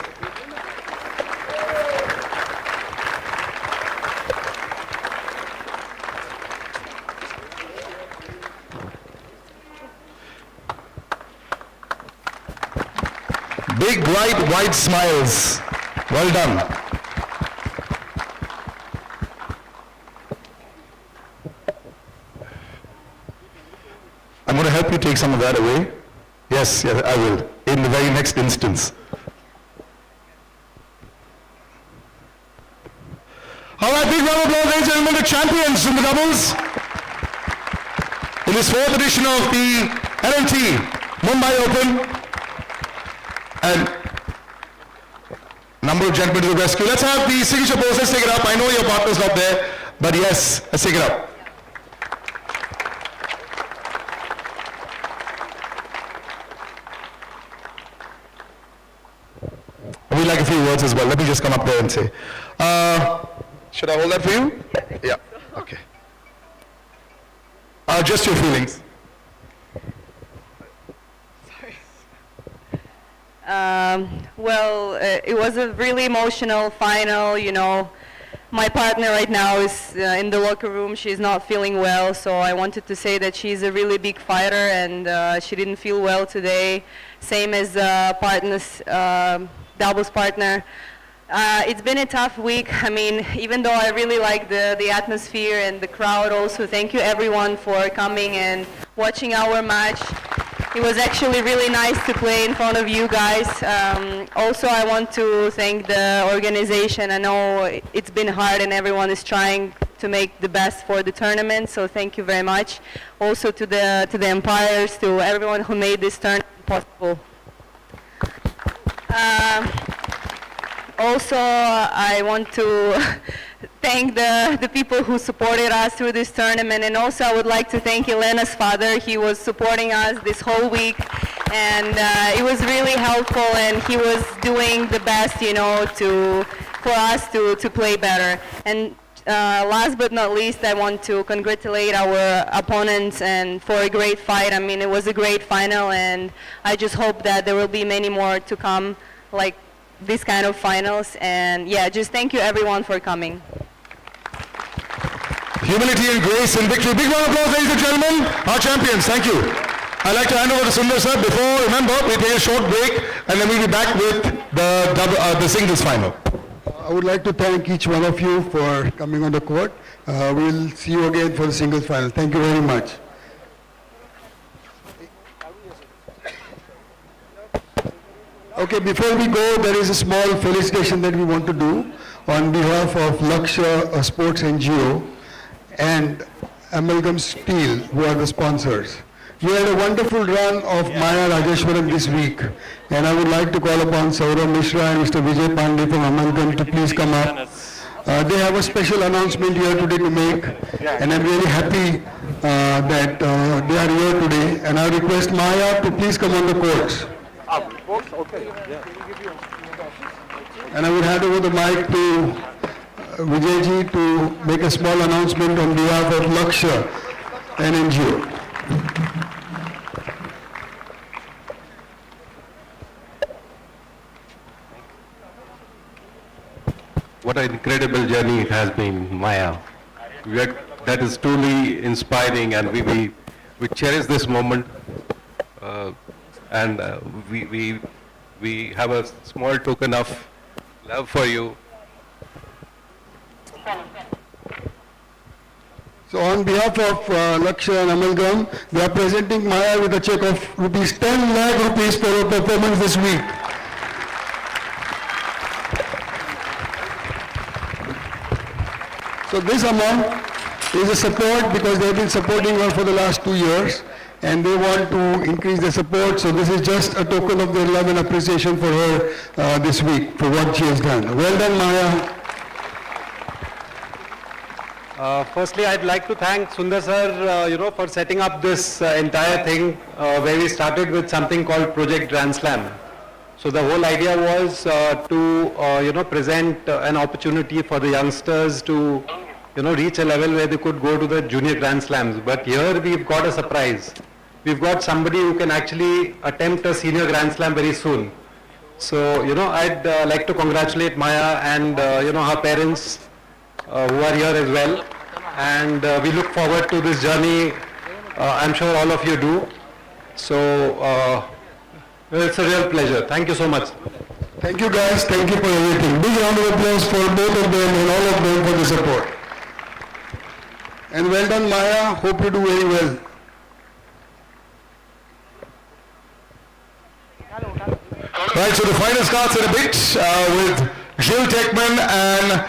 Big, bright, wide smiles. Well done. I'm going to help you take some of that away. Yes, yes, I will, in the very next instance. All right, big round of applause, ladies and gentlemen, the champions in the doubles. In this fourth edition of the LNT Mumbai Open. And number of gentlemen to the rescue. Let's have the signature pose. Let's take it up. I know your partner's not there, but yes, let's take it up. We'd like a few words as well. Let me just come up there and say. Should I hold that for you? Yeah. Okay. Just your feelings. Well, it was a really emotional final, you know. My partner right now is in the locker room. She's not feeling well, so I wanted to say that she's a really big fighter and she didn't feel well today. Same as partners, doubles partner. It's been a tough week. I mean, even though I really like the atmosphere and the crowd also, thank you everyone for coming and watching our match. It was actually really nice to play in front of you guys. Also, I want to thank the organization. I know it's been hard and everyone is trying to make the best for the tournament, so thank you very much. Also to the umpires, to everyone who made this tournament possible. Also, I want to thank the people who supported us through this tournament, and also I would like to thank Elena's father. He was supporting us this whole week, and it was really helpful, and he was doing the best, you know, for us to play better. And last but not least, I want to congratulate our opponents and for a great fight. I mean, it was a great final, and I just hope that there will be many more to come, like this kind of finals. And yeah, just thank you everyone for coming. Humility and grace and victory. Big round of applause, ladies and gentlemen. Our champions, thank you. I'd like to hand over to Sundar sir. Before, remember, we take a short break and then we'll be back with the singles final. I would like to thank each one of you for coming on the court. We'll see you again for the singles final. Thank you very much. Okay, before we go, there is a small felicitation that we want to do on behalf of Lakshya Sports NGO and Amalgam Steel, who are the sponsors. We had a wonderful run of Maya Rajeshwaran this week, and I would like to call upon Saurav Mishra and Mr. Vijay Pandey from Amalgam to please come up. They have a special announcement here today to make, and I'm really happy that they are here today. And I request Maya to please come on the courts. Okay. And I would hand over the mic to Vijayji to make a small announcement on behalf of Lakshya and NGO. What an incredible journey it has been, Maya. That is truly inspiring, and we cherish this moment, and we have a small token of love for you. So on behalf of Lakshya and Amalgam, we are presenting Maya with a check of rupees 10 lakh rupees for her performance this week. So this amount is a support because they have been supporting her for the last 2 years and they want to increase their support. So this is just a token of their love and appreciation for her this week for what she has done. Well done, Maya. Firstly, I'd like to thank Sundar sir, for setting up this entire thing where we started with something called Project Grand Slam. So the whole idea was to, present an opportunity for the youngsters to, reach a level where they could go to the junior Grand Slams. But here we've got a surprise. We've got somebody who can actually attempt a senior Grand Slam very soon. So, I'd like to congratulate Maya and, her parents who are here as well. And we look forward to this journey. I'm sure all of you do. So, It's a real pleasure. Thank you so much. Thank you guys, thank you for everything. Big round of applause for both of them and all of them for the support. And well done Maya, hope you do very well. Right, so the final starts in a bit with Jill Teichmann and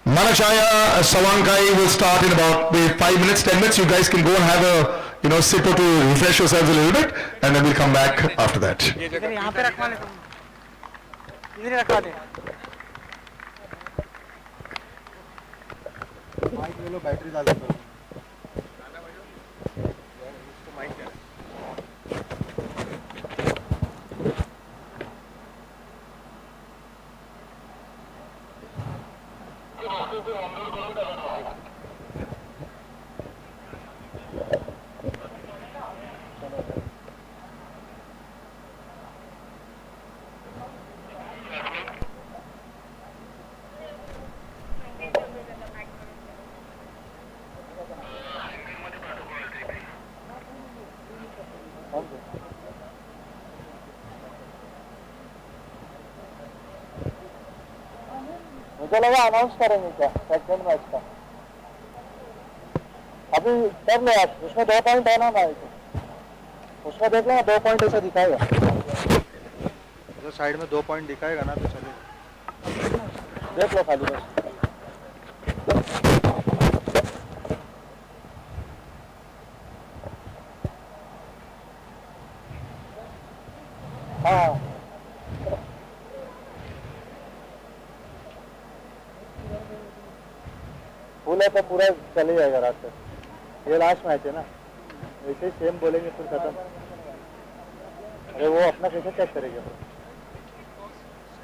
Manachaya Sawankai will start in about 5 minutes, 10 minutes. You guys can go and have a sip or two, refresh yourselves a little bit, and then we'll come back after that. मुझे लगा announce करेंगे क्या second match का अभी कर लो आप उसमें 2 point है ना भाई उसमें देख लो 2 पॉइंट ऐसा दिखाएगा जो साइड में 2 पॉइंट दिखाएगा ना तो चलेगा देख लो खाली बस हाँ फुल है तो पूरा चले जाएगा रात तक ये लास्ट मैच है ना वैसे ही सेम बोलेंगे फिर खत्म अरे वो अपना कैसे चेक करेगा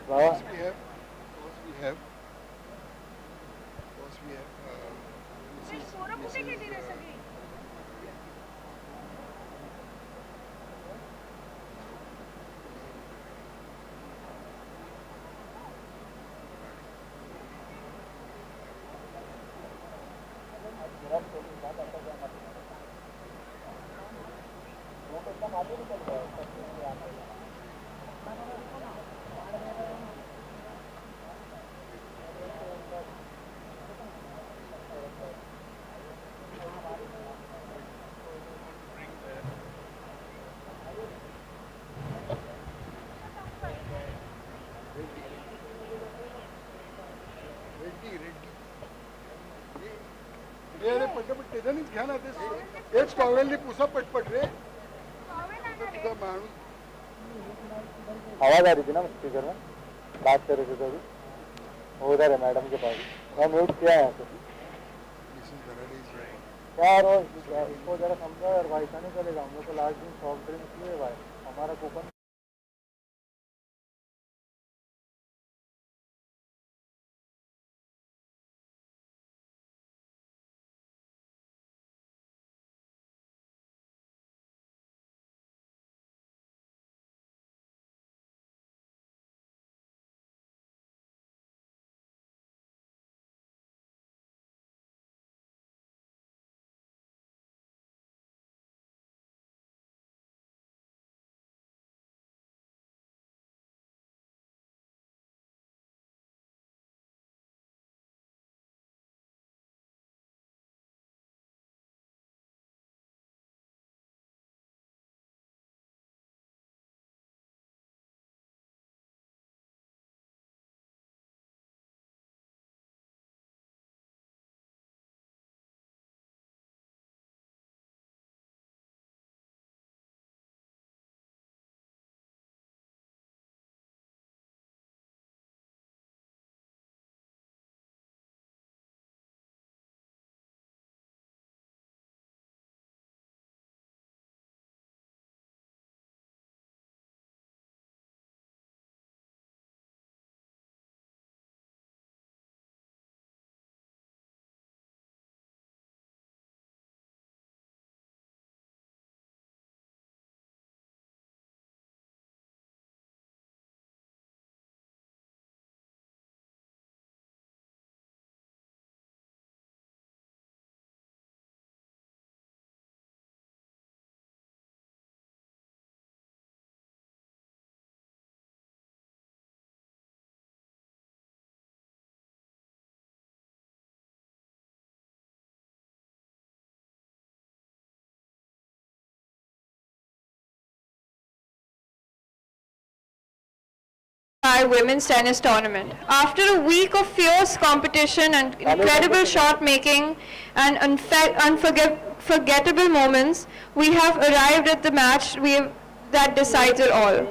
बाबा अरे पटपट त्याच्यानेच घ्या ना ते एक टॉवेलनी पुसा पटपट रे माणूस आवाज आ रही थी ना स्पीकर में बात कर रहे थे तो अभी उधर है मैडम के पास मैं म्यूट किया है क्या रोज इसको जरा समझो यार भाई ऐसा नहीं चलेगा हम लोग को लास्ट दिन सॉफ्ट ड्रिंक्स लिए भाई हमारा coupon women's tennis tournament. After a week of fierce competition and incredible shot making and unforgettable moments, we have arrived at the match that decides it all.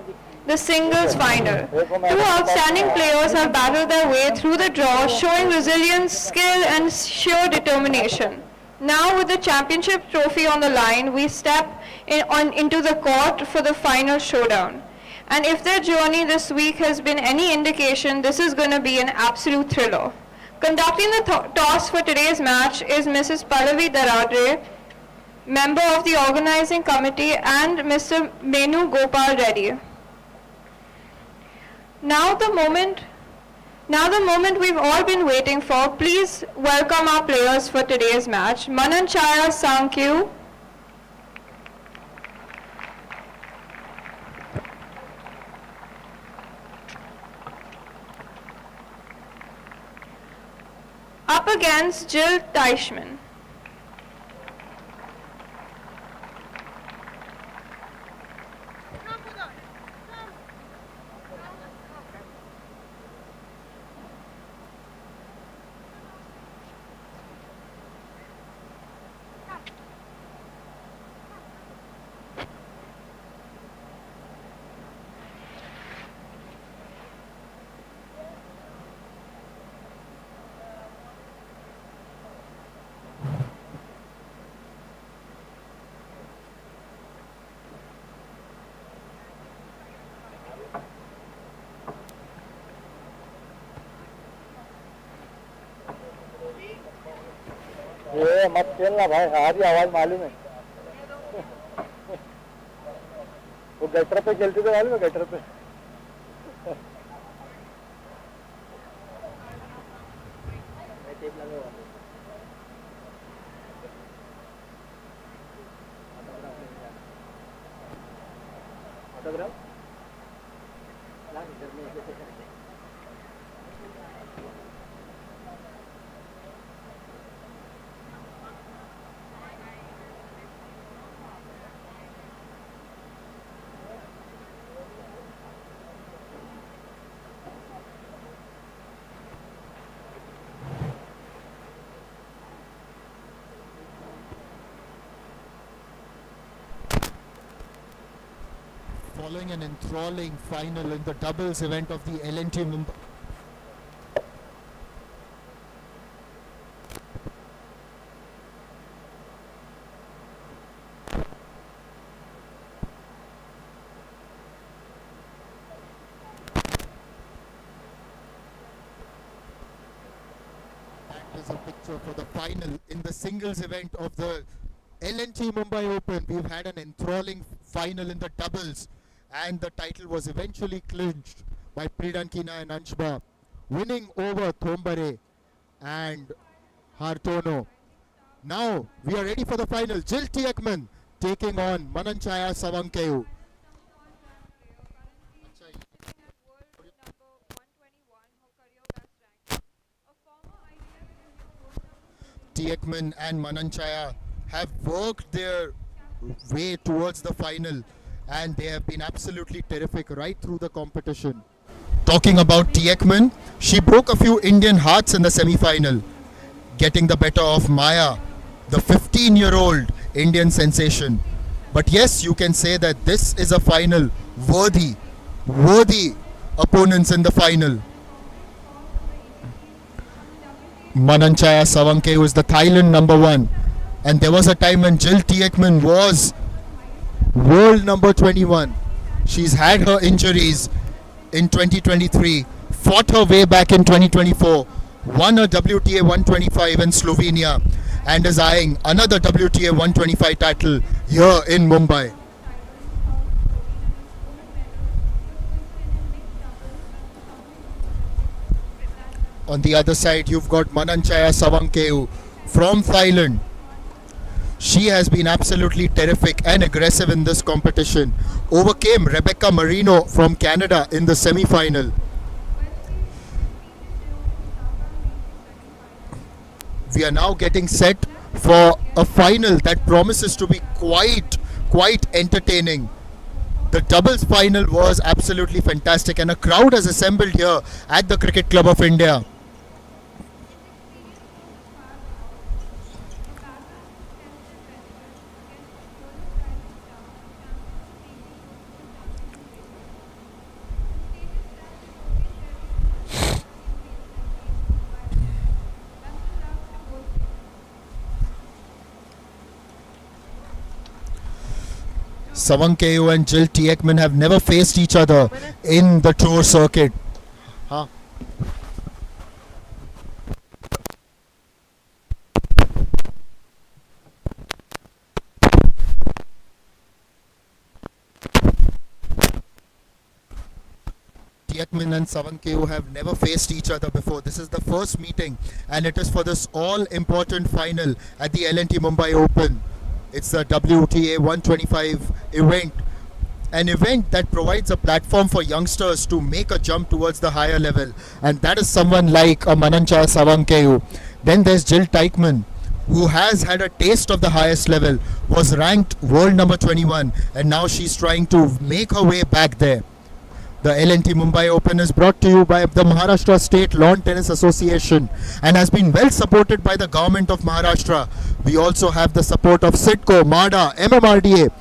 The singles final. Two outstanding players have battled their way through the draw, showing resilience, skill and sheer determination. Now with the championship trophy on the line, we step into the court for the final showdown. And if their journey this week has been any indication, this is going to be an absolute thriller. Conducting the toss for today's match is Mrs. Pallavi Daradre, member of the organizing committee, and Mr. Menu Gopal Reddy. Now the moment we've all been waiting for. Please welcome our players for today's match. Mananchaya Sankyu, up against Jill Teichmann. ये मत खेलना भाई, आधी आवाज मालूम है। वो gutter पे खेलते थे मालूम है, गटर पे। Following an enthralling final in the doubles event of the L&T Mumbai. That is a picture for the final in the singles event of the L&T Mumbai Open. We've had an enthralling final in the doubles, and the title was eventually clinched by Pridankina and Anshba, winning over Thombare and Hartono. Now we are ready for the final. Jill Teichmann taking on Mananchaya Savankeyu. Teichmann and Mananchaya have worked their way towards the final, and they have been absolutely terrific right through the competition. Talking about Teichmann, she broke a few Indian hearts in the semi-final, getting the better of Maya, the 15-year-old Indian sensation. But yes, you can say that this is a final worthy opponents in the final. Mananchaya Savankeyu is the Thailand number 1, and there was a time when Jill Teichmann was world number 21. She's had her injuries in 2023, fought her way back in 2024, won a WTA 125 in Slovenia, and is eyeing another WTA 125 title here in Mumbai. On the other side, you've got Mananchaya Savankeyu from Thailand. She has been absolutely terrific and aggressive in this competition. Overcame Rebecca Marino from Canada in the semi-final. We are now getting set for a final that promises to be quite entertaining. The doubles final was absolutely fantastic, and a crowd has assembled here at the Cricket Club of India. Savankeyu and Jill Teichmann have never faced each other in the tour circuit. Huh? Teichmann and Savankeyu have never faced each other before. This is the first meeting, and it is for this all-important final at the L&T Mumbai Open. It's the WTA 125 event, an event that provides a platform for youngsters to make a jump towards the higher level, and that is someone like a Mananchaya Savankeyu. Then there's Jill Teichmann, who has had a taste of the highest level, was ranked world number 21, and now she's trying to make her way back there. The L&T Mumbai Open is brought to you by the Maharashtra State Lawn Tennis Association and has been well supported by the government of Maharashtra. We also have the support of SIDCO, MADA, MMRDA,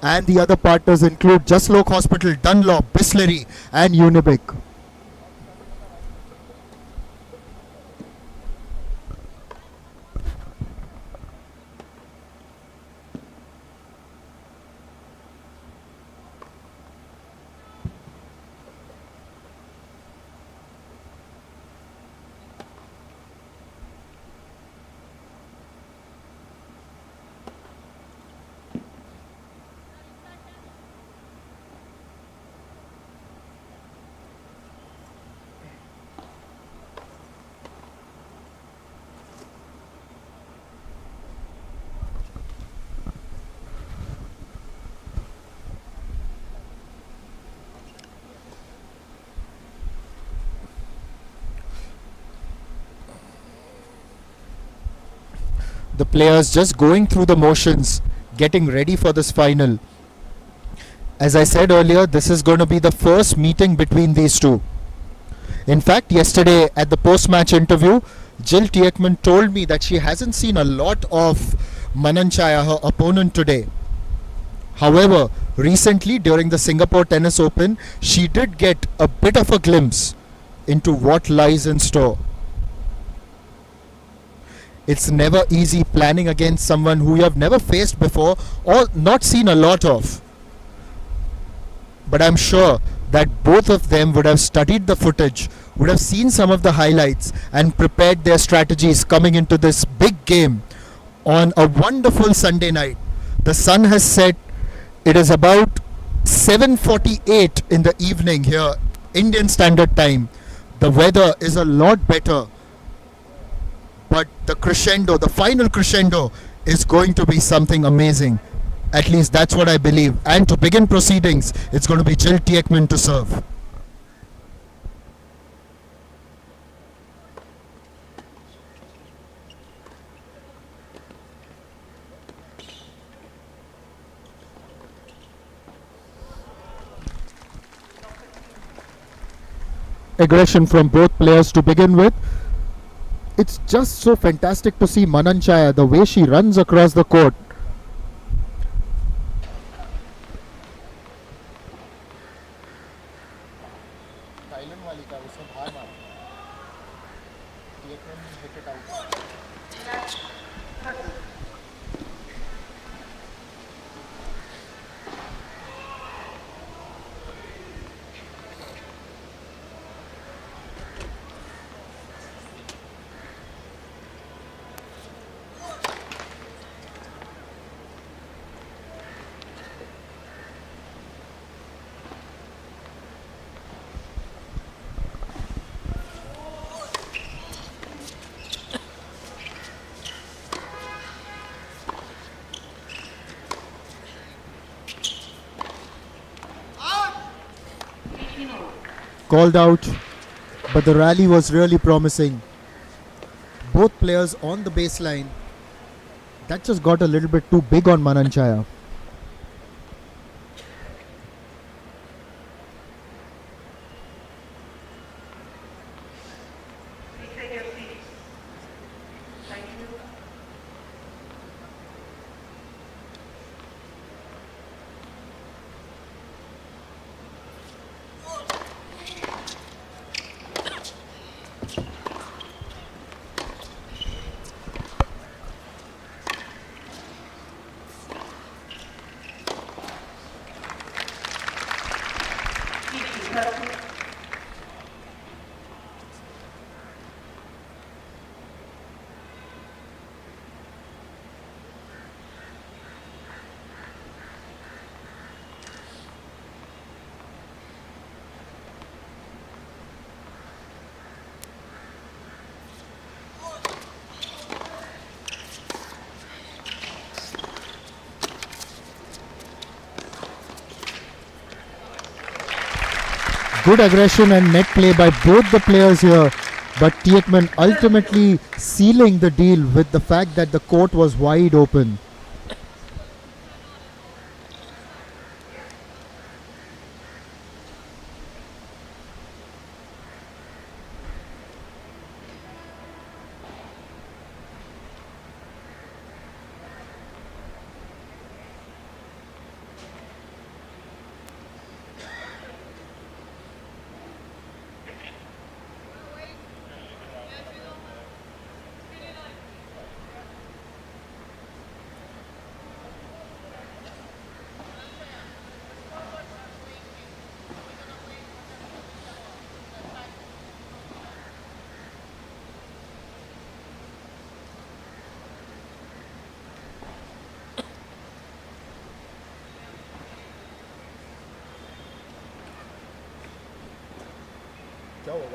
and the other partners include Jaslok Hospital, Dunlop, Bisleri and Unibic. The players just going through the motions, getting ready for this final. As I said earlier, this is going to be the first meeting between these two. In fact, yesterday at the post-match interview, Jill Teichmann told me that she hasn't seen a lot of Mananchaya, her opponent, today. However, recently during the Singapore Tennis Open, she did get a bit of a glimpse into what lies in store. It's never easy planning against someone who you have never faced before or not seen a lot of. But I'm sure that both of them would have studied the footage, would have seen some of the highlights and prepared their strategies coming into this big game on a wonderful Sunday night. The sun has set. It is about 7:48 in the evening here, Indian Standard Time. The weather is a lot better. But the crescendo, the final crescendo, is going to be something amazing. At least that's what I believe. And to begin proceedings, it's going to be Jill Teichmann to serve. Aggression from both players to begin with. It's just so fantastic to see Mananchaya, the way she runs across the court. Called out, but the rally was really promising. Both players on the baseline. That just got a little bit too big on Mananchaya. Turkey. Good aggression and net play by both the players here, but Teichmann ultimately sealing the deal with the fact that the court was wide open.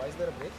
Why is there a break?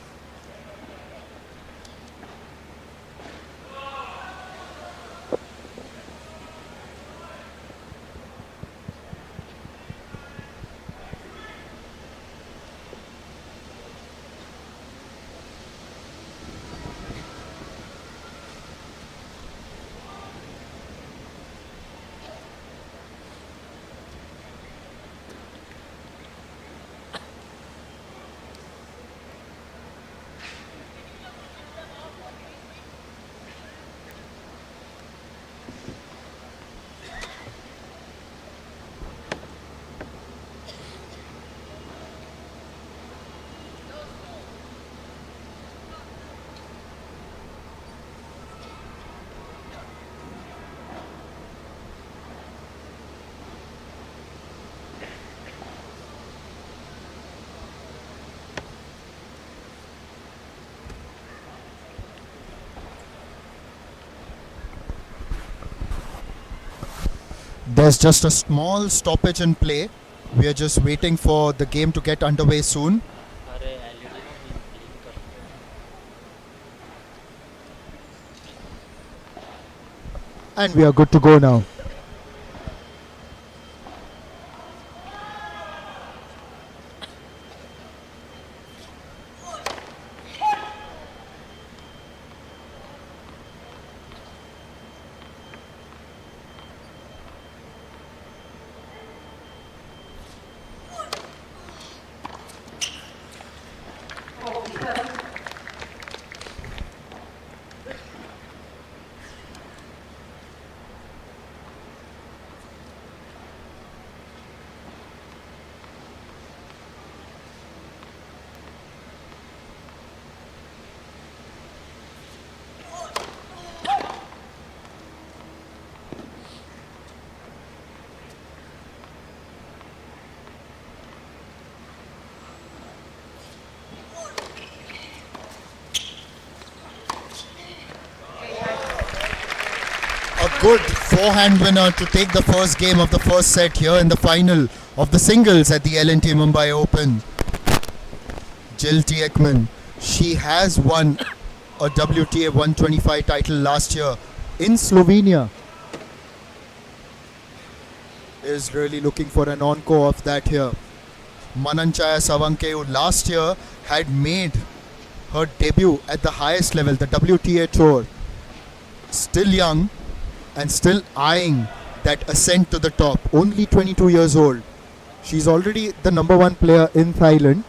There's just a small stoppage in play. We are just waiting for the game to get underway soon. And we are good to go now. Good forehand winner to take the first game of the first set here in the final of the singles at the L&T Mumbai Open. Jill Teichmann, she has won a WTA 125 title last year in Slovenia. Is really looking for an encore of that here. Mananchaya Savanke, who last year had made her debut at the highest level, the WTA Tour. Still young and still eyeing that ascent to the top. Only 22 years old. She's already the number one player in Thailand.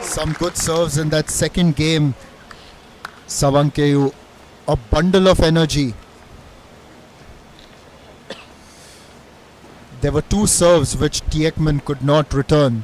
Some good serves in that second game. Savankeyu, a bundle of energy. There were two serves which Teichmann could not return.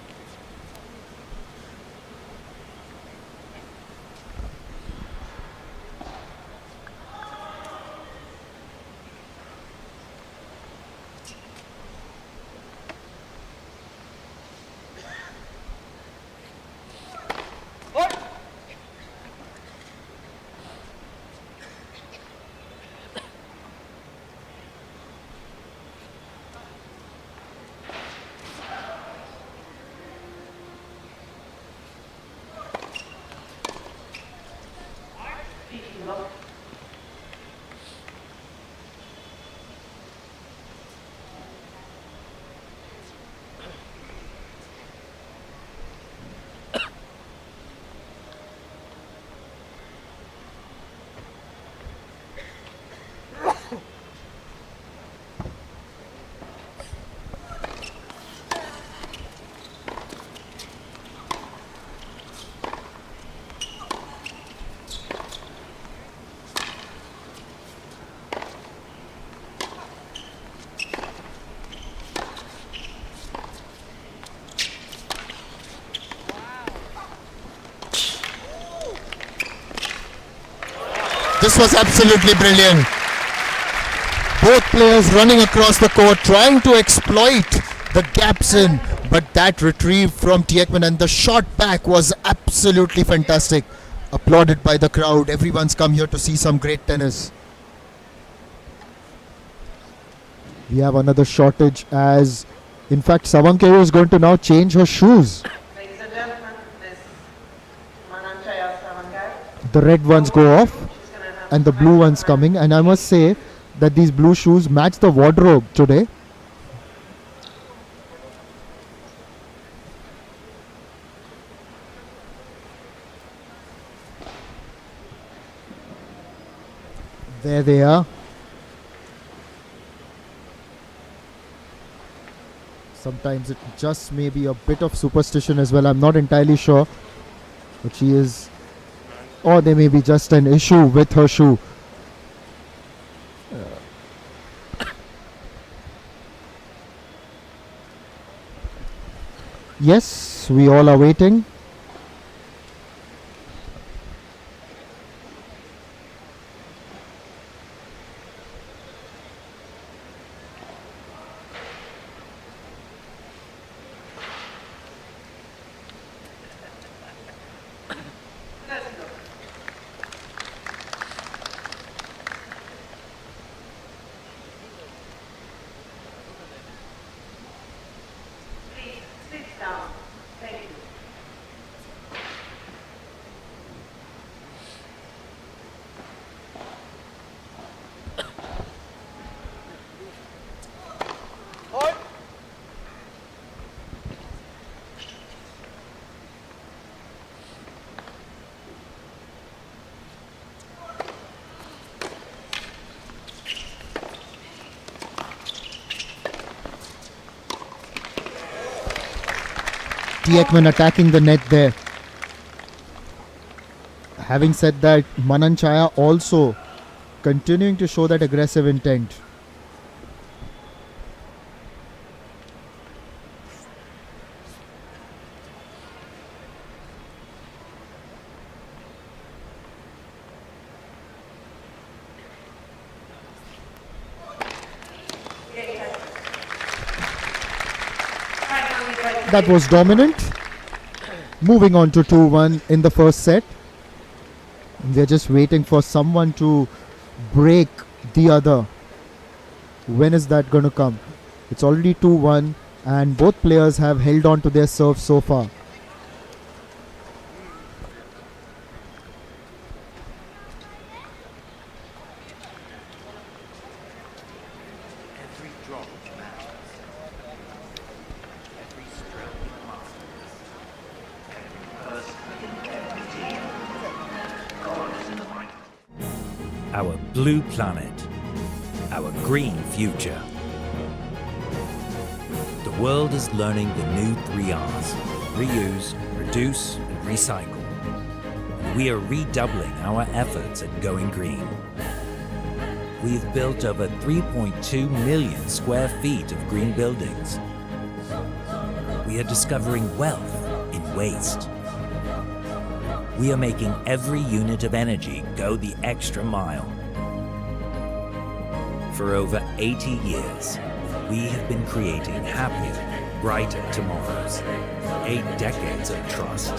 This was absolutely brilliant. Both players running across the court, trying to exploit the gaps in, but that retrieve from Teichmann and the shot back was absolutely fantastic. Applauded by the crowd. Everyone's come here to see some great tennis. We have another shortage as, in fact, Savankeyu is going to now change her shoes. Ladies and gentlemen, this Mananchaya Savankeyu. The red ones go off and the blue ones coming, and I must say that these blue shoes match the wardrobe today. There they are. Sometimes it just may be a bit of superstition as well. I'm not entirely sure, but she is, or there may be just an issue with her shoe. Yes, we all are waiting. Teichmann attacking the net there. Having said that, Mananchaya also continuing to show that aggressive intent. That was dominant. Moving on to 2-1 in the first set. They're just waiting for someone to break the other. When is that going to come? It's already 2-1 and both players have held on to their serve so far. Our blue planet, our green future. The world is learning the new 3 R's: reuse, reduce, and recycle. We are redoubling our efforts at going green. We've built over 3.2 million square feet of green buildings. We are discovering wealth in waste. We are making every unit of energy go the extra mile. For over 80 years, we have been creating happier, brighter tomorrows. 8 decades of trust.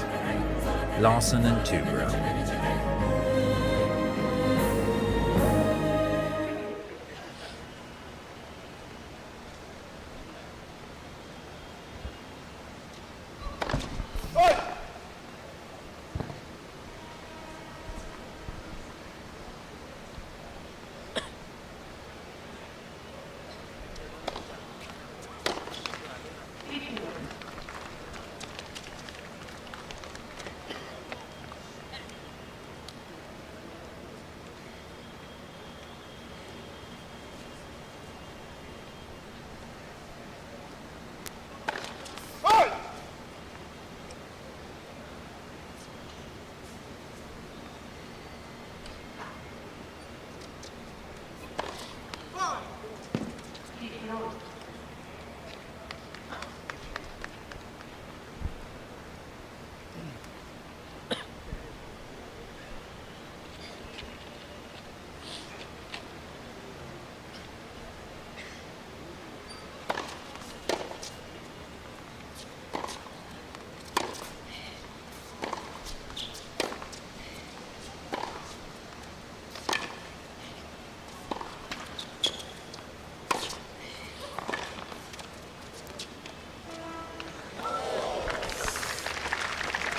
Larsen and Toubro.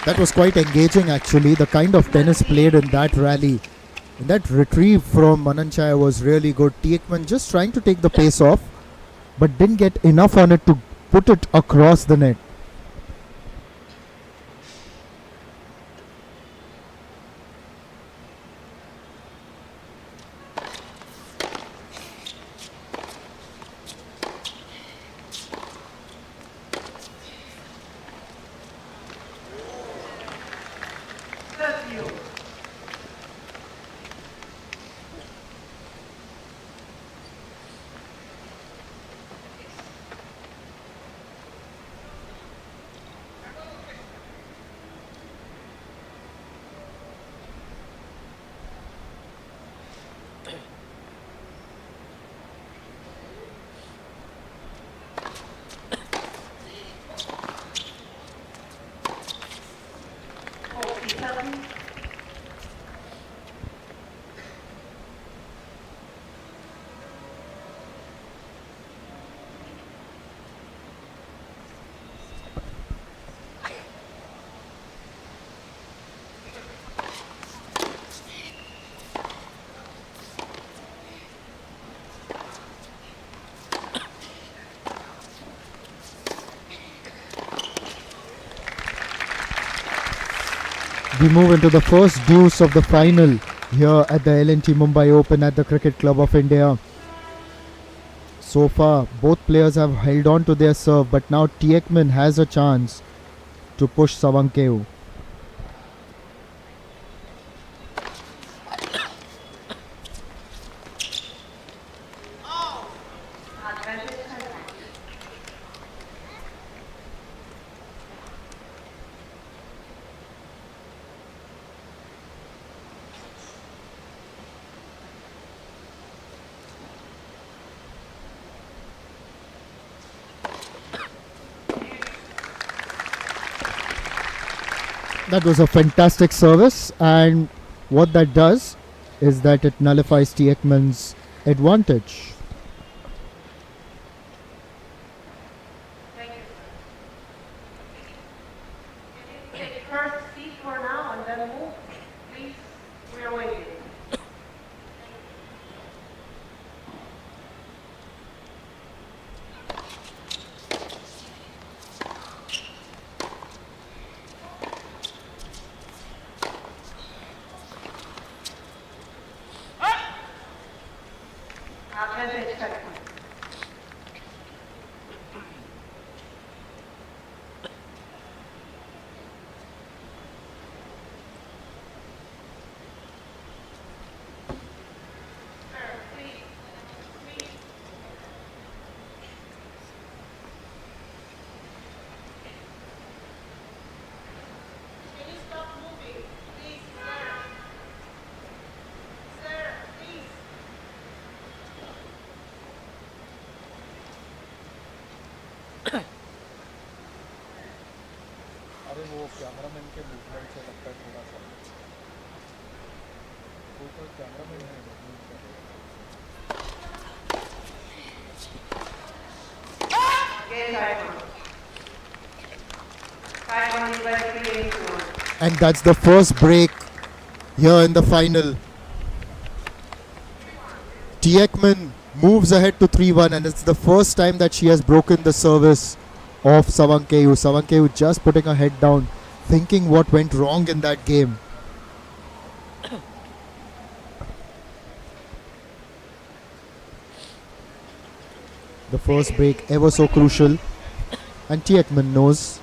That was quite engaging actually, the kind of tennis played in that rally. And that retrieve from Mananchaya was really good. Teichmann just trying to take the pace off, but didn't get enough on it to put it across the net. We move into the first deuce of the final here at the L&T Mumbai Open at the Cricket Club of India. So far, both players have held on to their serve, but now Teichmann has a chance to push Savankeu. That was a fantastic service, and what that does is that it nullifies Teichmann's advantage. Thank you. Can you take first seat for now and then move? Please, we are waiting. Advantage Teichmann. Cameraman के movement से लगता है थोड़ा सा कोई cameraman है and that's the first break here in the final. Teichmann moves ahead to 3-1 and it's the first time that she has broken the service of Savankeyu. Savankeyu just putting her head down, thinking what went wrong in that game. The first break ever so crucial, and Teichmann knows.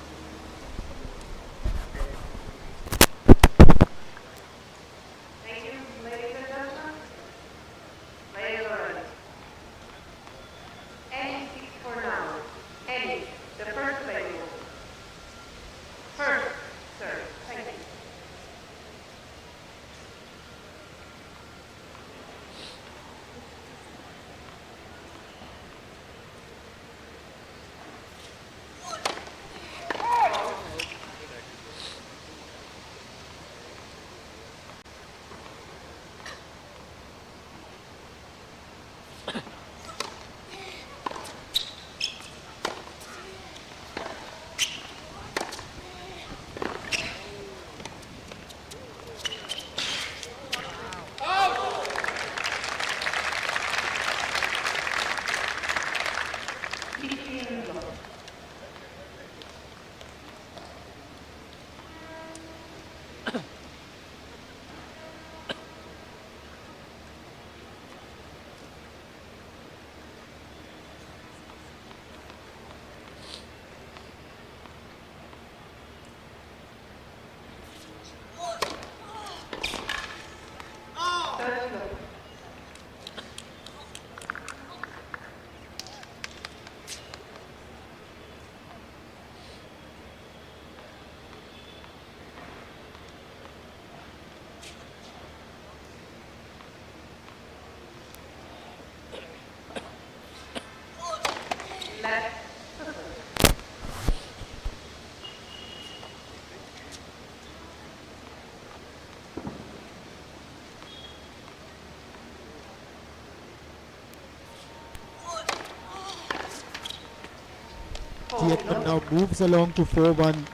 Teichmann now moves along to 4-1,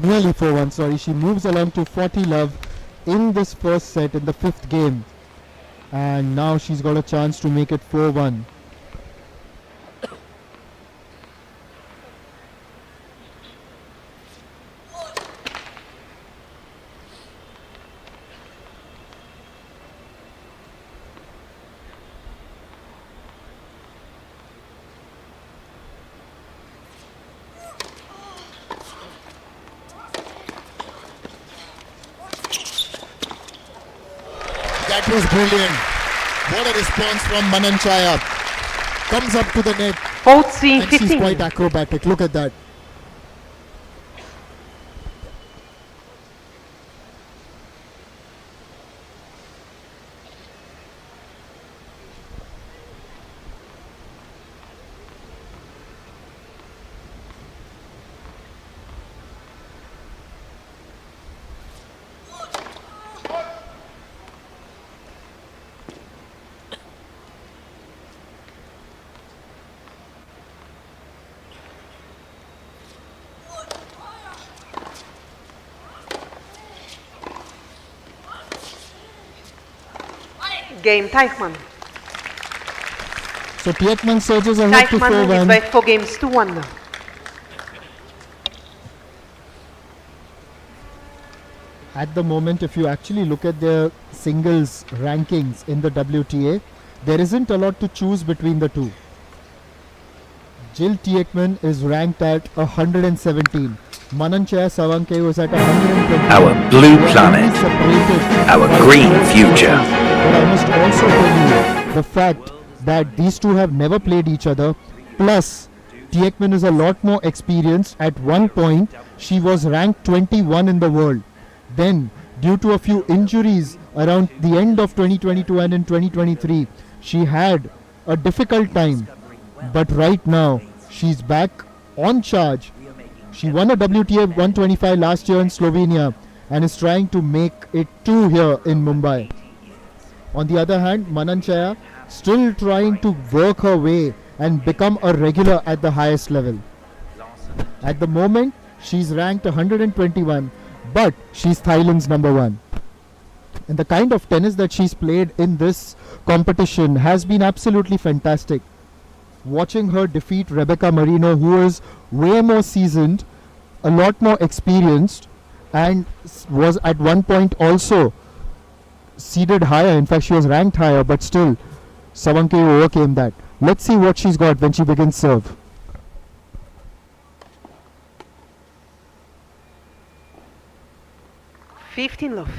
nearly 4-1, sorry. She moves along to 40 love in this first set in the fifth game. And now she's got a chance to make it 4-1. That was brilliant. What a response from Mananchaya. Comes up to the net. And she's quite acrobatic. Look at that. Game, Teichmann. So Teichmann surges ahead to 4-1. Teichmann is back for games 2-1. At the moment, if you actually look at their singles rankings in the WTA, there isn't a lot to choose between the two. Jill Teichmann is ranked at 117. Mananchaya Savankeyu is at 120. Our blue planet, our green future. But I must also tell you the fact that these two have never played each other. Plus, Teichmann is a lot more experienced. At one point, she was ranked 21 in the world. Then, due to a few injuries around the end of 2022 and in 2023, she had a difficult time. But right now, she's back on charge. She won a WTA 125 last year in Slovenia and is trying to make it 2 here in Mumbai. On the other hand, Mananchaya still trying to work her way and become a regular at the highest level. At the moment, she's ranked 121, but she's Thailand's number 1. And the kind of tennis that she's played in this competition has been absolutely fantastic. Watching her defeat Rebecca Marino, who is way more seasoned, a lot more experienced, and was at one point also seeded higher. In fact, she was ranked higher, but still Savanke overcame that. Let's see what she's got when she begins serve. $15 love.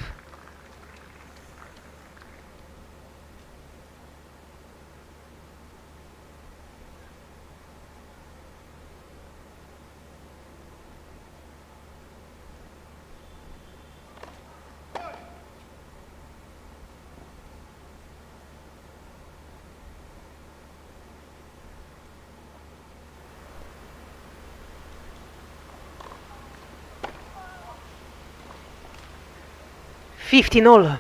$15.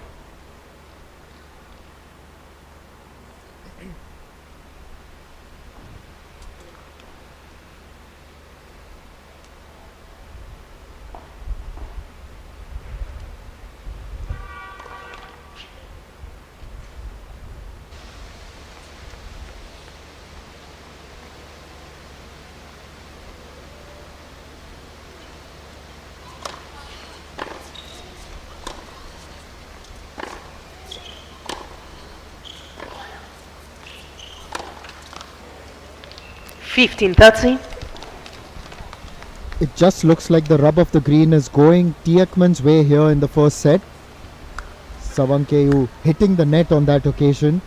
$15.30. It just looks like the rub of the green is going Teichmann's way here in the first set. Savanke hitting the net on that occasion.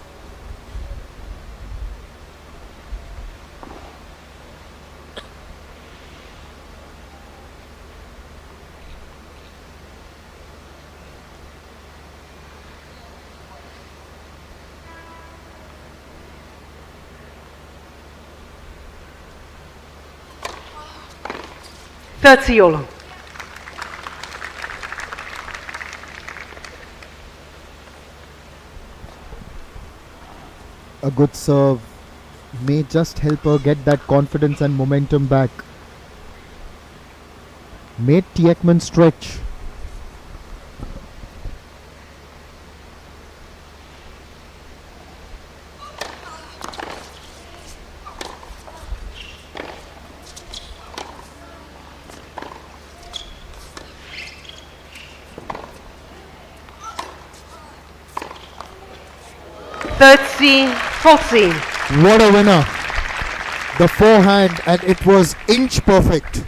$30. A good serve may just help her get that confidence and momentum back. Made Teichmann stretch. $30-14. What a winner. The forehand, and it was inch perfect.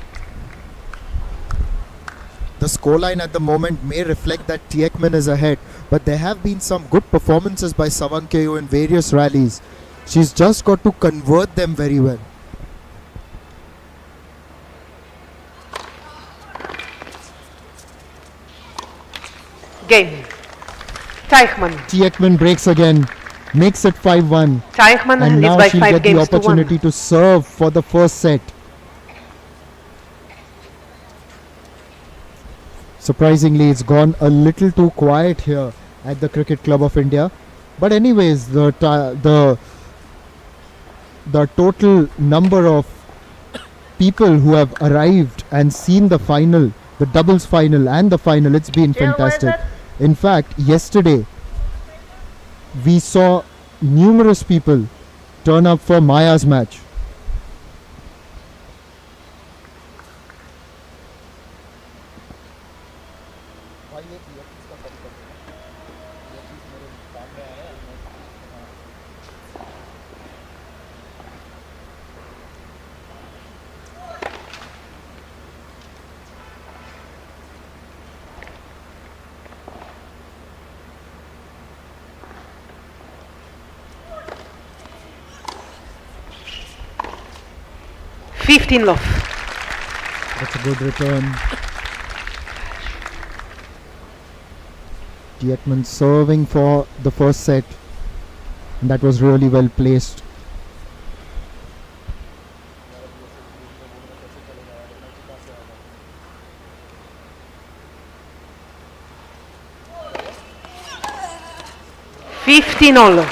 The scoreline at the moment may reflect that Teichmann is ahead, but there have been some good performances by Savanke in various rallies. She's just got to convert them very well. Game. Teichmann. Teichmann breaks again, makes it 5-1. Teichmann And leads now by she'll 5 get the games to 1. opportunity to serve for the first set. Surprisingly, it's gone a little too quiet here at the Cricket Club of India. But anyways, the total number of people who have arrived and seen the final, the doubles final and the final, it's been fantastic. In fact, yesterday we saw numerous people turn up for Maya's match. $15 love. That's a good return. Teichmann serving for the first set. And that was really well placed. 15 all.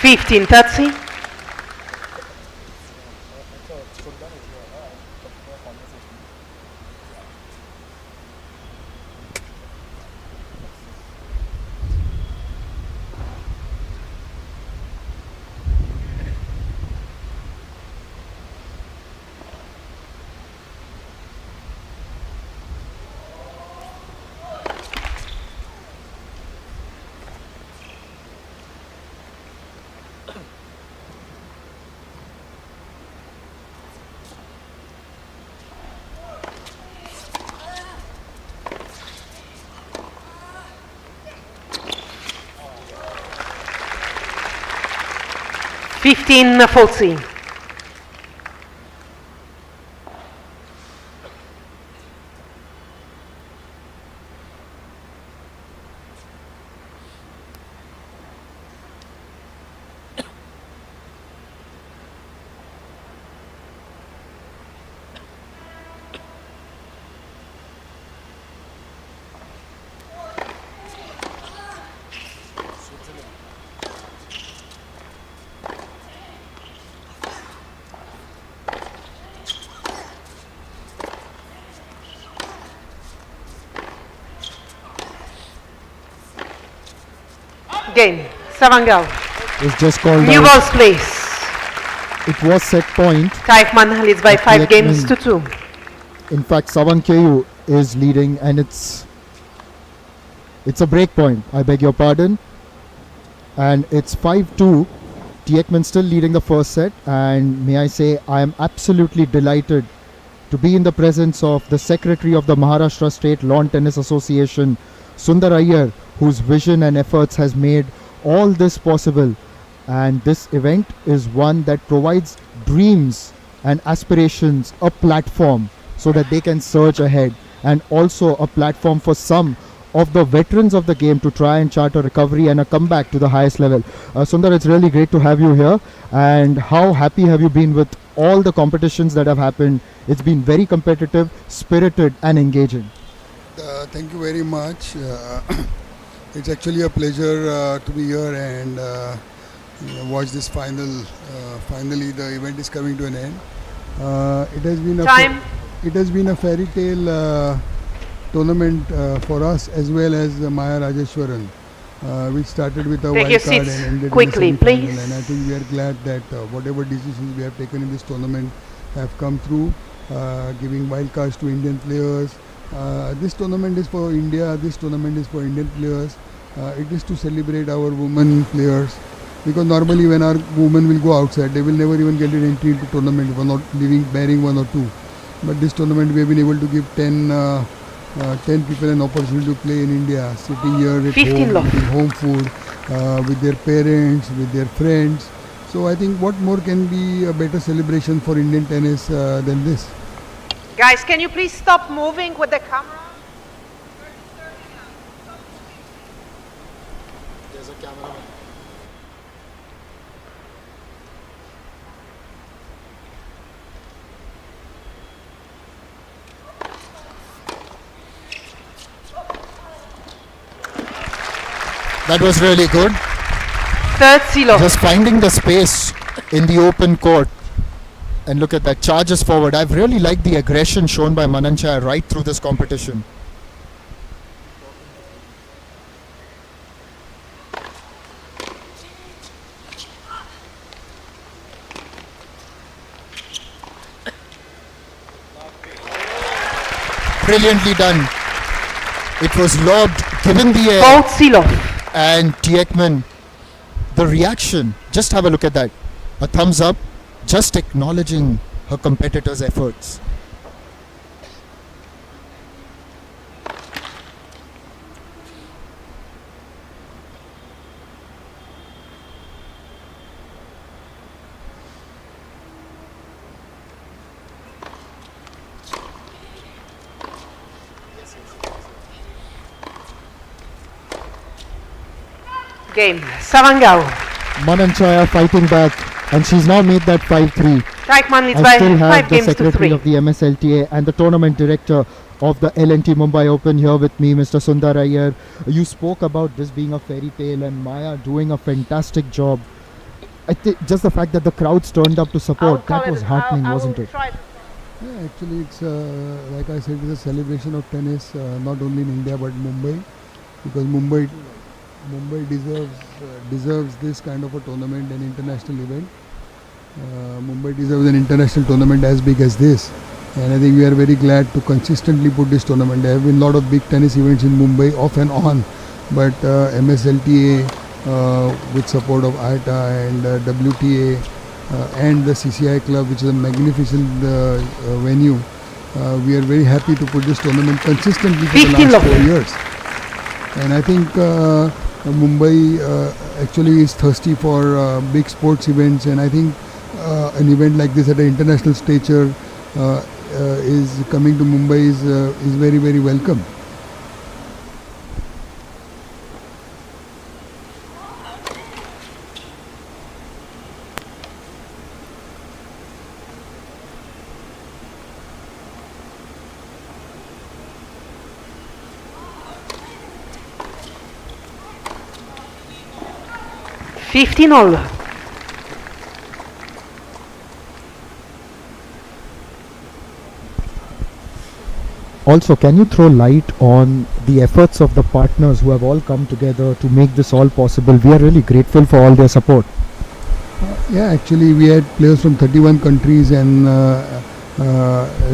Fifteen, 30. Fifteen, 40. Game, Savangal. It's just called New out. balls, please. It was set point. Teichmann leads by 5 games to 2. In fact, Savankeyu is leading, and it's a break point. I beg your pardon. And it's 5-2. Teichmann still leading the first set, and may I say I am absolutely delighted to be in the presence of the Secretary of the Maharashtra State Lawn Tennis Association, Sundar Iyer, whose vision and efforts has made all this possible. And this event is one that provides dreams and aspirations a platform so that they can surge ahead, and also a platform for some of the veterans of the game to try and chart a recovery and a comeback to the highest level. Sundar, it's really great to have you here. And how happy have you been with all the competitions that have happened? It's been very competitive, spirited and engaging. Thank you very much. It's actually a pleasure to be here and watch this final. Finally, the event is coming to an end. It has been a fairy tale tournament for us as well as Maya Rajeshwaran, which started with a wild card and ended quickly, in the semi-final. please. And I think we are glad that whatever decisions we have taken in this tournament have come through, giving wild cards to Indian players. This tournament is for India, this tournament is for Indian players. It is to celebrate our women players, because normally when our women will go outside, they will never even get an entry into tournament if not bearing 1 or 2. But this tournament we have been able to give 10 people an opportunity to play in India, sitting here at home, eating home food, with their parents, with their friends. So I think what more can be a better celebration for Indian tennis than this? Guys, can you please stop moving with the camera? There's a cameraman. That was really good. Third silo. Just finding the space in the open court. And look at that, charges forward. I've really liked the aggression shown by Mananchaya right through this competition. Brilliantly done. It was lobbed, given the air. Fourth silo. And Teichmann, the reaction, just have a look at that. A thumbs up, just acknowledging her competitor's efforts. Game. Savangao. Mananchaya fighting back, and she's now made that 5-3. Teichmann leads I by still have 5 the games to secretary 3. of the MSLTA and the tournament director of the L&T Mumbai Open here with me, Mr. Sundar Iyer. You spoke about this being a fairy tale and Maya doing a fantastic job. I think just the fact that the crowds turned up to support, that was heartening, wasn't it? Yeah, actually it's like I said, it's a celebration of tennis, not only in India but Mumbai, because Mumbai deserves this kind of a tournament, an international event. Mumbai deserves an international tournament as big as this, and I think we are very glad to consistently put this tournament. There have been a lot of big tennis events in Mumbai off and on, but MSLTA with support of ITA and WTA and the CCI club, which is a magnificent venue, we are very happy to put this tournament consistently for the last 4 years. And I think Mumbai actually is thirsty for big sports events, and I think an event like this at an international stature is coming to Mumbai is very, very welcome. $15. Also, can you throw light on the efforts of the partners who have all come together to make this all possible? We are really grateful for all their support. Yeah, actually we had players from 31 countries and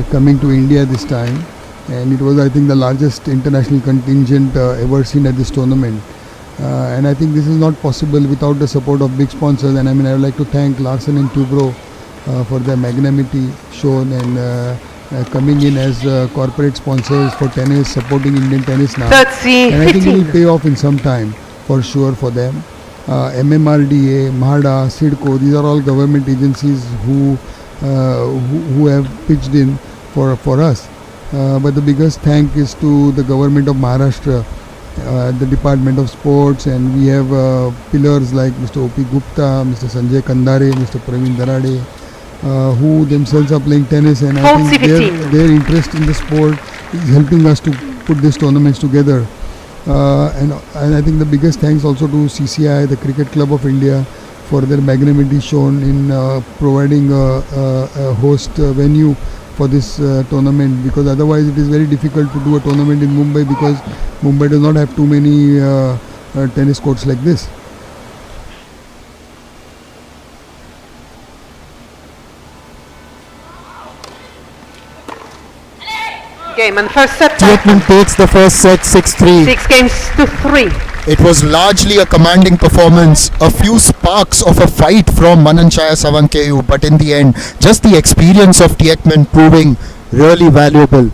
coming to India this time, and it was, I think, the largest international contingent ever seen at this tournament. And I think this is not possible without the support of big sponsors, and I mean I would like to thank Larsen and Toubro for their magnanimity shown and coming in as corporate sponsors for tennis, supporting Indian tennis now. And I think it will pay off in some time for sure for them. MMRDA, MHADA, SIDCO, these are all government agencies who have pitched in for us. But the biggest thank is to the government of Maharashtra, the Department of Sports, and we have pillars like Mr. O.P. Gupta, Mr. Sanjay Kandare, Mr. Praveen Darade, who themselves are playing tennis, and I think their interest in the sport is helping us to put these tournaments together. And I think the biggest thanks also to CCI, the Cricket Club of India, for their magnanimity shown in providing a host venue for this tournament, because otherwise it is very difficult to do a tournament in Mumbai, because Mumbai does not have too many tennis courts like this. Game and first set. Teichmann takes the first set 6-3. 6 games to 3. It was largely a commanding performance, a few sparks of a fight from Mananchaya Savankeyu, but in the end, just the experience of Teichmann proving really valuable.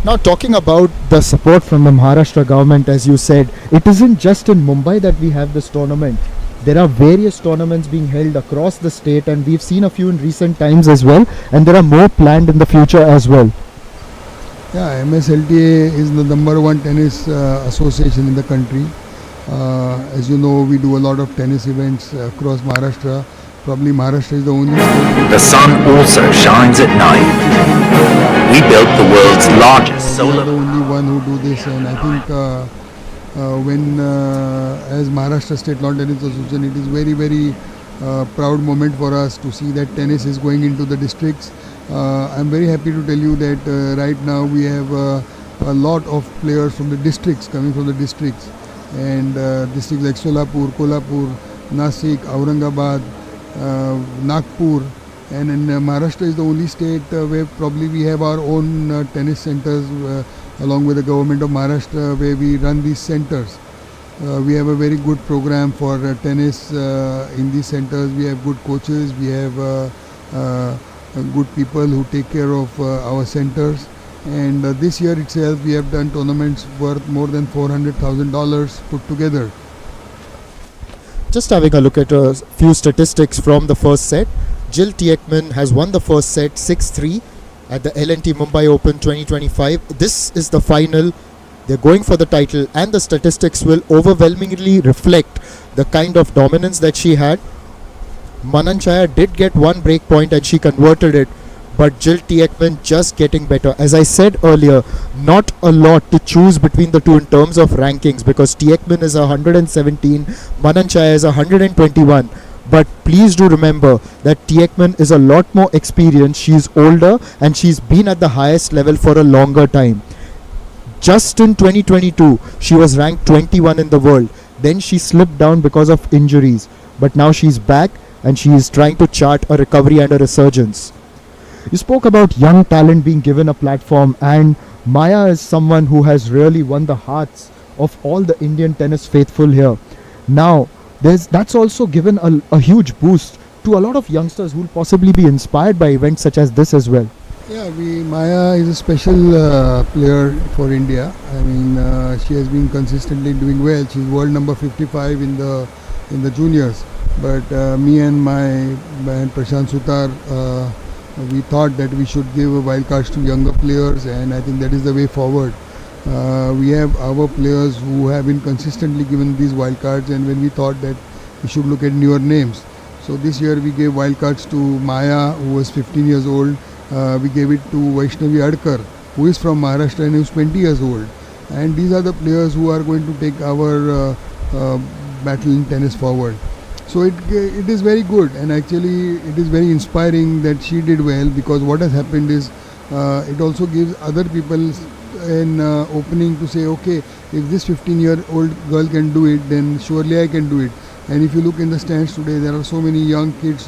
Now, talking about the support from the Maharashtra government, as you said, it isn't just in Mumbai that we have this tournament. There are various tournaments being held across the state, and we've seen a few in recent times as well, and there are more planned in the future as well. Yeah, MSLTA is the #1 tennis association in the country. As you know, we do a lot of tennis events across Maharashtra. Probably Maharashtra is the only state. The sun also shines at night. We built the world's largest solar. We are the only one who do this, and I think as Maharashtra State Lawn Tennis Association, it is very, very proud moment for us to see that tennis is going into the districts. I'm very happy to tell you that right now we have a lot of players from the districts coming from the districts, and districts like Solapur, Kolhapur, Nasik, Aurangabad, Nagpur, and in Maharashtra is the only state where probably we have our own tennis centers along with the government of Maharashtra, where we run these centers. We have a very good program for tennis in these centers. We have good coaches, we have good people who take care of our centers, and this year itself we have done tournaments worth more than $400,000 put together. Just having a look at a few statistics from the first set. Jill Teichmann has won the first set 6-3 at the L&T Mumbai Open 2025. This is the final They're going for the title, and the statistics will overwhelmingly reflect the kind of dominance that she had. Mananchaya did get one break point and she converted it, but Jill Teichmann just getting better. As I said earlier, not a lot to choose between the two in terms of rankings, because Teichmann is 117, Mananchaya is 121. But please do remember that Teichmann is a lot more experienced, she's older, and she's been at the highest level for a longer time. Just in 2022, she was ranked 21 in the world. Then she slipped down because of injuries. But now she's back and she is trying to chart a recovery and a resurgence. You spoke about young talent being given a platform, and Maya is someone who has really won the hearts of all the Indian tennis faithful here. Now, that's also given a huge boost to a lot of youngsters who will possibly be inspired by events such as this as well. Yeah, Maya is a special player for India. I mean, she has been consistently doing well. She's world number 55 in the juniors. But me and my man Prashant Sutar, we thought that we should give wildcards to younger players, and I think that is the way forward. We have our players who have been consistently given these wildcards, and when we thought that we should look at newer names. So this year we gave wildcards to Maya, who was 15 years old. We gave it to Vaishnavi Adkar, who is from Maharashtra and who is 20 years old. And these are the players who are going to take our battle in tennis forward. So it is very good, and actually it is very inspiring that she did well, because what has happened is it also gives other people an opening to say, okay, if this 15-year-old girl can do it, then surely I can do it. And if you look in the stands today, there are so many young kids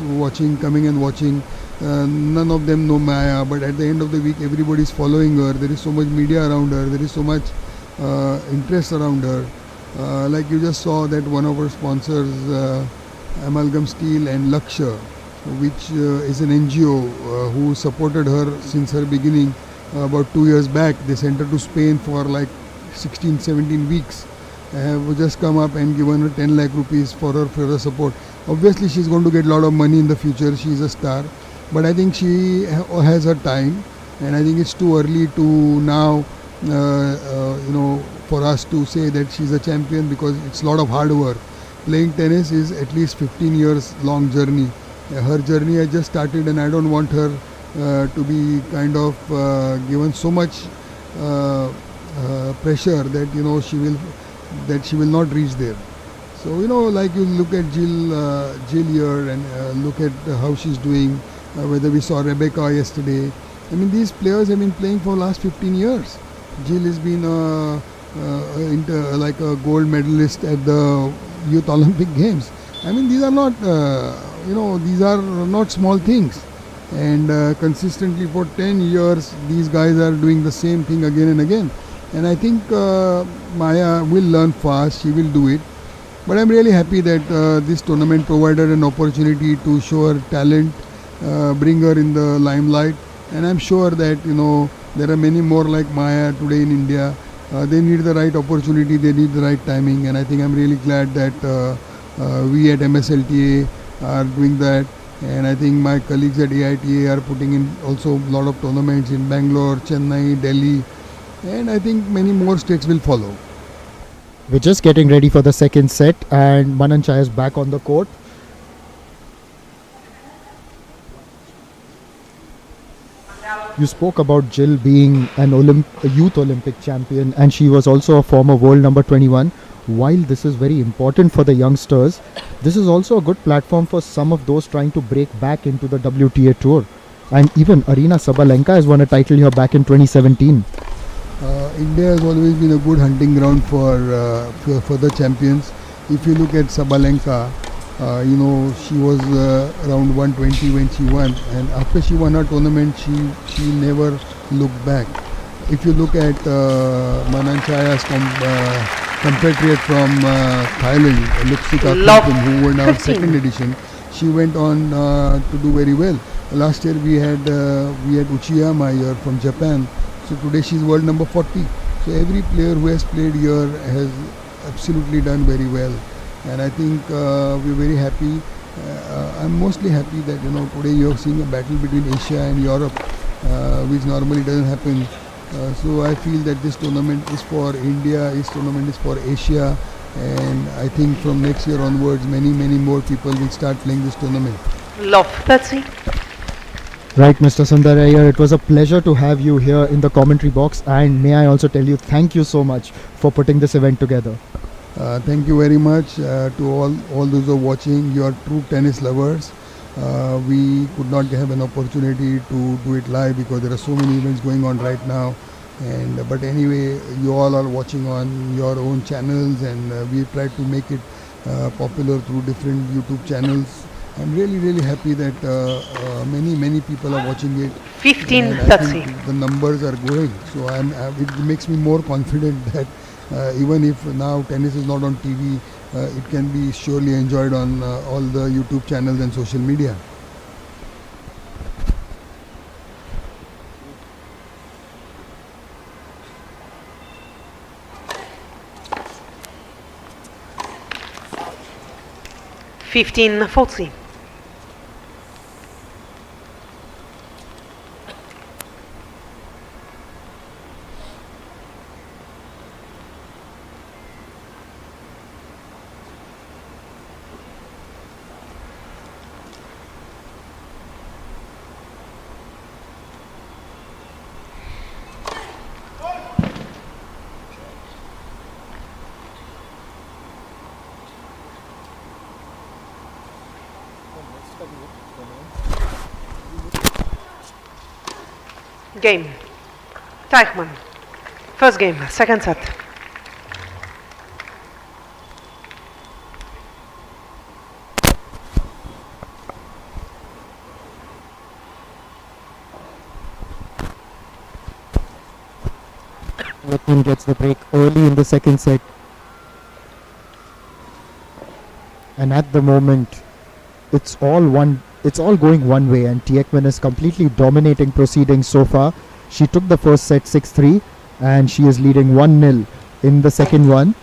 coming and watching. None of them know Maya, but at the end of the week everybody is following her. There is so much media around her, there is so much interest around her. Like you just saw that one of our sponsors, Amalgam Steel and Lakshya, which is an NGO who supported her since her beginning. About 2 years back, they sent her to Spain for like 16-17 weeks. Have just come up and given her 10 lakh rupees for her support. Obviously she's going to get a lot of money in the future, she's a star. But I think she has her time, and I think it's too early to now, for us to say that she's a champion, because it's a lot of hard work. Playing tennis is at least 15 years long journey. Her journey has just started, and I don't want her to be kind of given so much pressure that she will not reach there. So like you look at Jill here and look at how she's doing. Whether we saw Rebecca yesterday. I mean, these players have been playing for the last 15 years. Jill has been like a gold medalist at the Youth Olympic Games. I mean, these are not, these are not small things. And consistently for 10 years, these guys are doing the same thing again and again. And I think Maya will learn fast, she will do it. But I'm really happy that this tournament provided an opportunity to show her talent, bring her in the limelight, and I'm sure that there are many more like Maya today in India. They need the right opportunity, they need the right timing, and I think I'm really glad that we at MSLTA are doing that, and I think my colleagues at AITA are putting in also a lot of tournaments in Bangalore, Chennai, Delhi, and I think many more states will follow. We're just getting ready for the second set, and Mananchaya is back on the court. You spoke about Jill being a youth Olympic champion, and she was also a former world number 21. While this is very important for the youngsters, this is also a good platform for some of those trying to break back into the WTA tour. And even Arina Sabalenka has won a title here back in 2017. India has always been a good hunting ground for the champions. If you look at Sabalenka, she was around 120 when she won, and after she won her tournament, she never looked back. If you look at Mananchaya's compatriot from Thailand, Luxika Kumpin, who won our second edition, she went on to do very well. Last year we had Uchiyama here from Japan, so today she's world number 40. So every player who has played here has absolutely done very well. And I think we're very happy. I'm mostly happy that today you're seeing a battle between Asia and Europe, which normally doesn't happen. So I feel that this tournament is for India, this tournament is for Asia, and I think from next year onwards many more people will start playing this tournament. Love, Patsy. Right, Mr. Sundar Iyer, it was a pleasure to have you here in the commentary box, and may I also tell you thank you so much for putting this event together. Thank you very much to all those who are watching. You are true tennis lovers. We could not have an opportunity to do it live because there are so many events going on right now. But anyway, you all are watching on your own channels, and we tried to make it popular through different YouTube channels. I'm really happy that many people are watching it. 15:30. The numbers are growing, so it makes me more confident that even if now tennis is not on TV, it can be surely enjoyed on all the YouTube channels and social media. $15.40. Game. Teichmann. First game, second set. Teichmann gets the break early in the second set. And at the moment, it's all going one way, and Teichmann is completely dominating proceedings so far. She took the first set 6-3, and she is leading 1-0 in the second one.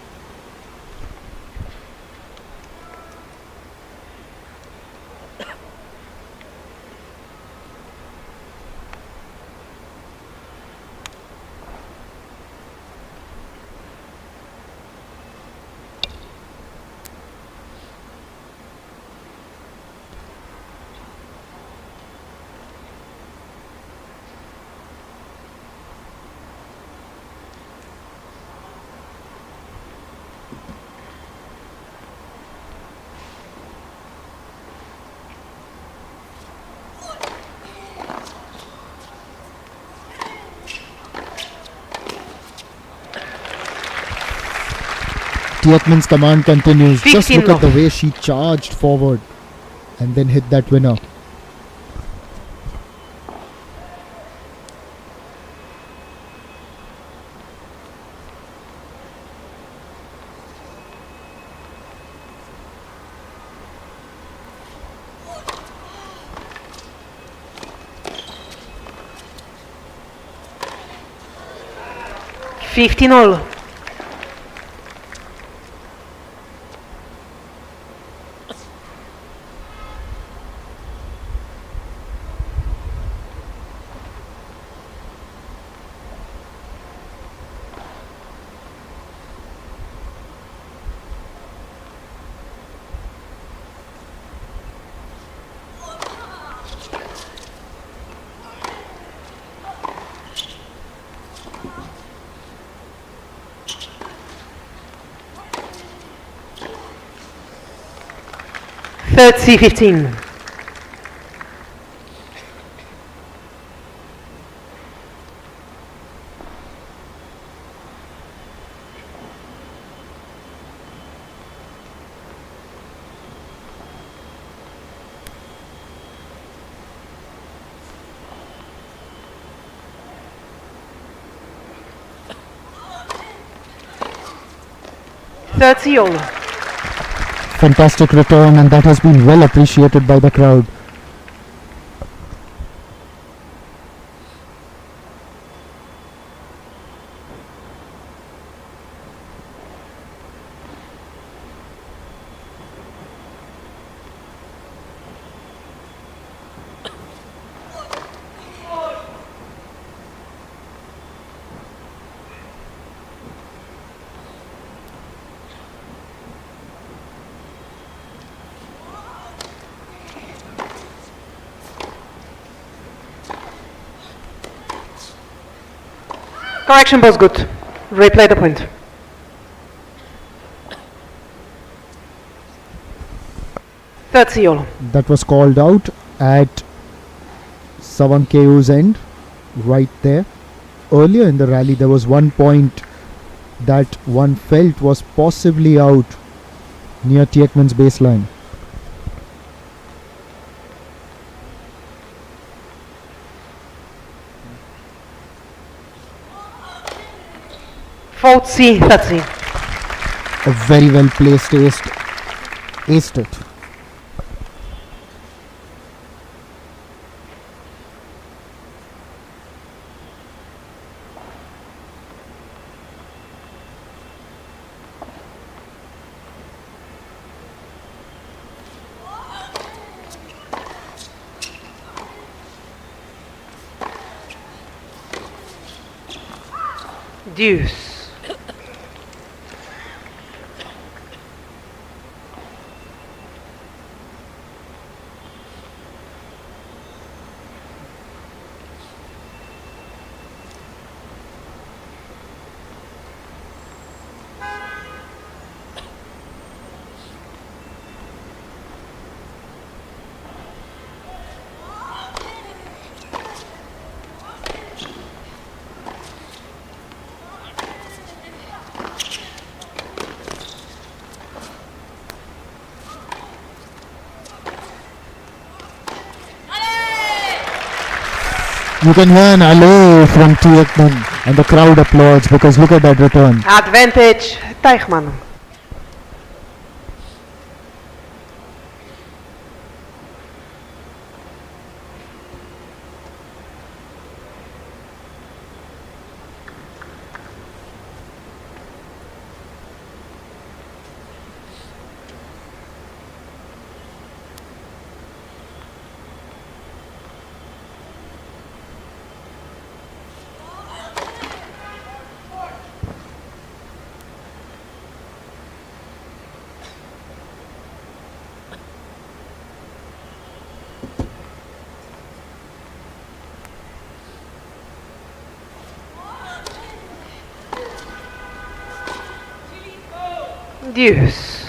Teichmann's command continues. Just look at the way she charged forward and then hit that winner. $15. Third C15. Third C-all. Fantastic return, and that has been well appreciated by the crowd. Correction was good. Replay the point. Third Ciolo. That was called out at Savankeo's end, right there. Earlier in the rally, there was one point that one felt was possibly out near Teichmann's baseline. Fourth C, third C. A very well placed aced it. Deuce. You can hear an alley from Teichmann and the crowd applauds because look at that return. Advantage, Teichmann. Deuce.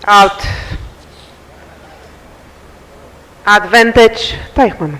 Out. Advantage, Teichmann.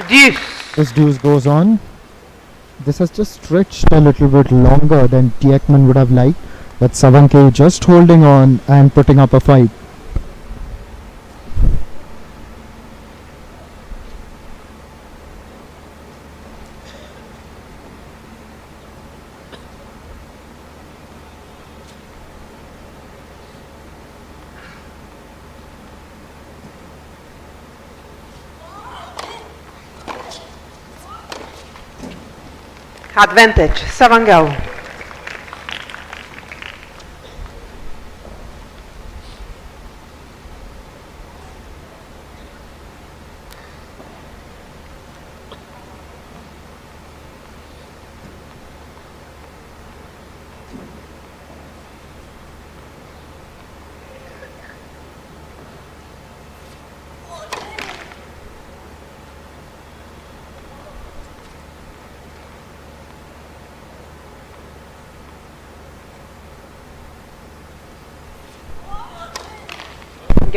Deuce. This deuce goes on. This has just stretched a little bit longer than Teichmann would have liked, but Savanke just holding on and putting up a fight. Advantage, Savangel.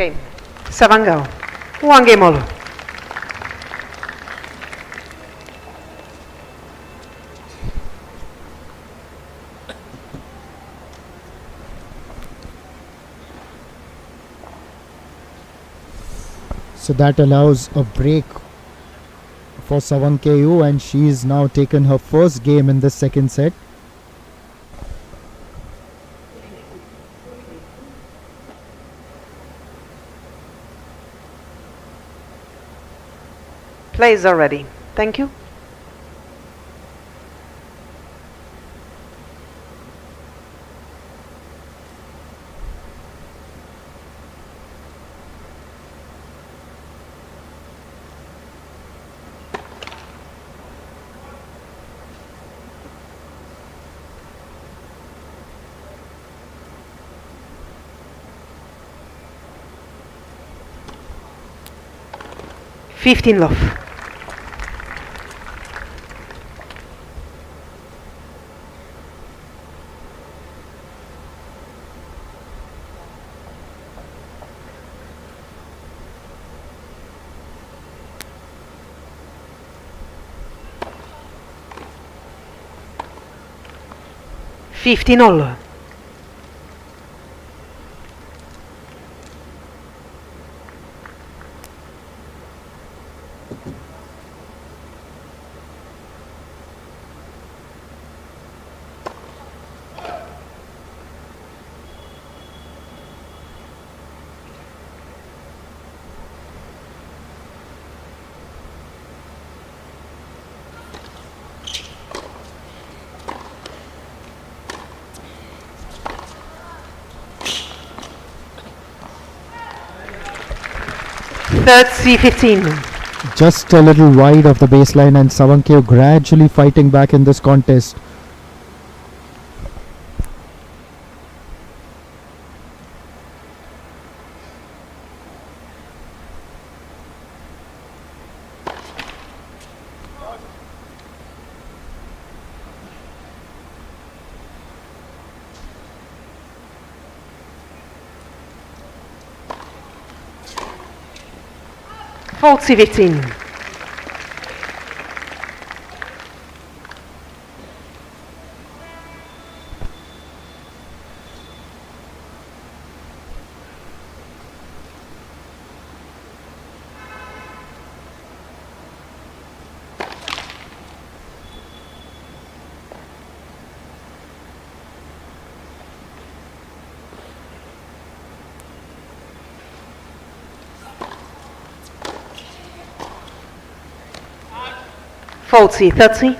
Game. 7 go. 1 game all. So that allows a break for Savan KU, and she's now taken her first game in the second set. Plays are ready. Thank you. Fifteen love. Fifteen all. Third C15. Just a little wide of the baseline, and Savan KU gradually fighting back in this contest. Fourth C15. Fold C30.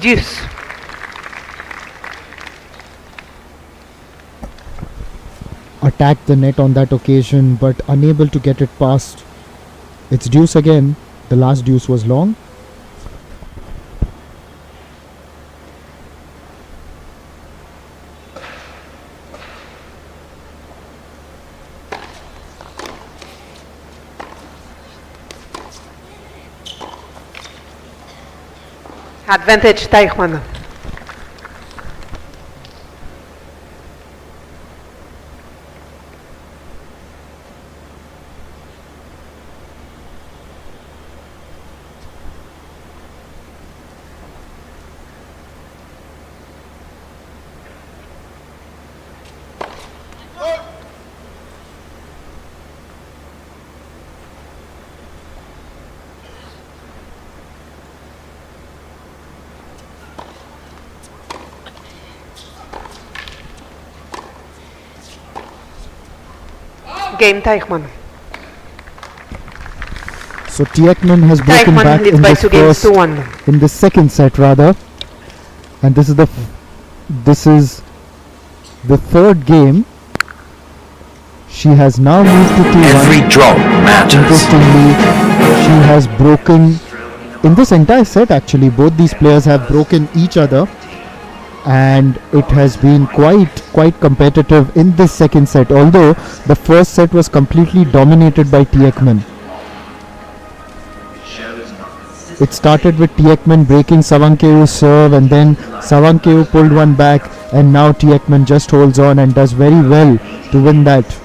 Deuce. Attacked the net on that occasion, but unable to get it past. It's deuce again. The last deuce was long. Advantage Teichmann. Game Teichmann. So Teichmann has broken Teichmann back leads in by this 2 games first, to 1. in the second set rather, and this is the third game. She has now moved to 2-1. Every drop matters. Interestingly, she He has broken, in this entire set actually, both these players have broken each other, and it has been quite competitive in this second set, although the first set was completely dominated by Teichmann. It started with Teichmann breaking Savankeu's serve, and then Savankeu pulled one back, and now Teichmann just holds on and does very well to win that.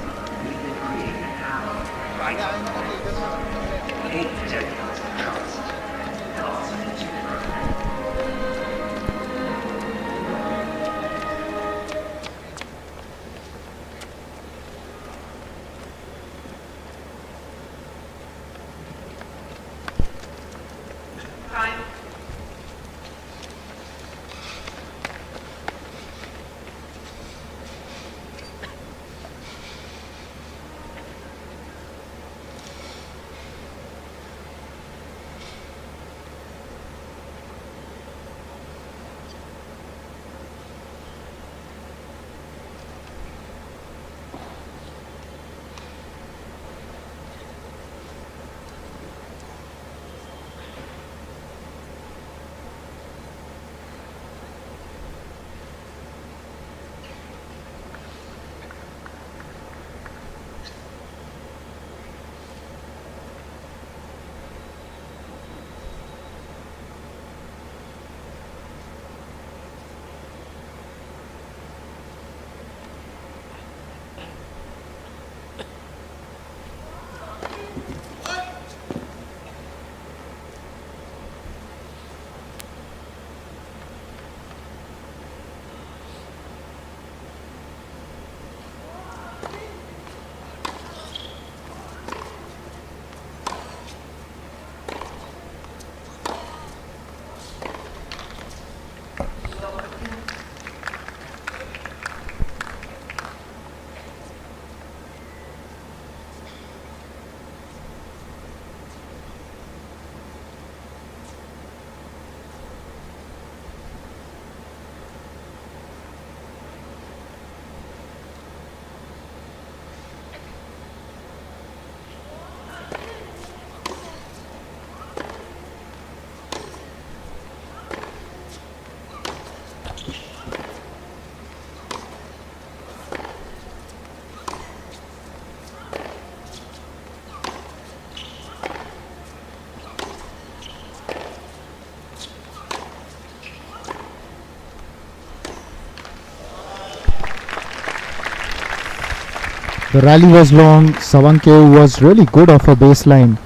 The rally was long, Savankeu was really good off a baseline,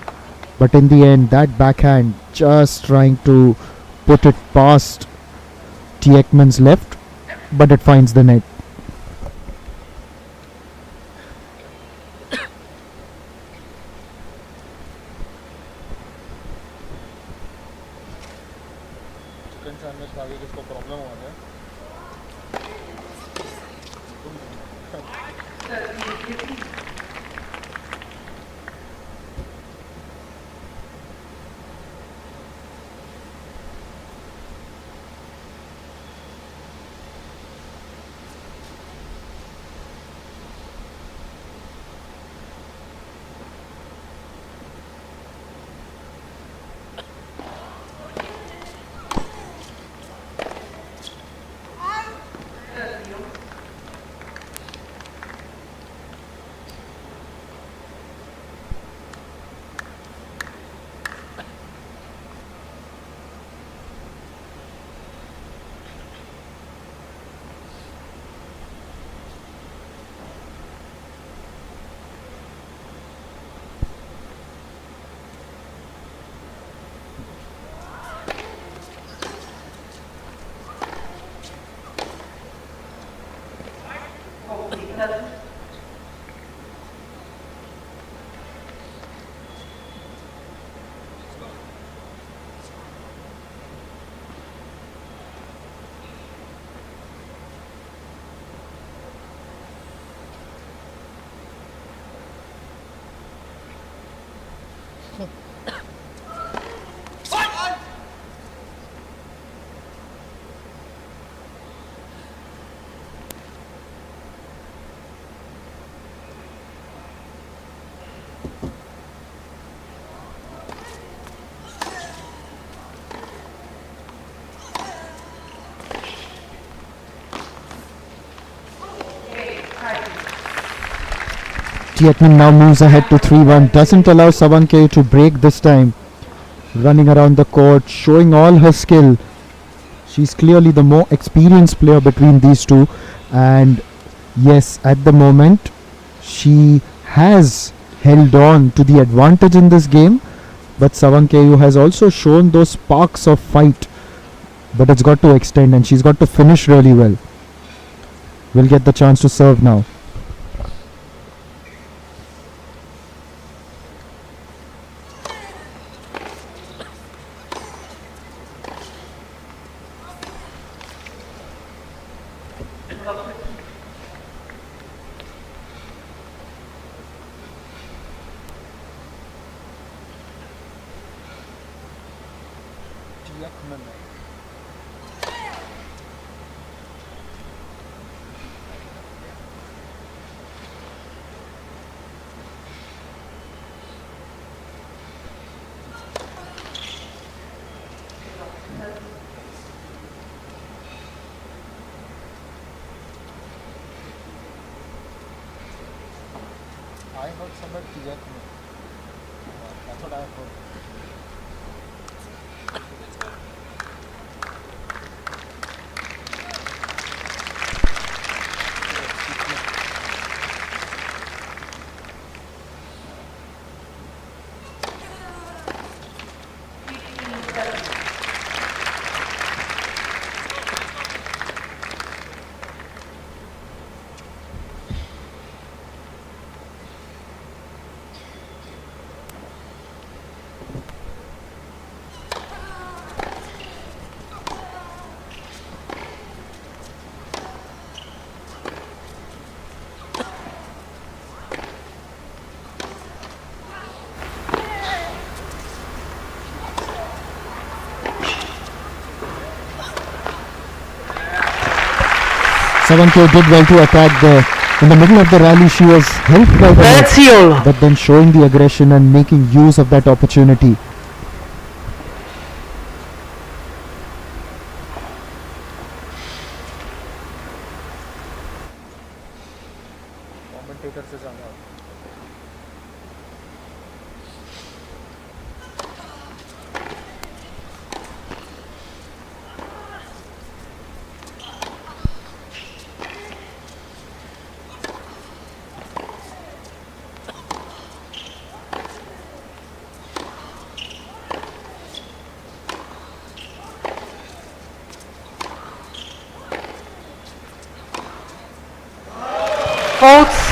but in the end that backhand just trying to put it past Teichmann's left, but it finds the net. Teichmann now moves ahead to 3-1. Doesn't allow Savanke to break this time. Running around the court, showing all her skill. She's clearly the more experienced player between these two. And yes, at the moment, she has held on to the advantage in this game. But Savanke has also shown those sparks of fight. But it's got to extend and she's got to finish really well. Will get the chance to serve now. I heard somewhere Teichmann. That's what I heard. Savanke did well to attack there. In the middle of the rally, she was helped by the net, but then showing the aggression and making use of that opportunity.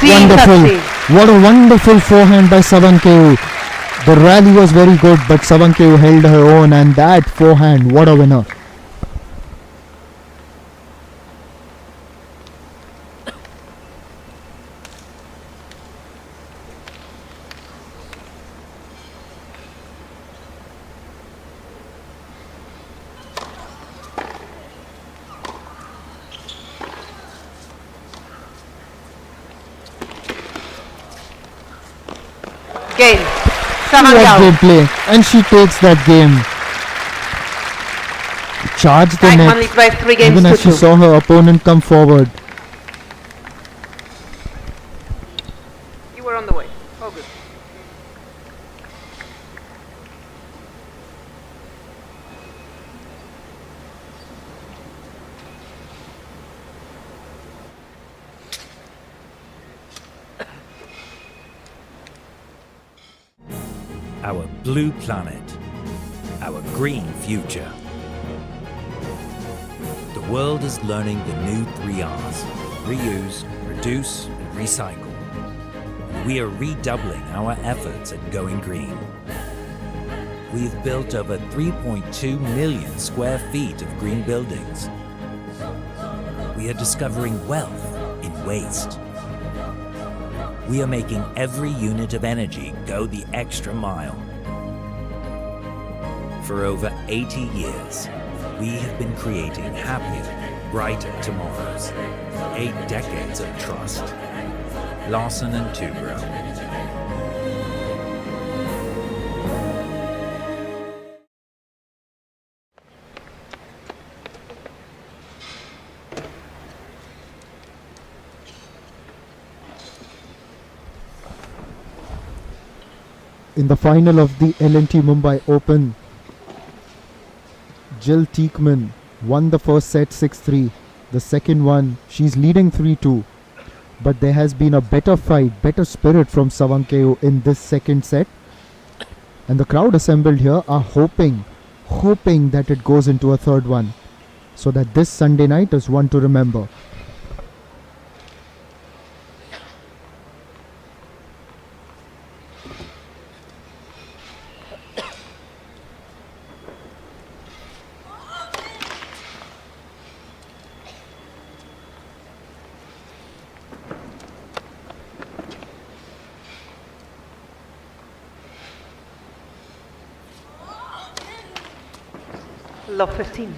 Wonderful. What a wonderful forehand by Savanke. The rally was very good, but Savanke held her own, and that forehand, what a winner. Game. What great play. And she takes that game. Charge the Teichmann net. leads by 3 games Even to as she 2. saw her opponent come forward. You were on the way. Oh, good. Our blue planet, our green future. The world is learning the new 3 R's: reuse, reduce, and recycle. We are redoubling our efforts at going green. We've built over 3.2 million square feet of green buildings. We are discovering wealth in waste. We are making every unit of energy go the extra mile. For over 80 years, we have been creating happier, brighter tomorrows. 8 decades of trust. Larsen and Toubro. in the final of the L&T Mumbai Open. Jill Teichmann won the first set 6-3. The second one, she's leading 3-2. But there has been a better fight, better spirit from Sawankeu in this second set. And the crowd assembled here are hoping that it goes into a third one. So that this Sunday night is one to remember. Love 15.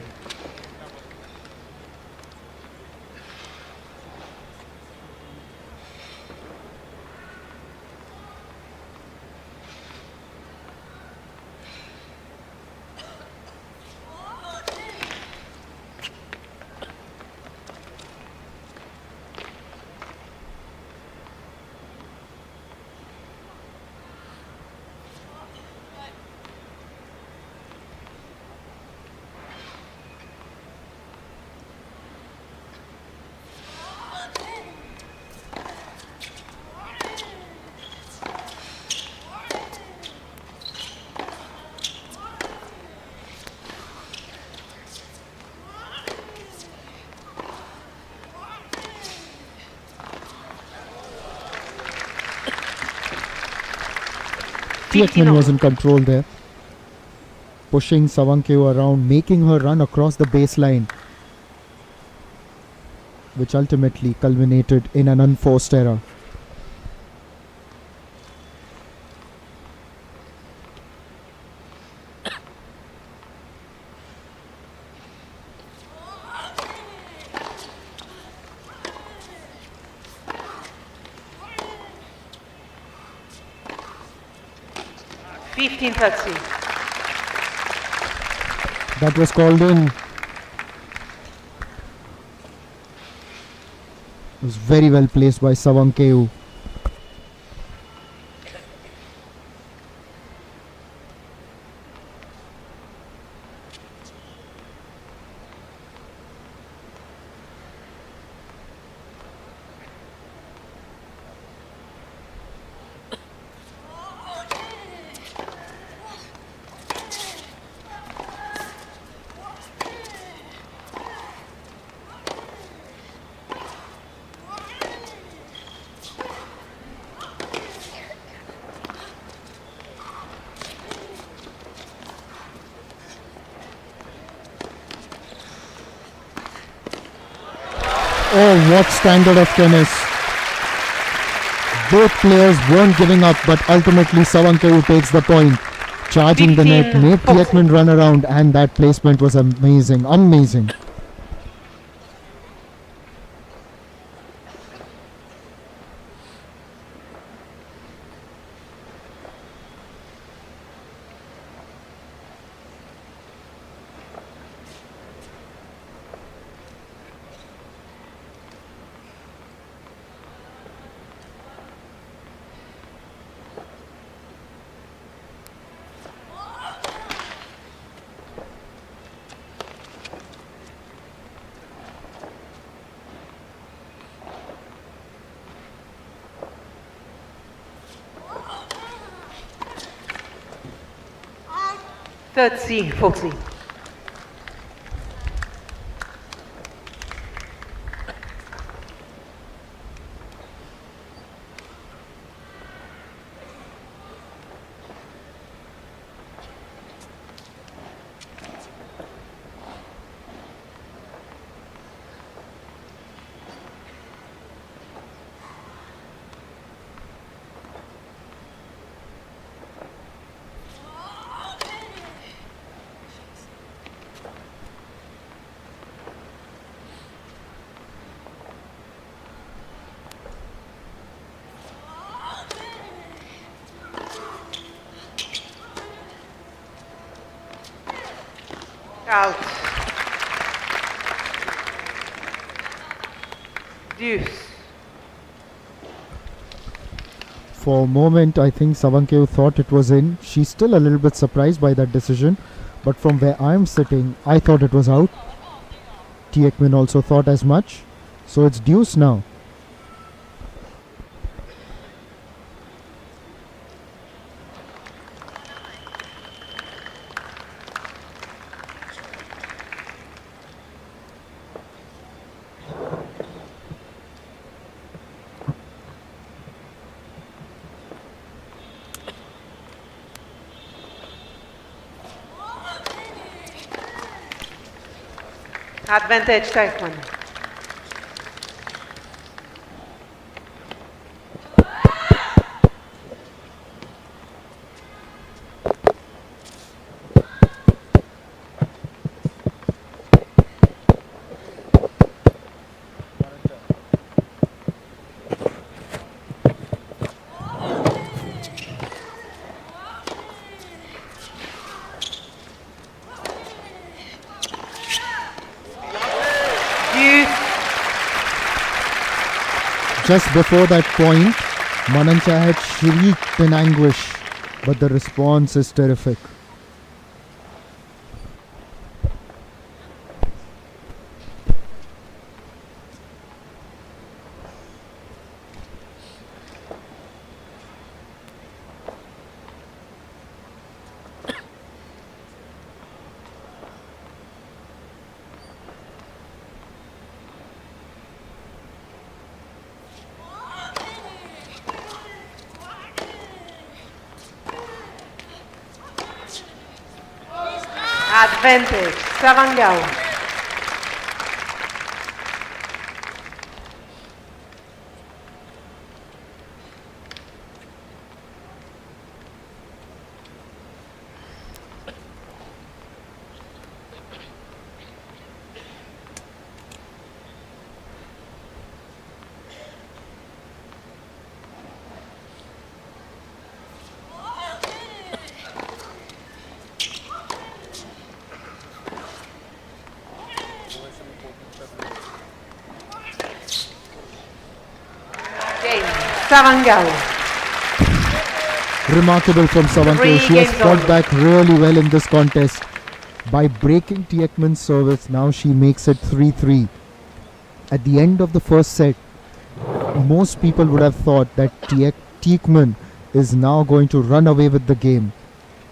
Teichmann was in control there, pushing Sawankeu around, making her run across the baseline, which ultimately culminated in an unforced error. That was called in. It was very well placed by Sawankeu. Oh, what standard of tennis. Both players weren't giving up, but ultimately Sawankeu takes the point. Charging the net, made Teichmann run around, and that placement was amazing, amazing. Third C, Foxy. Out. Deuce. For a moment, I think Savankeu thought it was in. She's still a little bit surprised by that decision. But from where I'm sitting, I thought it was out. Teichmann also thought as much. So it's deuce now. Advantage Teichmann. Just before that point, Manancha had shrieked in anguish, but the response is terrific. Advantage, Savangau. Savangau. Remarkable from Savankeu. She has fought back really well in this contest. By breaking Teichmann's service, now she makes it 3-3. At the end of the first set, most people would have thought that Teichmann is now going to run away with the game.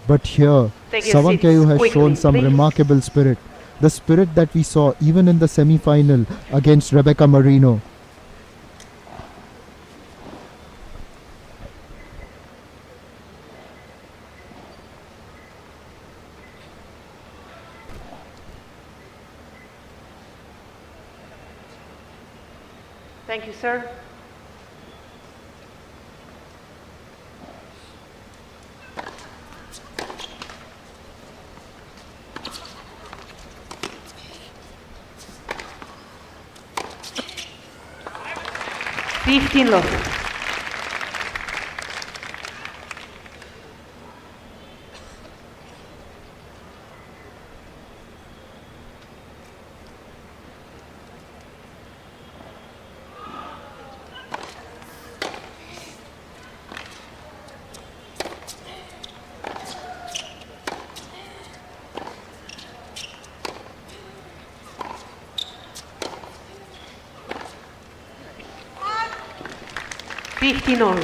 But here, Savankeu has shown some remarkable spirit. The spirit that we saw even in the semi-final against Rebecca Marino. Thank you, sir. Fifteen love. Fifteen all.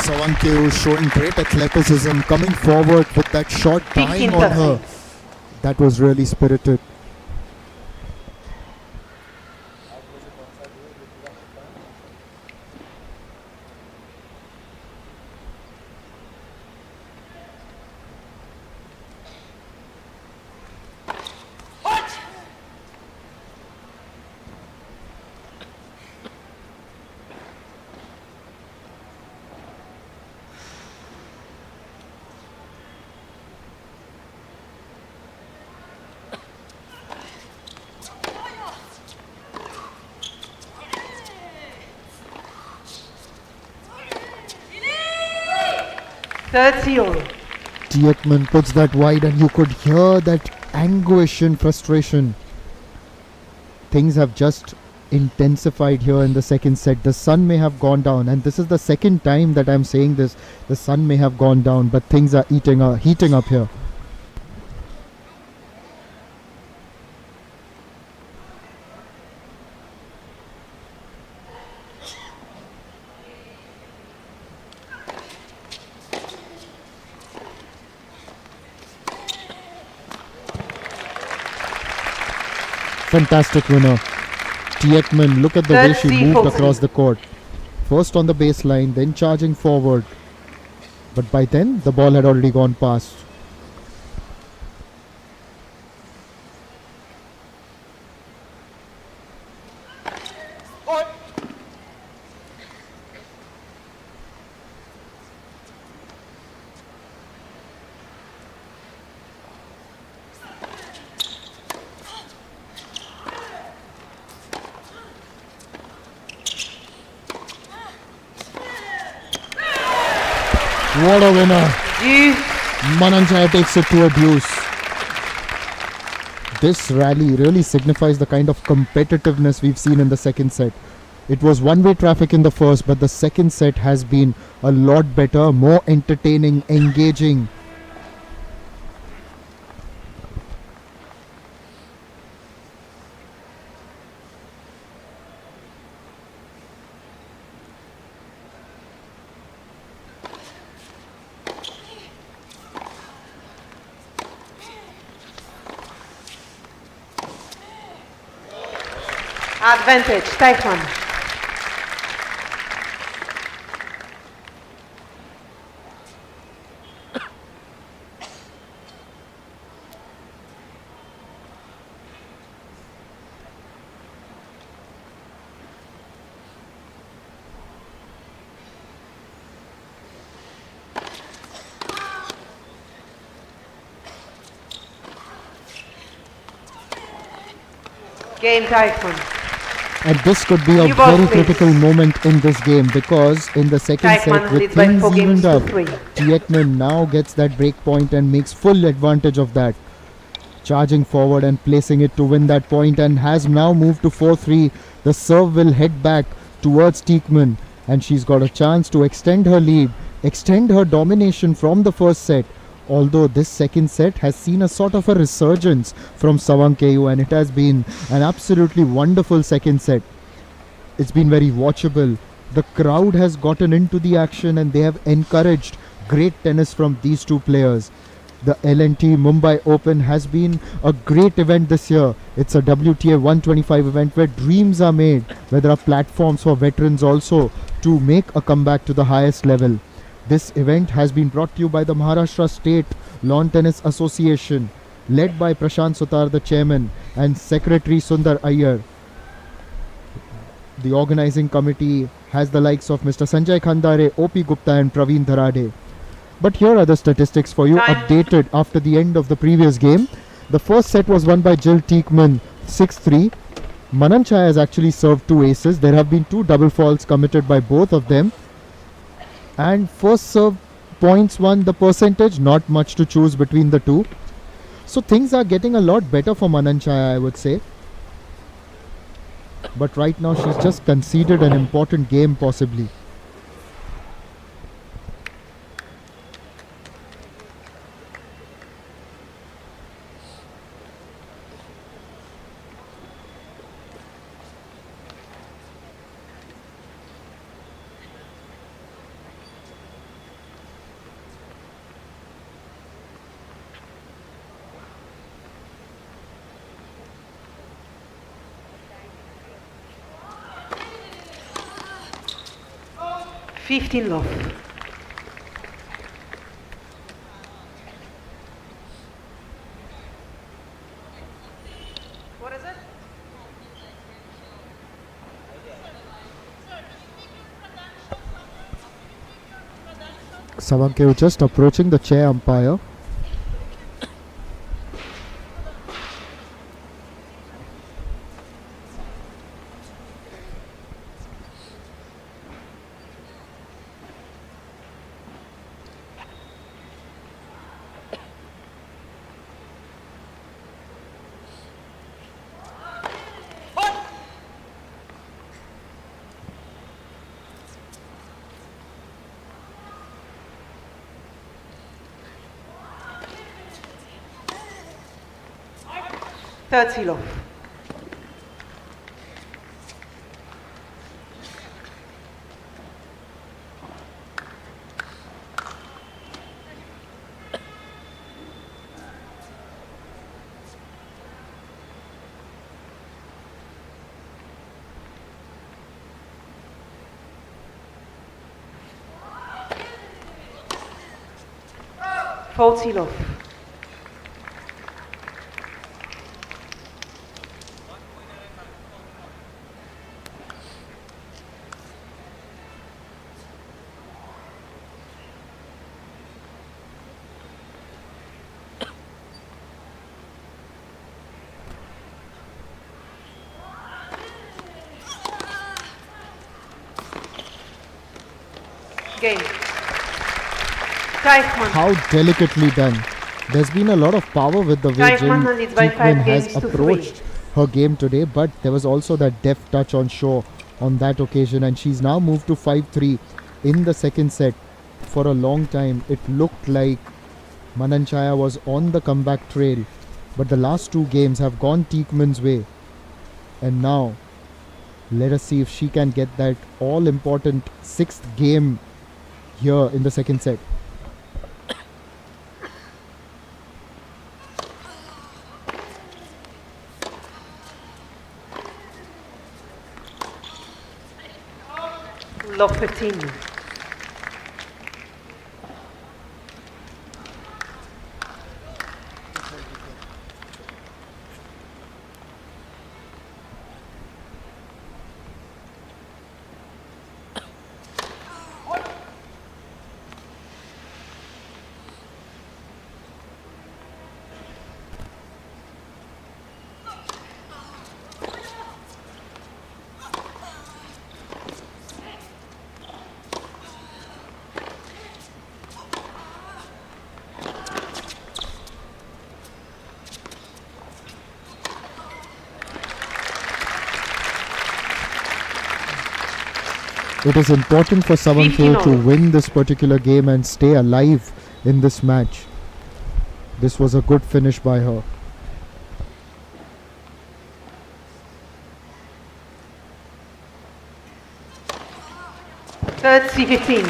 Savankeu showing great athleticism, coming forward with that short time on her. That was really spirited. 30 all. Teichmann puts that wide, and you could hear that anguish and frustration. Things have just intensified here in the second set. The sun may have gone down, and this is the second time that I'm saying this. The sun may have gone down, but things are heating up here. Fantastic winner. Teichmann, look at the way she moved across the court. First on the baseline, then charging forward. But by then, the ball had already gone past. What a winner. Mananchaya takes it to a deuce. This rally really signifies the kind of competitiveness we've seen in the second set. It was one-way traffic in the first, but the second set has been a lot better, more entertaining, engaging. Advantage, Teichmann. Game Teichmann. And this could be a very critical moment in this game, because in the second set, with things evened up, Teichmann now gets that break point and makes full advantage of that. Charging forward and placing it to win that point, and has now moved to 4-3. The serve will head back towards Teichmann, and she's got a chance to extend her lead, extend her domination from the first set. Although this second set has seen a sort of a resurgence from Savankeyu, and it has been an absolutely wonderful second set. It's been very watchable. The crowd has gotten into the action, and they have encouraged great tennis from these two players. The L&T Mumbai Open has been a great event this year. It's a WTA 125 event where dreams are made, where there are platforms for veterans also to make a comeback to the highest level. This event has been brought to you by the Maharashtra State Lawn Tennis Association, led by Prashant Sutar, the chairman, and Secretary Sundar Iyer. The organizing committee has the likes of Mr. Sanjay Khandare, OP Gupta, and Praveen Dharade. But here are the statistics for you, updated after the end of the previous game. The first set was won by Jill Teichmann, 6-3. Mananchaya has actually served two aces. There have been two double faults committed by both of them. And first serve points won, the percentage, not much to choose between the two. So things are getting a lot better for Mananchaya, I would say. But right now she's just conceded an important game possibly. Love. What is it? Savankeyu just approaching the chair umpire. Third seal off. Fourth seal off. Game. Teichmann. How delicately done. There's been a lot of power with the way Teichmann leads by 5 Teichmann has games to 3. approached her game today, but there was also that deft touch on show on that occasion, and she's now moved to 5-3 in the second set. For a long time, it looked like Mananchaya was on the comeback trail, but the last 2 games have gone Teichmann's way, and now let us see if she can get that all-important 6th game here in the second set. Love 15. It is important for Savanpur to win this particular game and stay alive in this match. This was a good finish by her. Third C15.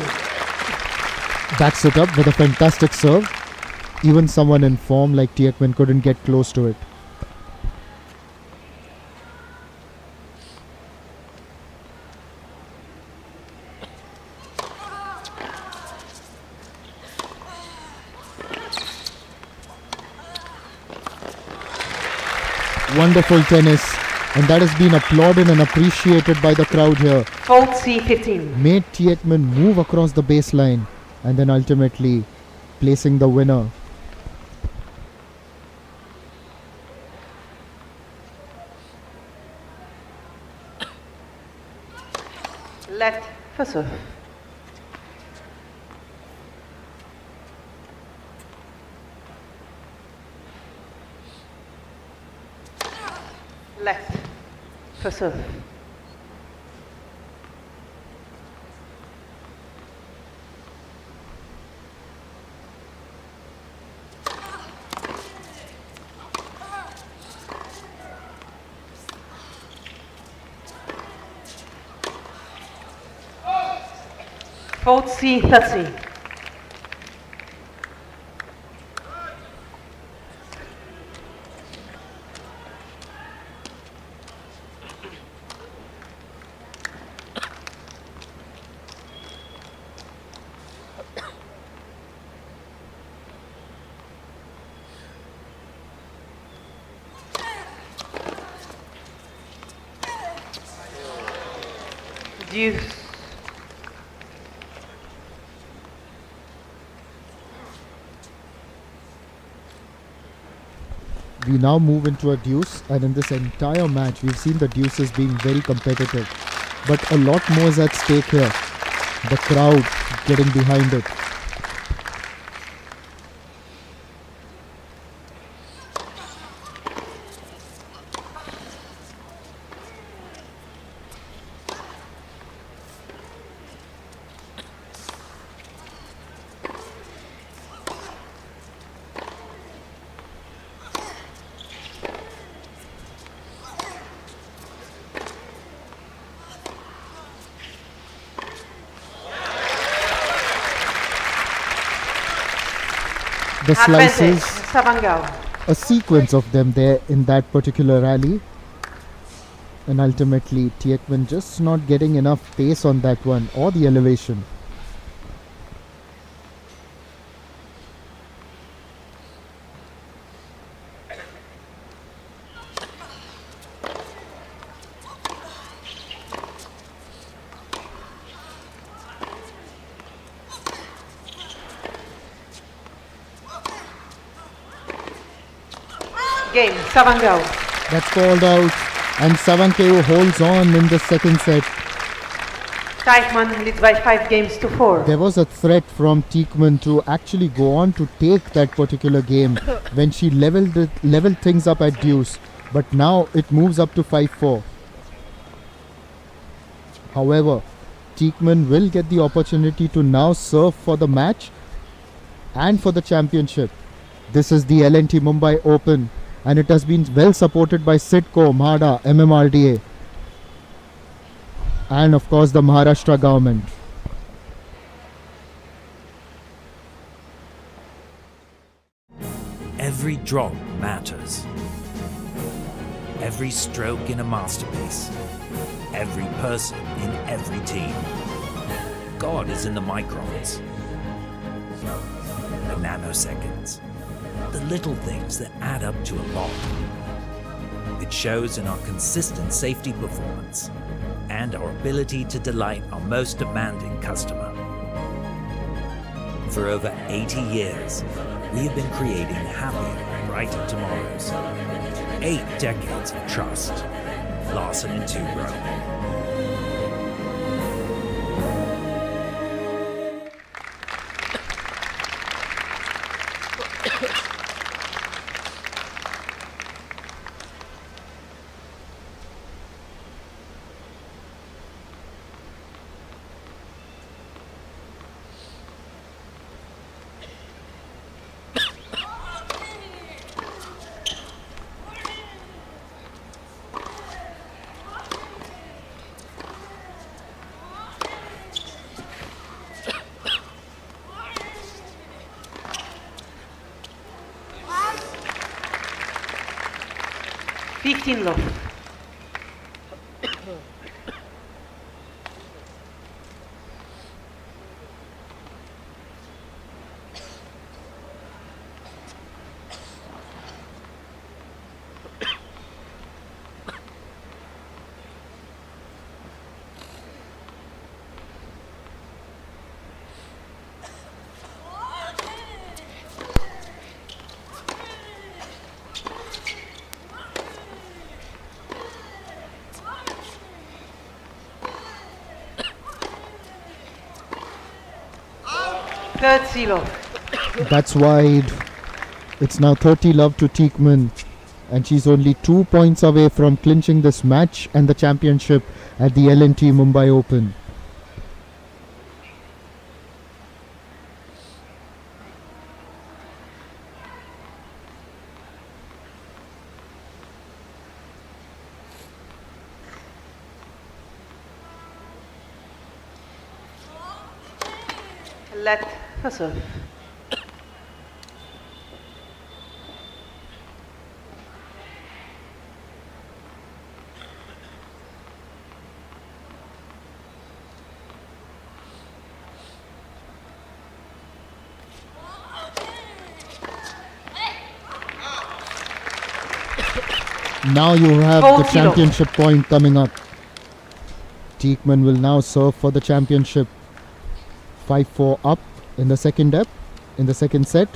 Backs it up with a fantastic serve. Even someone in form like Teichmann couldn't get close to it. Wonderful tennis, and that has been applauded and appreciated by the crowd here. Fourth C15. Made Teichmann move across the baseline and then ultimately placing the winner. Left for serve. Left for serve. Fourth C30. Deuce. We now move into a deuce, and in this entire match we've seen the deuces being very competitive, but a lot more is at stake here. The crowd getting behind it. the Advantage, slices, Savangao. a sequence of them there in that particular rally. And ultimately, Teichmann just not getting enough pace on that one or the elevation. Game, Savangao. That's called out, and Savangao holds on in the second set. Teichmann leads by 5-4. There was a threat from Teichmann to actually go on to take that particular game when she leveled things up at deuce, but now it moves up to 5-4. However, Teichmann will get the opportunity to now serve for the match and for the championship. This is the L&T Mumbai Open, and it has been well supported by SIDCO, MHADA, MMRDA, and of course the Maharashtra government. Every drop matters. Every stroke in a masterpiece. Every person in every team. God is in the microns, the nanoseconds, the little things that add up to a lot. It shows in our consistent safety performance and our ability to delight our most demanding customer. For over 80 years, we have been creating happier, brighter tomorrows. 8 decades of trust. Larsen and Toubro. Love. Third love. That's wide. It's now 30 love to Teichmann, and she's only 2 points away from clinching this match and the championship at the L&T Mumbai Open. Let her serve. Now you have the championship point coming up. Teichmann will now serve for the championship. 5-4 up in the second set.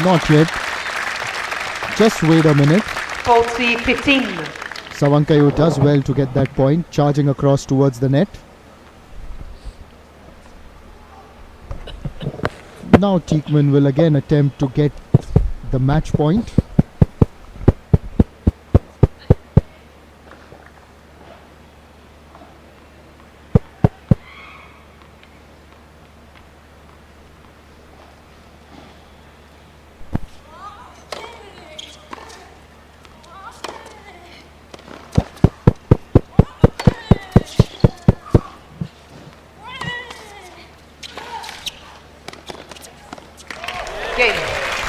Not yet. Just wait a minute. 40-15. Savangao does well to get that point, charging across towards the net. Now Teichmann will again attempt to get the match point. Game.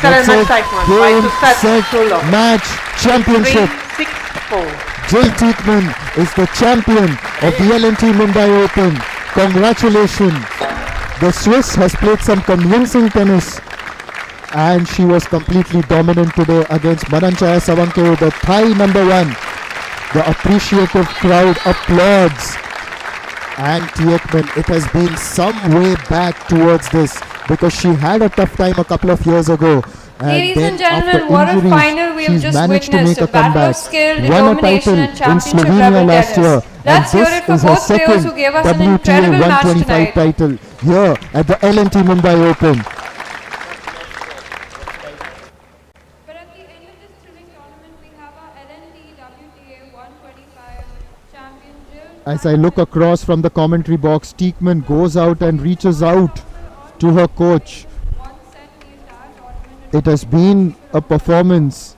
That's Seven it. Teichmann. Game, 5 to set. set, Full lock. match, championship. 3-6-4. Jill Teichmann is the champion of the L&T Mumbai Open. Congratulations. The Swiss has played some convincing tennis and she was completely dominant today against Mananchaya Sawankeu, the Thai number 1. The appreciative crowd applauds. And Teichmann, it has been some way back towards this because she had a tough time a couple of years ago. Ladies then and gentlemen, after what a injuries, final we have she's just managed to witnessed. make A a battle comeback. of skill, Won a determination title and in championship Slovenia level last tennis. year. Let's and hear this it for is her both players second who gave us an WTA incredible match 125 tonight. title here at the L&T Mumbai Open. But at the end of this thrilling tournament, we have our L&T WTA 125 champion Jill. As I look across from the commentary box, Teichmann goes out and reaches out to her coach. It has been a performance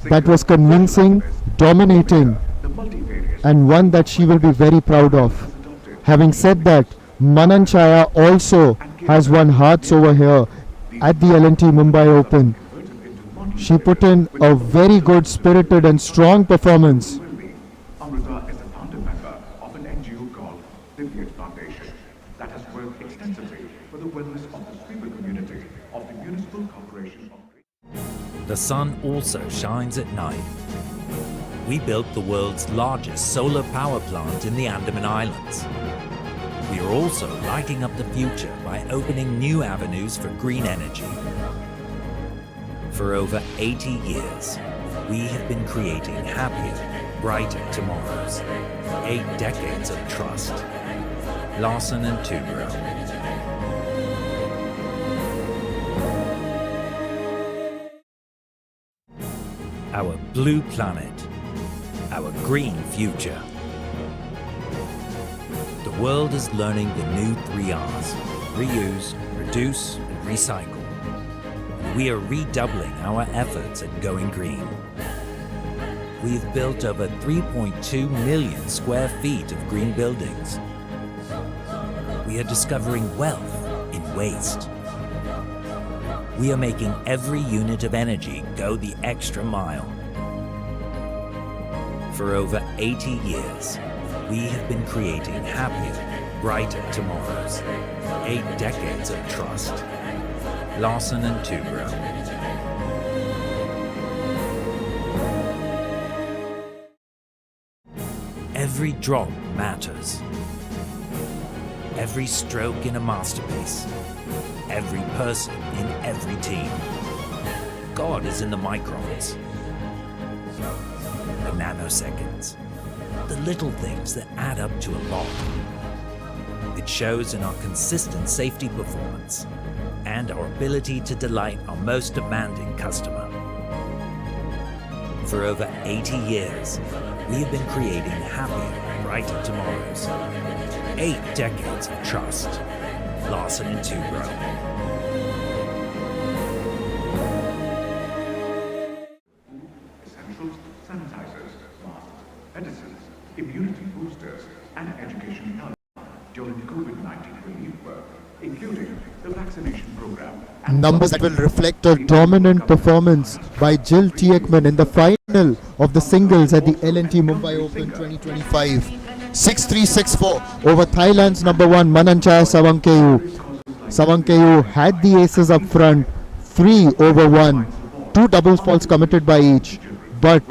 that was convincing, dominating, and one that she will be very proud of. Having said that, Mananchaya also has won hearts over here at the L&T Mumbai Open. She put in a very good, spirited and strong performance. Amrita is a founder member of an NGO called Divyat Foundation that has worked extensively for the wellness of the sweeper community of the Municipal Corporation of The sun also shines at night. We built the world's largest solar power plant in the Andaman Islands. We are also lighting up the future by opening new avenues for green energy. For over 80 years, we have been creating happier, brighter tomorrows. 8 decades of trust. Larsen and Toubro. Our blue planet. Our green future. The world is learning the new 3 R's: reuse, reduce, and recycle. We are redoubling our efforts at going green. We've built over 3.2 million square feet of green buildings. We are discovering wealth in waste. We are making every unit of energy go the extra mile. For over 80 years, we have been creating happier, brighter tomorrows. 8 decades of trust. Larsen and Toubro. Every drop matters. Every stroke in a masterpiece. Every person in every team. God is in the microns. The nanoseconds. The little things that add up to a lot. It shows in our consistent safety performance and our ability to delight our most demanding customer. For over 80 years, we have been creating happier, brighter tomorrows. 8 decades of trust. Larsen and Toubro. essentials, sanitizers, masks, medicines, immunity boosters, and education help during COVID-19 relief work, including the vaccination program. Numbers that will reflect a dominant performance by Jill Teichmann in the final of the singles at the L&T Mumbai Open 2025. 6-3, 6-4 over Thailand's number 1 Mananchaya Sawankeu. Sawankeu had the aces up front, 3 over 1, 2 doubles faults committed by each. But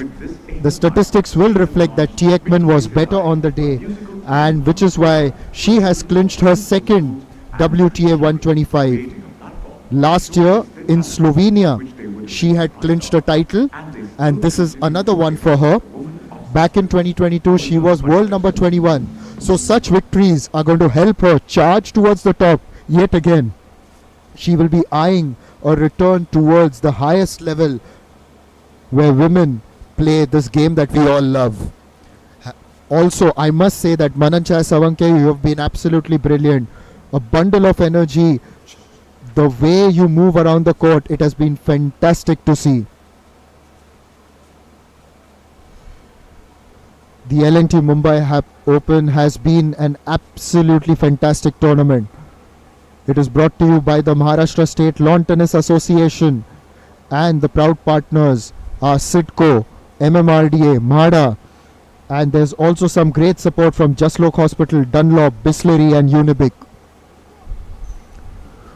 the statistics will reflect that Teichmann was better on the day, and which is why she has clinched her second WTA 125. Last year in Slovenia, she had clinched a title, and this is another one for her. Back in 2022, she was world number 21. So such victories are going to help her charge towards the top yet again. She will be eyeing a return towards the highest level where women play this game that we all love. Also, I must say that Mananchai Savanke, you have been absolutely brilliant. A bundle of energy. The way you move around the court, it has been fantastic to see. The L&T Mumbai Open has been an absolutely fantastic tournament. It is brought to you by the Maharashtra State Lawn Tennis Association, and the proud partners are Sidco, MMRDA, MADA, and there's also some great support from Jaslok Hospital, Dunlop, Bisleri and Unibic.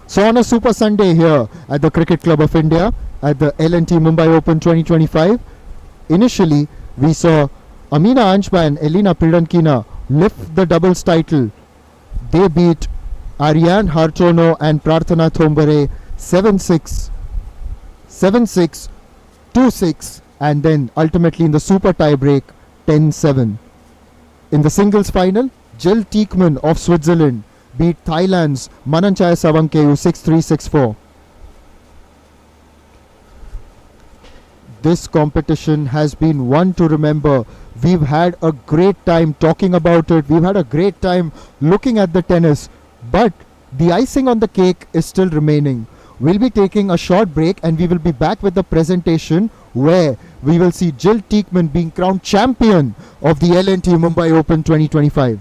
So on a Super Sunday here at the Cricket Club of India at the L&T Mumbai Open 2025, initially we saw Amina Anchba and Elina Pridankina lift the doubles title. They beat Ariane Hartono and Prarthana Thombare 7-6, 7-6, 2-6, and then ultimately in the super tie break 10-7. In the singles final, Jill Teichmann of Switzerland beat Thailand's Mananchai Savankeyu 6-3, 6-4. This competition has been one to remember. We've had a great time talking about it. We've had a great time looking at the tennis. But the icing on the cake is still remaining. We'll be taking a short break and we will be back with the presentation where we will see Jill Teichmann being crowned champion of the L&T Mumbai Open 2025.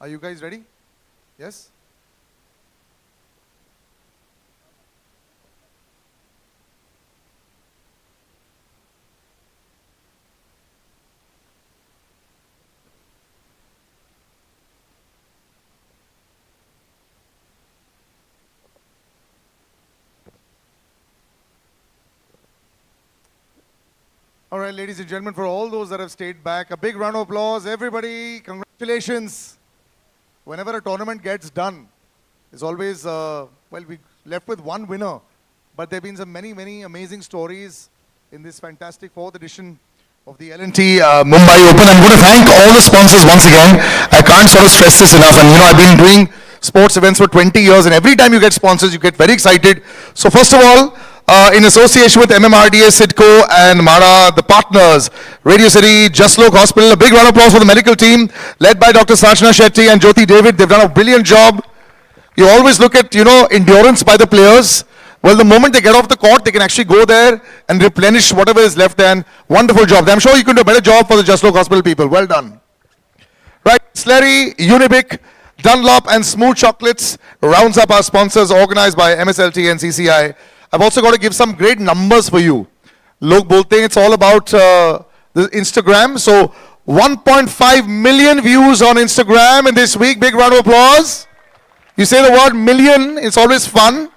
Are you guys ready? Yes? All right, ladies and gentlemen, for all those that have stayed back, a big round of applause. Everybody, congratulations. Whenever a tournament gets done, it's always, we left with one winner. But there have been some many amazing stories in this fantastic fourth edition of the L&T Mumbai Open. I'm going to thank all the sponsors once again. I can't sort of stress this enough. And, I've been doing sports events for 20 years, and every time you get sponsors, you get very excited. So first of all, in association with MMRDA, Sidco, and MADA, the partners, Radio City, Jaslok Hospital, a big round of applause for the medical team, led by Dr. Sachna Shetty and Jyoti David. They've done a brilliant job. You always look at, endurance by the players. Well, the moment they get off the court, they can actually go there and replenish whatever is left there. And wonderful job. I'm sure you can do a better job for the Jaslok Hospital people. Well done. Right, Slurry, Unibic, Dunlop, and Smooth Chocolates rounds up our sponsors organized by MSLT and CCI. I've also got to give some great numbers for you. Log bolte hain, it's all about the Instagram. So 1.5 million views on Instagram in this week. Big round of applause. You say the word million, it's always fun.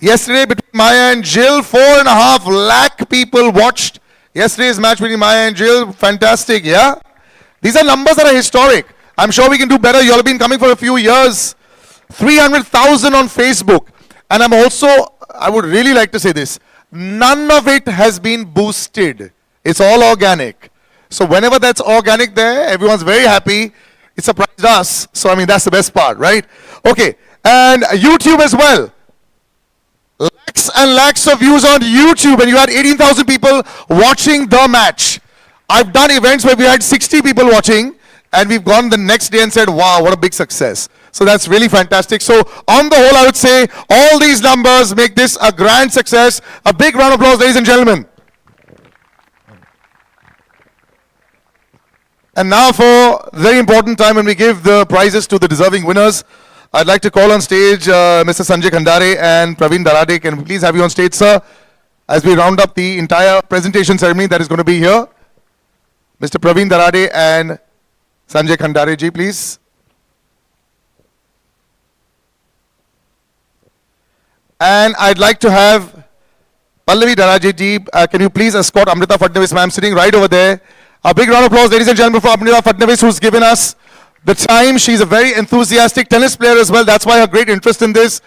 Yesterday between Maya and Jill, 4.5 lakh people watched Yesterday's match between Maya and Jill, fantastic, yeah? These are numbers that are historic. I'm sure we can do better. You all have been coming for a few years. 300,000 on Facebook. And I would really like to say this. None of it has been boosted. It's all organic. So whenever that's organic there, everyone's very happy. It surprised us. So, I mean, that's the best part, right? Okay. And YouTube as well. Lakhs and lakhs of views on YouTube, and you had 18,000 people watching the match. I've done events where we had 60 people watching, and we've gone the next day and said, wow, what a big success. So that's really fantastic. So on the whole, I would say all these numbers make this a grand success. A big round of applause, ladies and gentlemen. And now for a very important time when we give the prizes to the deserving winners, I'd like to call on stage Mr. Sanjay Khandare and Praveen Darade. Can we please have you on stage, sir, as we round up the entire presentation ceremony that is going to be here. Mr. Praveen Darade and Sanjay Khandare ji, please. And I'd like to have Pallavi Darade ji, can you please escort Amrita Fadnavis ma'am sitting right over there. A big round of applause, ladies and gentlemen, for Amrita Fadnavis, who's given us the time. She's a very enthusiastic tennis player as well. That's why her great interest in this.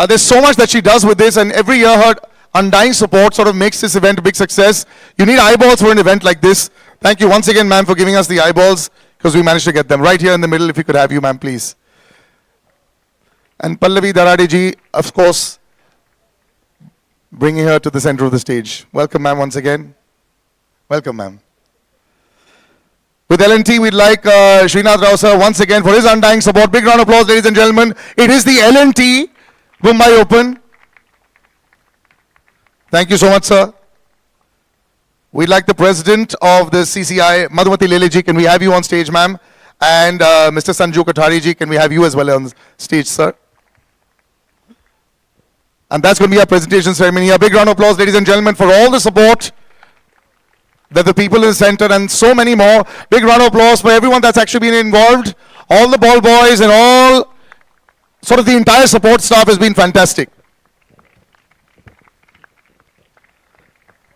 There's so much that she does with this, and every year her undying support sort of makes this event a big success. You need eyeballs for an event like this. Thank you once again, ma'am, for giving us the eyeballs, because we managed to get them right here in the middle. If we could have you, ma'am, please. And Pallavi Darade ji, of course, bringing her to the center of the stage. Welcome, ma'am, once again. Welcome, ma'am. With L&T, we'd like Srinath Rao sir once again for his undying support. Big round of applause, ladies and gentlemen. It is the L&T Mumbai Open. Thank you so much, sir. We'd like the president of the CCI, Madhumati Lele ji, can we have you on stage, ma'am? And Mr. Sanju Kothari ji, can we have you as well on stage, sir? And that's going to be our presentation ceremony. A big round of applause, ladies and gentlemen, for all the support that the people in the center and so many more. Big round of applause for everyone that's actually been involved. All the ball boys and all, sort of the entire support staff has been fantastic.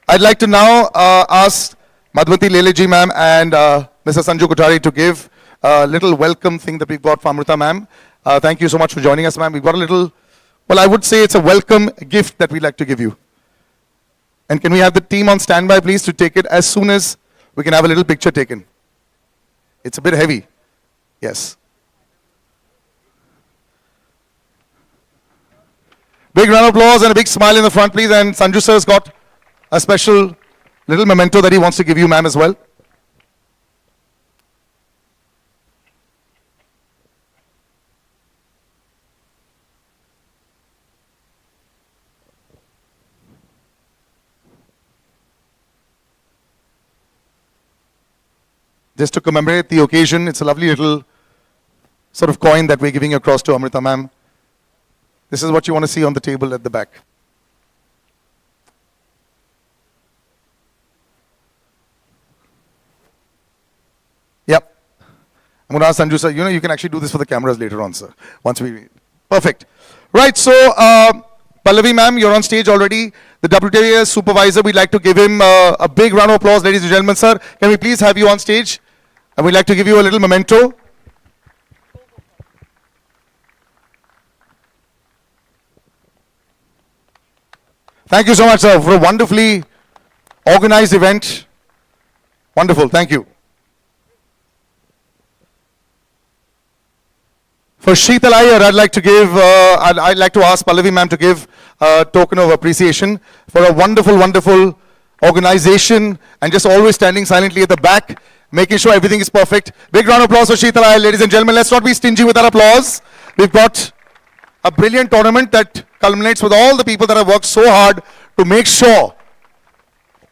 I'd like to now ask Madhumati Lele ji ma'am and Mr. Sanju Kothari to give a little welcome thing that we've got for Amrita ma'am. Thank you so much for joining us, ma'am. We've got a little, well, I would say it's a welcome gift that we'd like to give you. And can we have the team on standby, please, to take it as soon as we can have a little picture taken. It's a bit heavy. Yes. Big round of applause and a big smile in the front, please. And Sanju sir has got a special little memento that he wants to give you, ma'am, as well. Just to commemorate the occasion, it's a lovely little sort of coin that we're giving across to Amrita ma'am. This is what you want to see on the table at the back. Yep. I'm going to ask Sanju sir, you can actually do this for the cameras later on, sir. Once we, perfect. Right, so Pallavi ma'am, you're on stage already. The WTA supervisor, we'd like to give him a big round of applause, ladies and gentlemen, sir. Can we please have you on stage? And we'd like to give you a little memento. Thank you so much, sir, for a wonderfully organized event. Wonderful, thank you. For Sheetal Iyer, I'd like to ask Pallavi ma'am to give a token of appreciation for a wonderful, wonderful organization and just always standing silently at the back, making sure everything is perfect. Big round of applause for Sheetal Iyer, ladies and gentlemen. Let's not be stingy with our applause. We've got a brilliant tournament that culminates with all the people that have worked so hard to make sure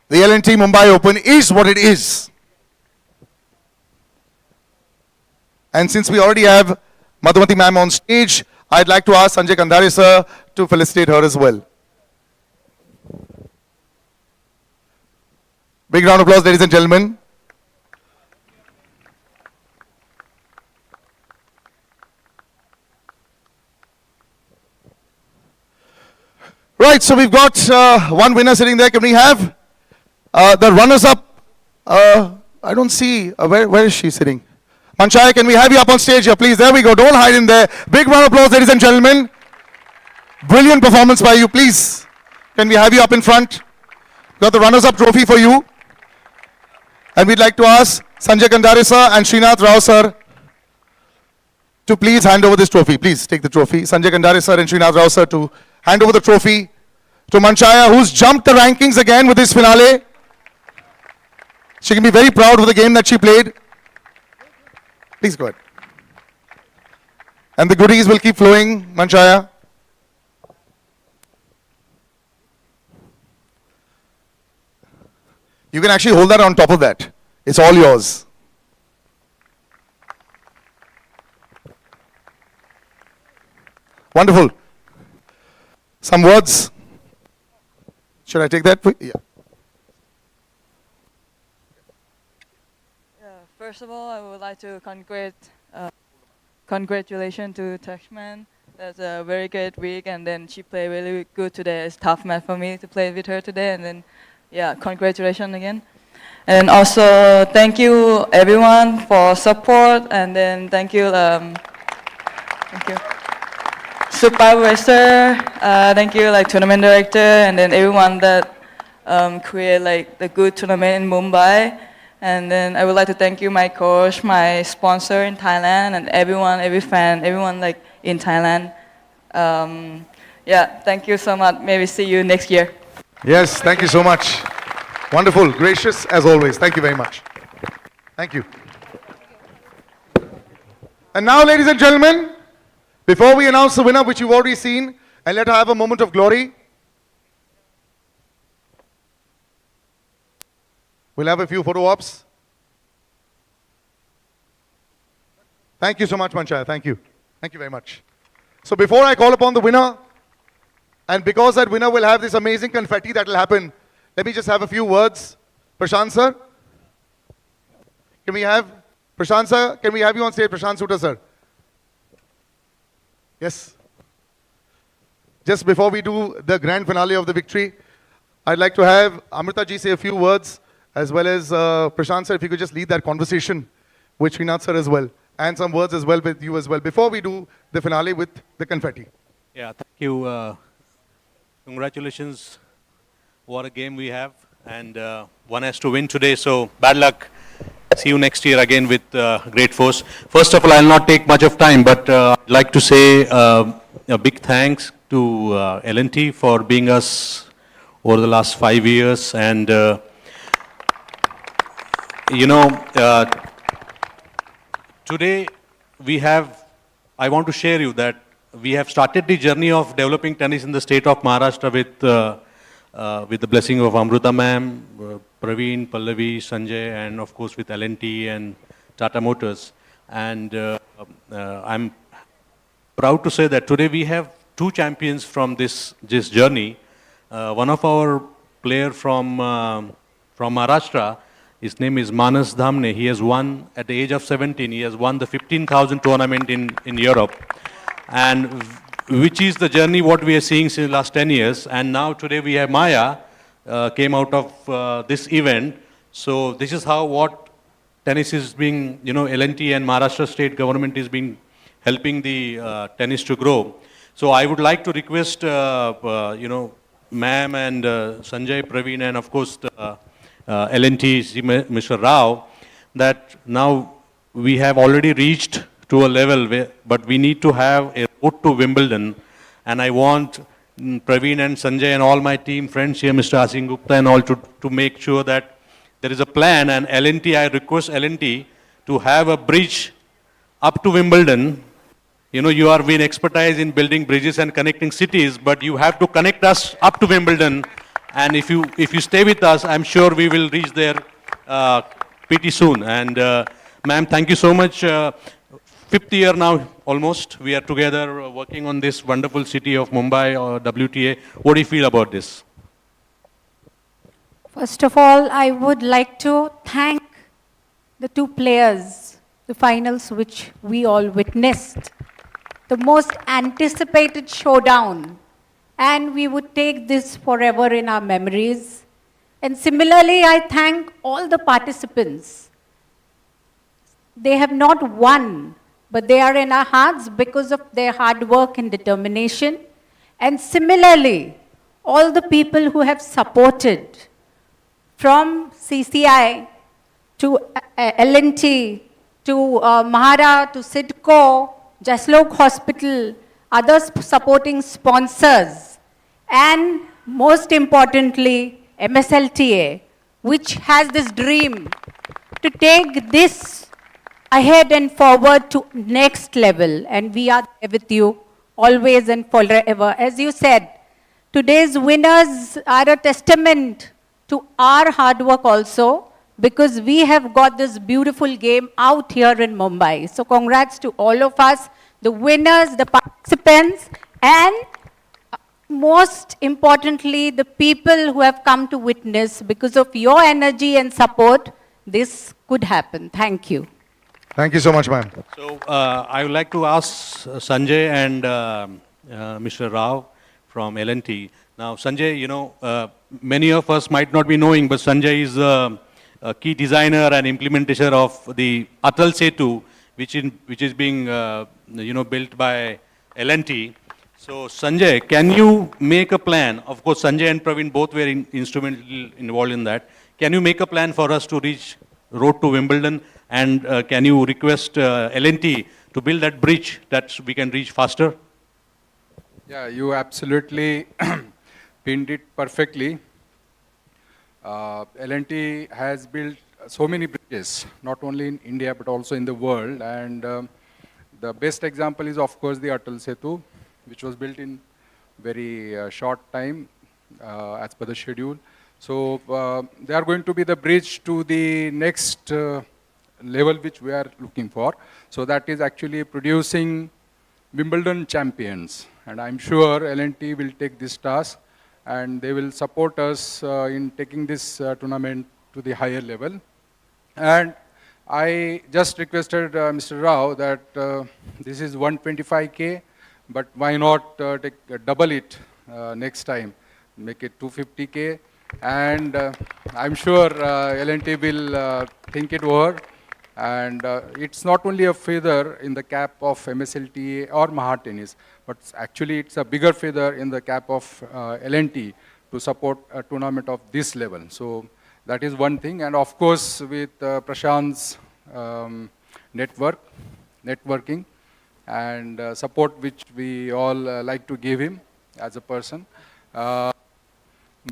the L&T Mumbai Open is what it is. And since we already have Madhumati ma'am on stage, I'd like to ask Sanjay Khandare sir to felicitate her as well. Big round of applause, ladies and gentlemen. Right, so we've got one winner sitting there. Can we have The runners-up, I don't see, where is she sitting? Manchaya, can we have you up on stage here, please? There we go, don't hide in there. Big round of applause, ladies and gentlemen. Brilliant performance by you, please. Can we have you up in front? Got the runners-up trophy for you. And we'd like to ask Sanjay Kandare sir and Srinath Rao sir to please hand over this trophy. Please take the trophy. Sanjay Kandare sir and Srinath Rao sir to hand over the trophy to Manchaya, who's jumped the rankings again with this finale. She can be very proud of the game that she played. Please go ahead. And the goodies will keep flowing, Manchaya. You can actually hold that on top of that. It's all yours. Wonderful. Some words. Should I take that? Yeah. First of all, I would like to congratulations to Teichmann. That's a very great week, and then she played really good today. It's a tough match for me to play with her today, and then, yeah, congratulations again. And also, thank you everyone for support, and then thank you supervisor, thank you like tournament director, and then everyone that create like the good tournament in Mumbai. And then I would like to thank you, my coach, my sponsor in Thailand, and everyone, every fan, everyone like in Thailand. Yeah, thank you so much. Maybe see you next year. Yes, thank you so much. Wonderful, gracious as always. Thank you very much. Thank you. And now, ladies and gentlemen, before we announce the winner, which you've already seen, and let her have a moment of glory, we'll have a few photo ops. Thank you so much, Manchaya. Thank you. Thank you very much. So before I call upon the winner, and because that winner will have this amazing confetti that will happen, let me just have a few words. Prashant sir, can we have Prashant sir? Can we have you on stage, Prashant Suta sir? Yes. Just before we do the grand finale of the victory, I'd like to have Amrita ji say a few words, as well as Prashant sir, if you could just lead that conversation with Srinath sir as well, and some words as well with you as well, before we do the finale with the confetti. Yeah, thank you. Congratulations. What a game we have. And one has to win today, so bad luck. See you next year again with great force. First of all, I'll not take much of time, but I'd like to say a big thanks to L&T for being us over the last 5 years. And, today I want to share you that we have started the journey of developing tennis in the state of Maharashtra with the blessing of Amrita ma'am, Praveen, Pallavi, Sanjay, and of course with L&T and Tata Motors. And I'm proud to say that today we have 2 champions from this journey. One of our player from Maharashtra, his name is Manas Dhamne. He has won, at the age of 17, he has won the 15,000 tournament in Europe. And which is the journey what we are seeing since the last 10 years. And now today we have Maya, came out of this event. So this is how what tennis is being, L&T and Maharashtra state government is being helping the tennis to grow. So I would like to request, ma'am and Sanjay, Praveen, and of course L&T, Mr. Rao, that now we have already reached to a level where, but we need to have a road to Wimbledon, and I want Praveen and Sanjay and all my team friends here, Mr. Asim Gupta and all, to make sure that there is a plan, and L&T, I request L&T to have a bridge up to Wimbledon. You are being expertise in building bridges and connecting cities, but you have to connect us up to Wimbledon, and if you stay with us, I'm sure we will reach there pretty soon. And ma'am, thank you so much. 5th year now, almost, we are together working on this wonderful city of Mumbai or WTA. What do you feel about this? First of all, I would like to thank the 2 players, the finals which we all witnessed, the most anticipated showdown, and we would take this forever in our memories. And similarly, I thank all the participants. They have not won, but they are in our hearts because of their hard work and determination. And similarly, all the people who have supported, from CCI to L&T, to Mahara, to Sidco, Jaslok Hospital, other supporting sponsors, and most importantly, MSLTA, which has this dream to take this ahead and forward to next level. And we are there with you always and forever. As you said, today's winners are a testament to our hard work also, because we have got this beautiful game out here in Mumbai. So congrats to all of us, the winners, the participants, and most importantly, the people who have come to witness. Because of your energy and support, this could happen. Thank you. Thank you so much, ma'am. So I would like to ask Sanjay and Mr. Rao from L&T. Now, Sanjay, you know, many of us might not be knowing, but Sanjay is a key designer and implementer of the Atal Setu, which is being built by L&T. So Sanjay, can you make a plan? Of course, Sanjay and Praveen both were instrumentally involved in that. Can you make a plan for us to reach road to Wimbledon? And can you request L&T to build that bridge that we can reach faster? Yeah, you absolutely pinned it perfectly. L&T has built so many bridges, not only in India but also in the world. And the best example is, of course, the Atal Setu, which was built in very short time as per the schedule. So they are going to be the bridge to the next level which we are looking for. So that is actually producing Wimbledon champions. And I'm sure L&T will take this task and they will support us in taking this tournament to the higher level. And I just requested Mr. Rao that this is 125K, but why not double it next time, make it 250K. And I'm sure L&T will think it over. And it's not only a feather in the cap of MSLTA or Maha Tennis, but actually it's a bigger feather in the cap of L&T to support a tournament of this level. So that is one thing. And of course, with Prashant's networking and support which we all like to give him as a person,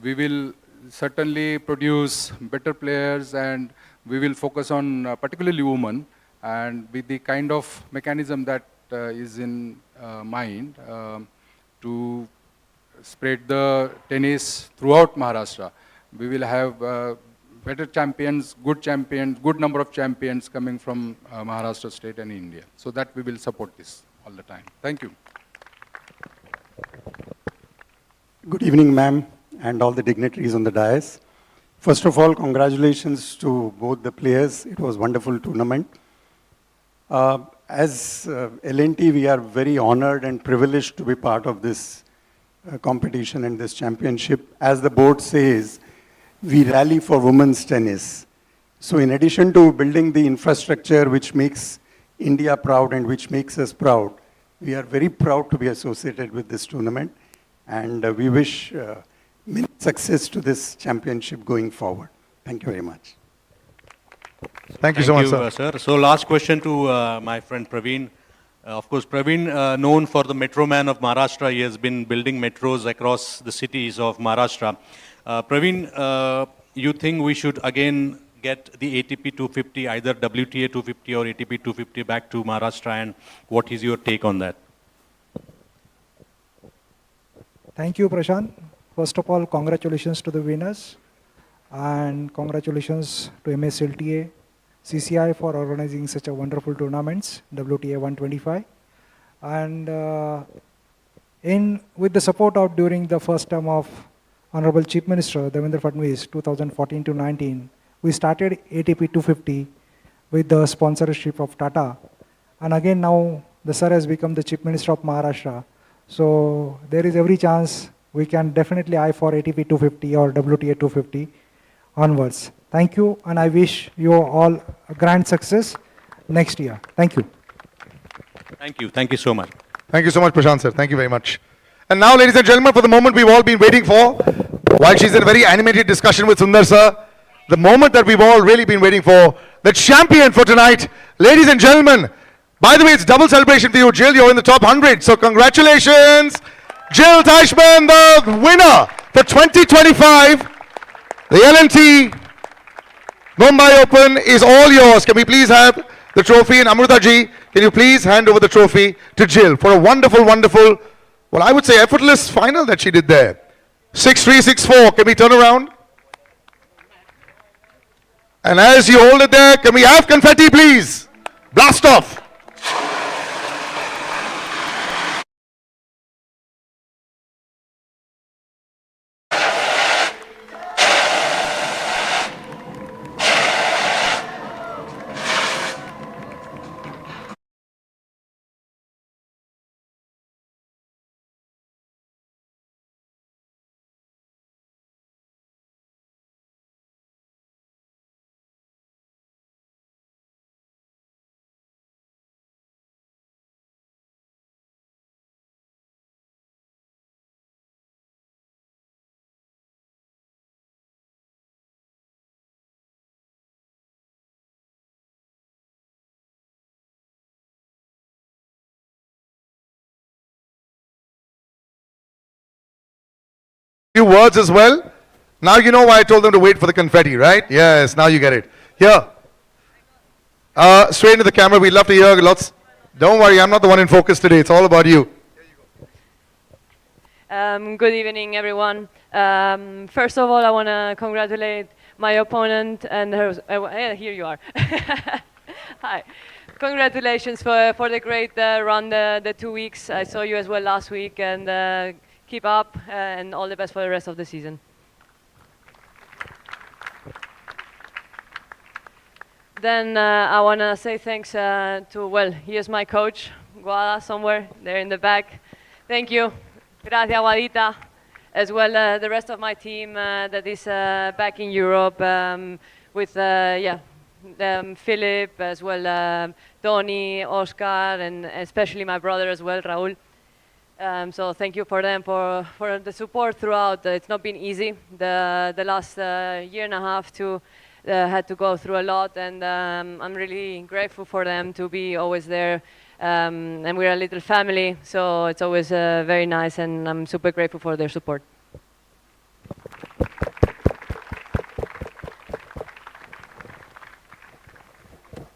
we will certainly produce better players, and we will focus on particularly women, and with the kind of mechanism that is in mind to spread the tennis throughout Maharashtra. We will have better champions, good number of champions coming from Maharashtra state and India. So that we will support this all the time. Thank you. Good evening, ma'am, and all the dignitaries on the dais. First of all, congratulations to both the players. It was a wonderful tournament. As L&T, we are very honored and privileged to be part of this competition and this championship. As the board says, we rally for women's tennis. So in addition to building the infrastructure which makes India proud and which makes us proud, we are very proud to be associated with this tournament. And we wish many success to this championship going forward. Thank you very much. Thank you so much, sir. So last question to my friend Praveen. Of course, Praveen, known for the Metro Man of Maharashtra, he has been building metros across the cities of Maharashtra. Praveen, you think we should again get the ATP 250, either WTA 250 or ATP 250 back to Maharashtra, and what is your take on that? Thank you, Prashant. First of all, congratulations to the winners, and congratulations to MSLTA, CCI for organizing such a wonderful tournaments, WTA 125. And with the support of during the first term of Honorable Chief Minister Devendra Fadnavis, 2014 to 19, we started ATP 250 with the sponsorship of Tata. And again now the sir has become the Chief Minister of Maharashtra. So there is every chance we can definitely eye for ATP 250 or WTA 250. onwards. Thank you, and I wish you all a grand success next year. Thank you. Thank you. Thank you so much. Thank you so much, Prashant sir. Thank you very much. And now, ladies and gentlemen, for the moment we've all been waiting for, while she's in a very animated discussion with Sundar sir, the moment that we've all really been waiting for, the champion for tonight, ladies and gentlemen. By the way, it's double celebration for you, Jill. You're in the top 100. So congratulations, Jill Teichmann, the winner for 2025. The L&T Mumbai Open is all yours. Can we please have the trophy? And Amrita ji, can you please hand over the trophy to Jill for a wonderful, wonderful, well, I would say effortless final that she did there. 6-3, 6-4. Can we turn around? And as you hold it there, can we have confetti, please? Blast off. Few words as well. Now you know why I told them to wait for the confetti, right? Yes, now you get it. Here. Straight into the camera. We'd love to hear lots. Don't worry, I'm not the one in focus today. It's all about you. Good evening, everyone. First of all, I want to congratulate my opponent and her. Here you are. Hi. Congratulations for the great run the 2 weeks. I saw you as well last week, and keep up, and all the best for the rest of the season. Then I want to say thanks to, well, here's my coach, Guada, somewhere there in the back. Thank you. Gracias, Guadita. As well, the rest of my team that is back in Europe with, Philip, as well, Tony, Oscar, and especially my brother as well, Raul. So thank you for them for the support throughout. It's not been easy. The last year and a half had to go through a lot, and I'm really grateful for them to be always there. And we're a little family, so it's always very nice, and I'm super grateful for their support.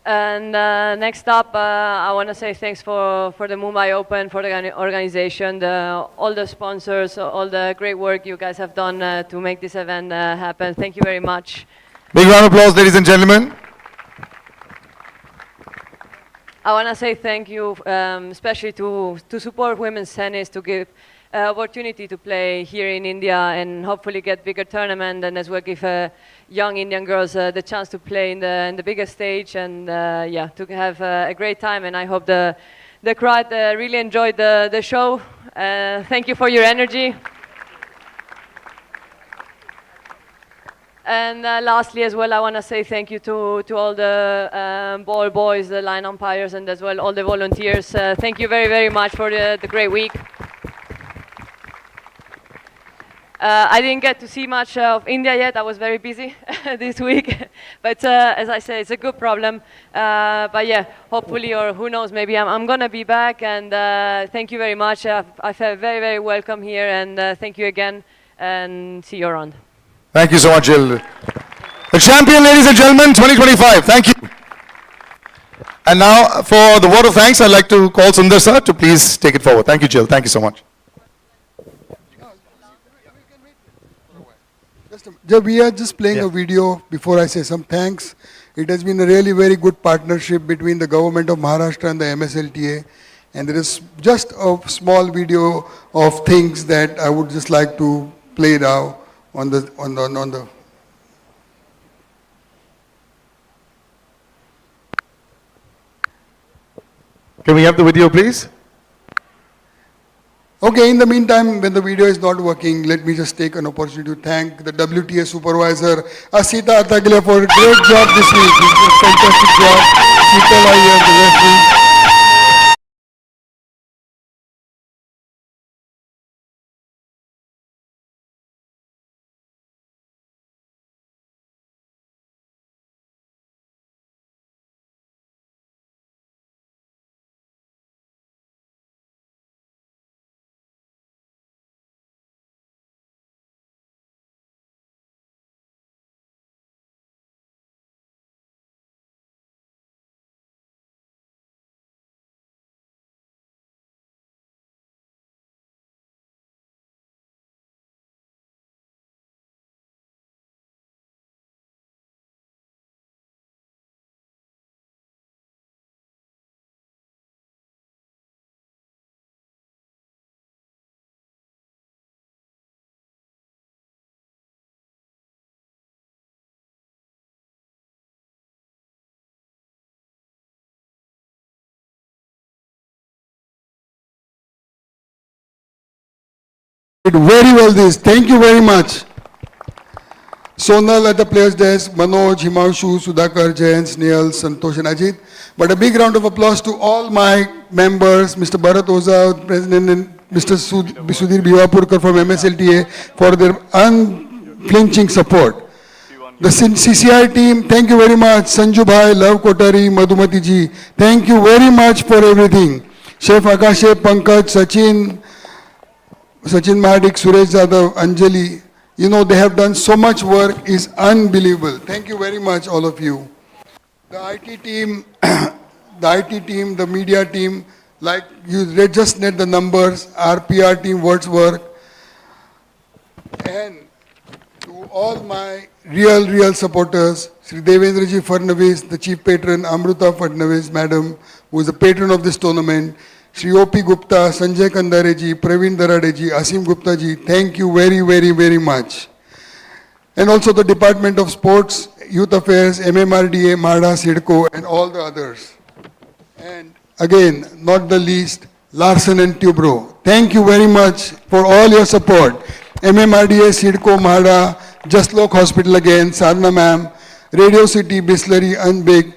And next up, I want to say thanks for the Mumbai Open, for the organization, all the sponsors, all the great work you guys have done to make this event happen. Thank you very much. Big round of applause, ladies and gentlemen. I want to say thank you, especially to support women's tennis, to give opportunity to play here in India and hopefully get bigger tournament, and as well give young Indian girls the chance to play in the biggest stage, and to have a great time. And I hope the crowd really enjoyed the show. Thank you for your energy. And lastly, as well, I want to say thank you to all the ball boys, the line umpires, and as well all the volunteers. Thank you very, very much for the great week. I didn't get to see much of India yet. I was very busy this week. But as I said, it's a good problem. But yeah, hopefully, or who knows, maybe I'm going to be back. And thank you very much. I felt very, very welcome here. And thank you again. And see you around. Thank you so much, Jill. The champion, ladies and gentlemen, 2025. Thank you. And now, for the word of thanks, I'd like to call Sundar sir to please take it forward. Thank you, Jill. Thank you so much. We are just playing a video before I say some thanks. It has been a really very good partnership between the government of Maharashtra and the MSLTA. And there is just a small video of things that I would just like to play now on the Can we have the video, please? Okay, in the meantime, when the video is not working, let me just take an opportunity to thank the WTA supervisor, Asita Ataglia, for a great job this week. He did a fantastic job. Sheetal Iyer, the referee. Did very well this. Thank you very much. Sonal at the players desk, Manoj, Himanshu, Sudhakar, Jayant, Snehal, Santosh and Ajit. But a big round of applause to all my members, Mr. Bharat Oza, President, and Mr. Sudhir Bhivapurkar from MSLTA for their unflinching support. The CCI team, thank you very much. Sanju Bhai, Love Kotari, Madhumati ji, thank you very much for everything. Chef Akashe, Pankaj, Sachin Mahadik, Suresh Jadhav, Anjali, you know, they have done so much work, is unbelievable. Thank you very much, all of you. The IT team, the media team, like you just read the numbers, our PR team, Wordsworth, and to all my real supporters, Sri Devendraji Fadnavis, the chief patron, Amruta Fadnavis, madam, who is the patron of this tournament, Sri O.P. Gupta, Sanjay Kandareji, Praveen Daradeji, Asim Gupta ji, thank you very much. And also the Department of Sports, Youth Affairs, MMRDA, MADA, SIDCO, and all the others. And again, not the least, Larsen and Toubro. Thank you very much for all your support. MMRDA, SIDCO, MADA, Jaslok Hospital again, Sadhana ma'am, Radio City, Bisleri, Unbig,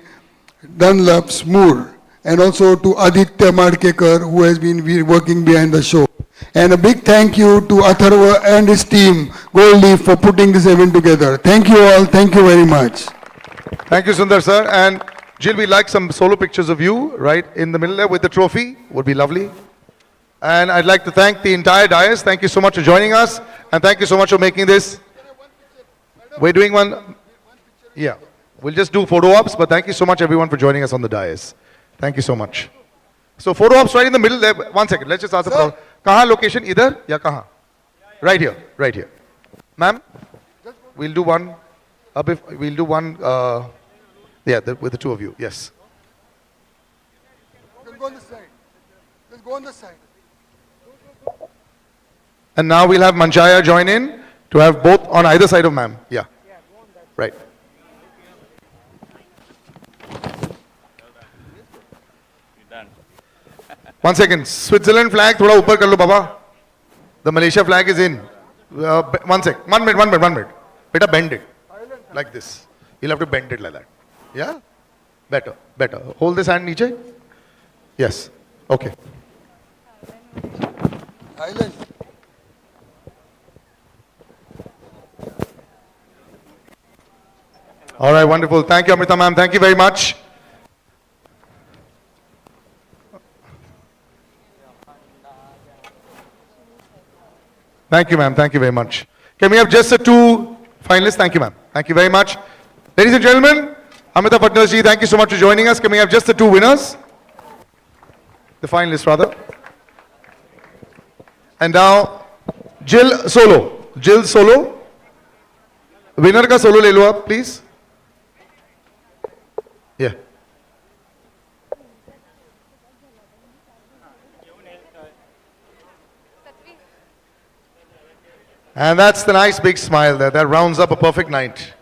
Dunlops, Moore. And also to Aditya Madkekar, who has been working behind the show. And a big thank you to Atharva and his team, Gold Leaf, for putting this event together. Thank you all. Thank you very much. Thank you, Sundar sir. And Jill, we like some solo pictures of you right in the middle there with the trophy. Would be lovely. And I'd like to thank the entire dais. Thank you so much for joining us. And thank you so much for making this. We're doing one. Yeah. We'll just do photo ops, but thank you so much everyone for joining us on the dais. Thank you so much. So photo ops right in the middle there. 1 second. Let's just ask the problem. Kahan location? Either? Yeah, kahan? Right here. Right here. Ma'am? We'll do one. We'll do one. Yeah, with the two of you. Yes. You can go on the side. Just go on the side. And now we'll have Manchaya join in to have both on either side of ma'am. Yeah. Right. One second. Switzerland flag, thoda upar kar lo, baba. The Malaysia flag is in. 1 sec. 1 minute. Beta, bend it. Like this. You'll have to bend it like that. Yeah? Better. Hold this hand, niche. Yes. Okay. Island. All right, wonderful. Thank you, Amrita ma'am. Thank you very much. Thank you, ma'am. Thank you very much. Can we have just the two finalists? Thank you, ma'am. Thank you very much. Ladies and gentlemen, Amrita Patnas ji, thank you so much for joining us. Can we have just the two winners? The finalists, rather. And now, Jill Solo. Winner ka solo le lo aap, please. Yeah. And that's the nice big smile there. That rounds up a perfect night.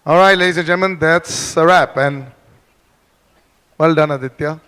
All right, ladies and gentlemen, that's a wrap. And well done, Aditya.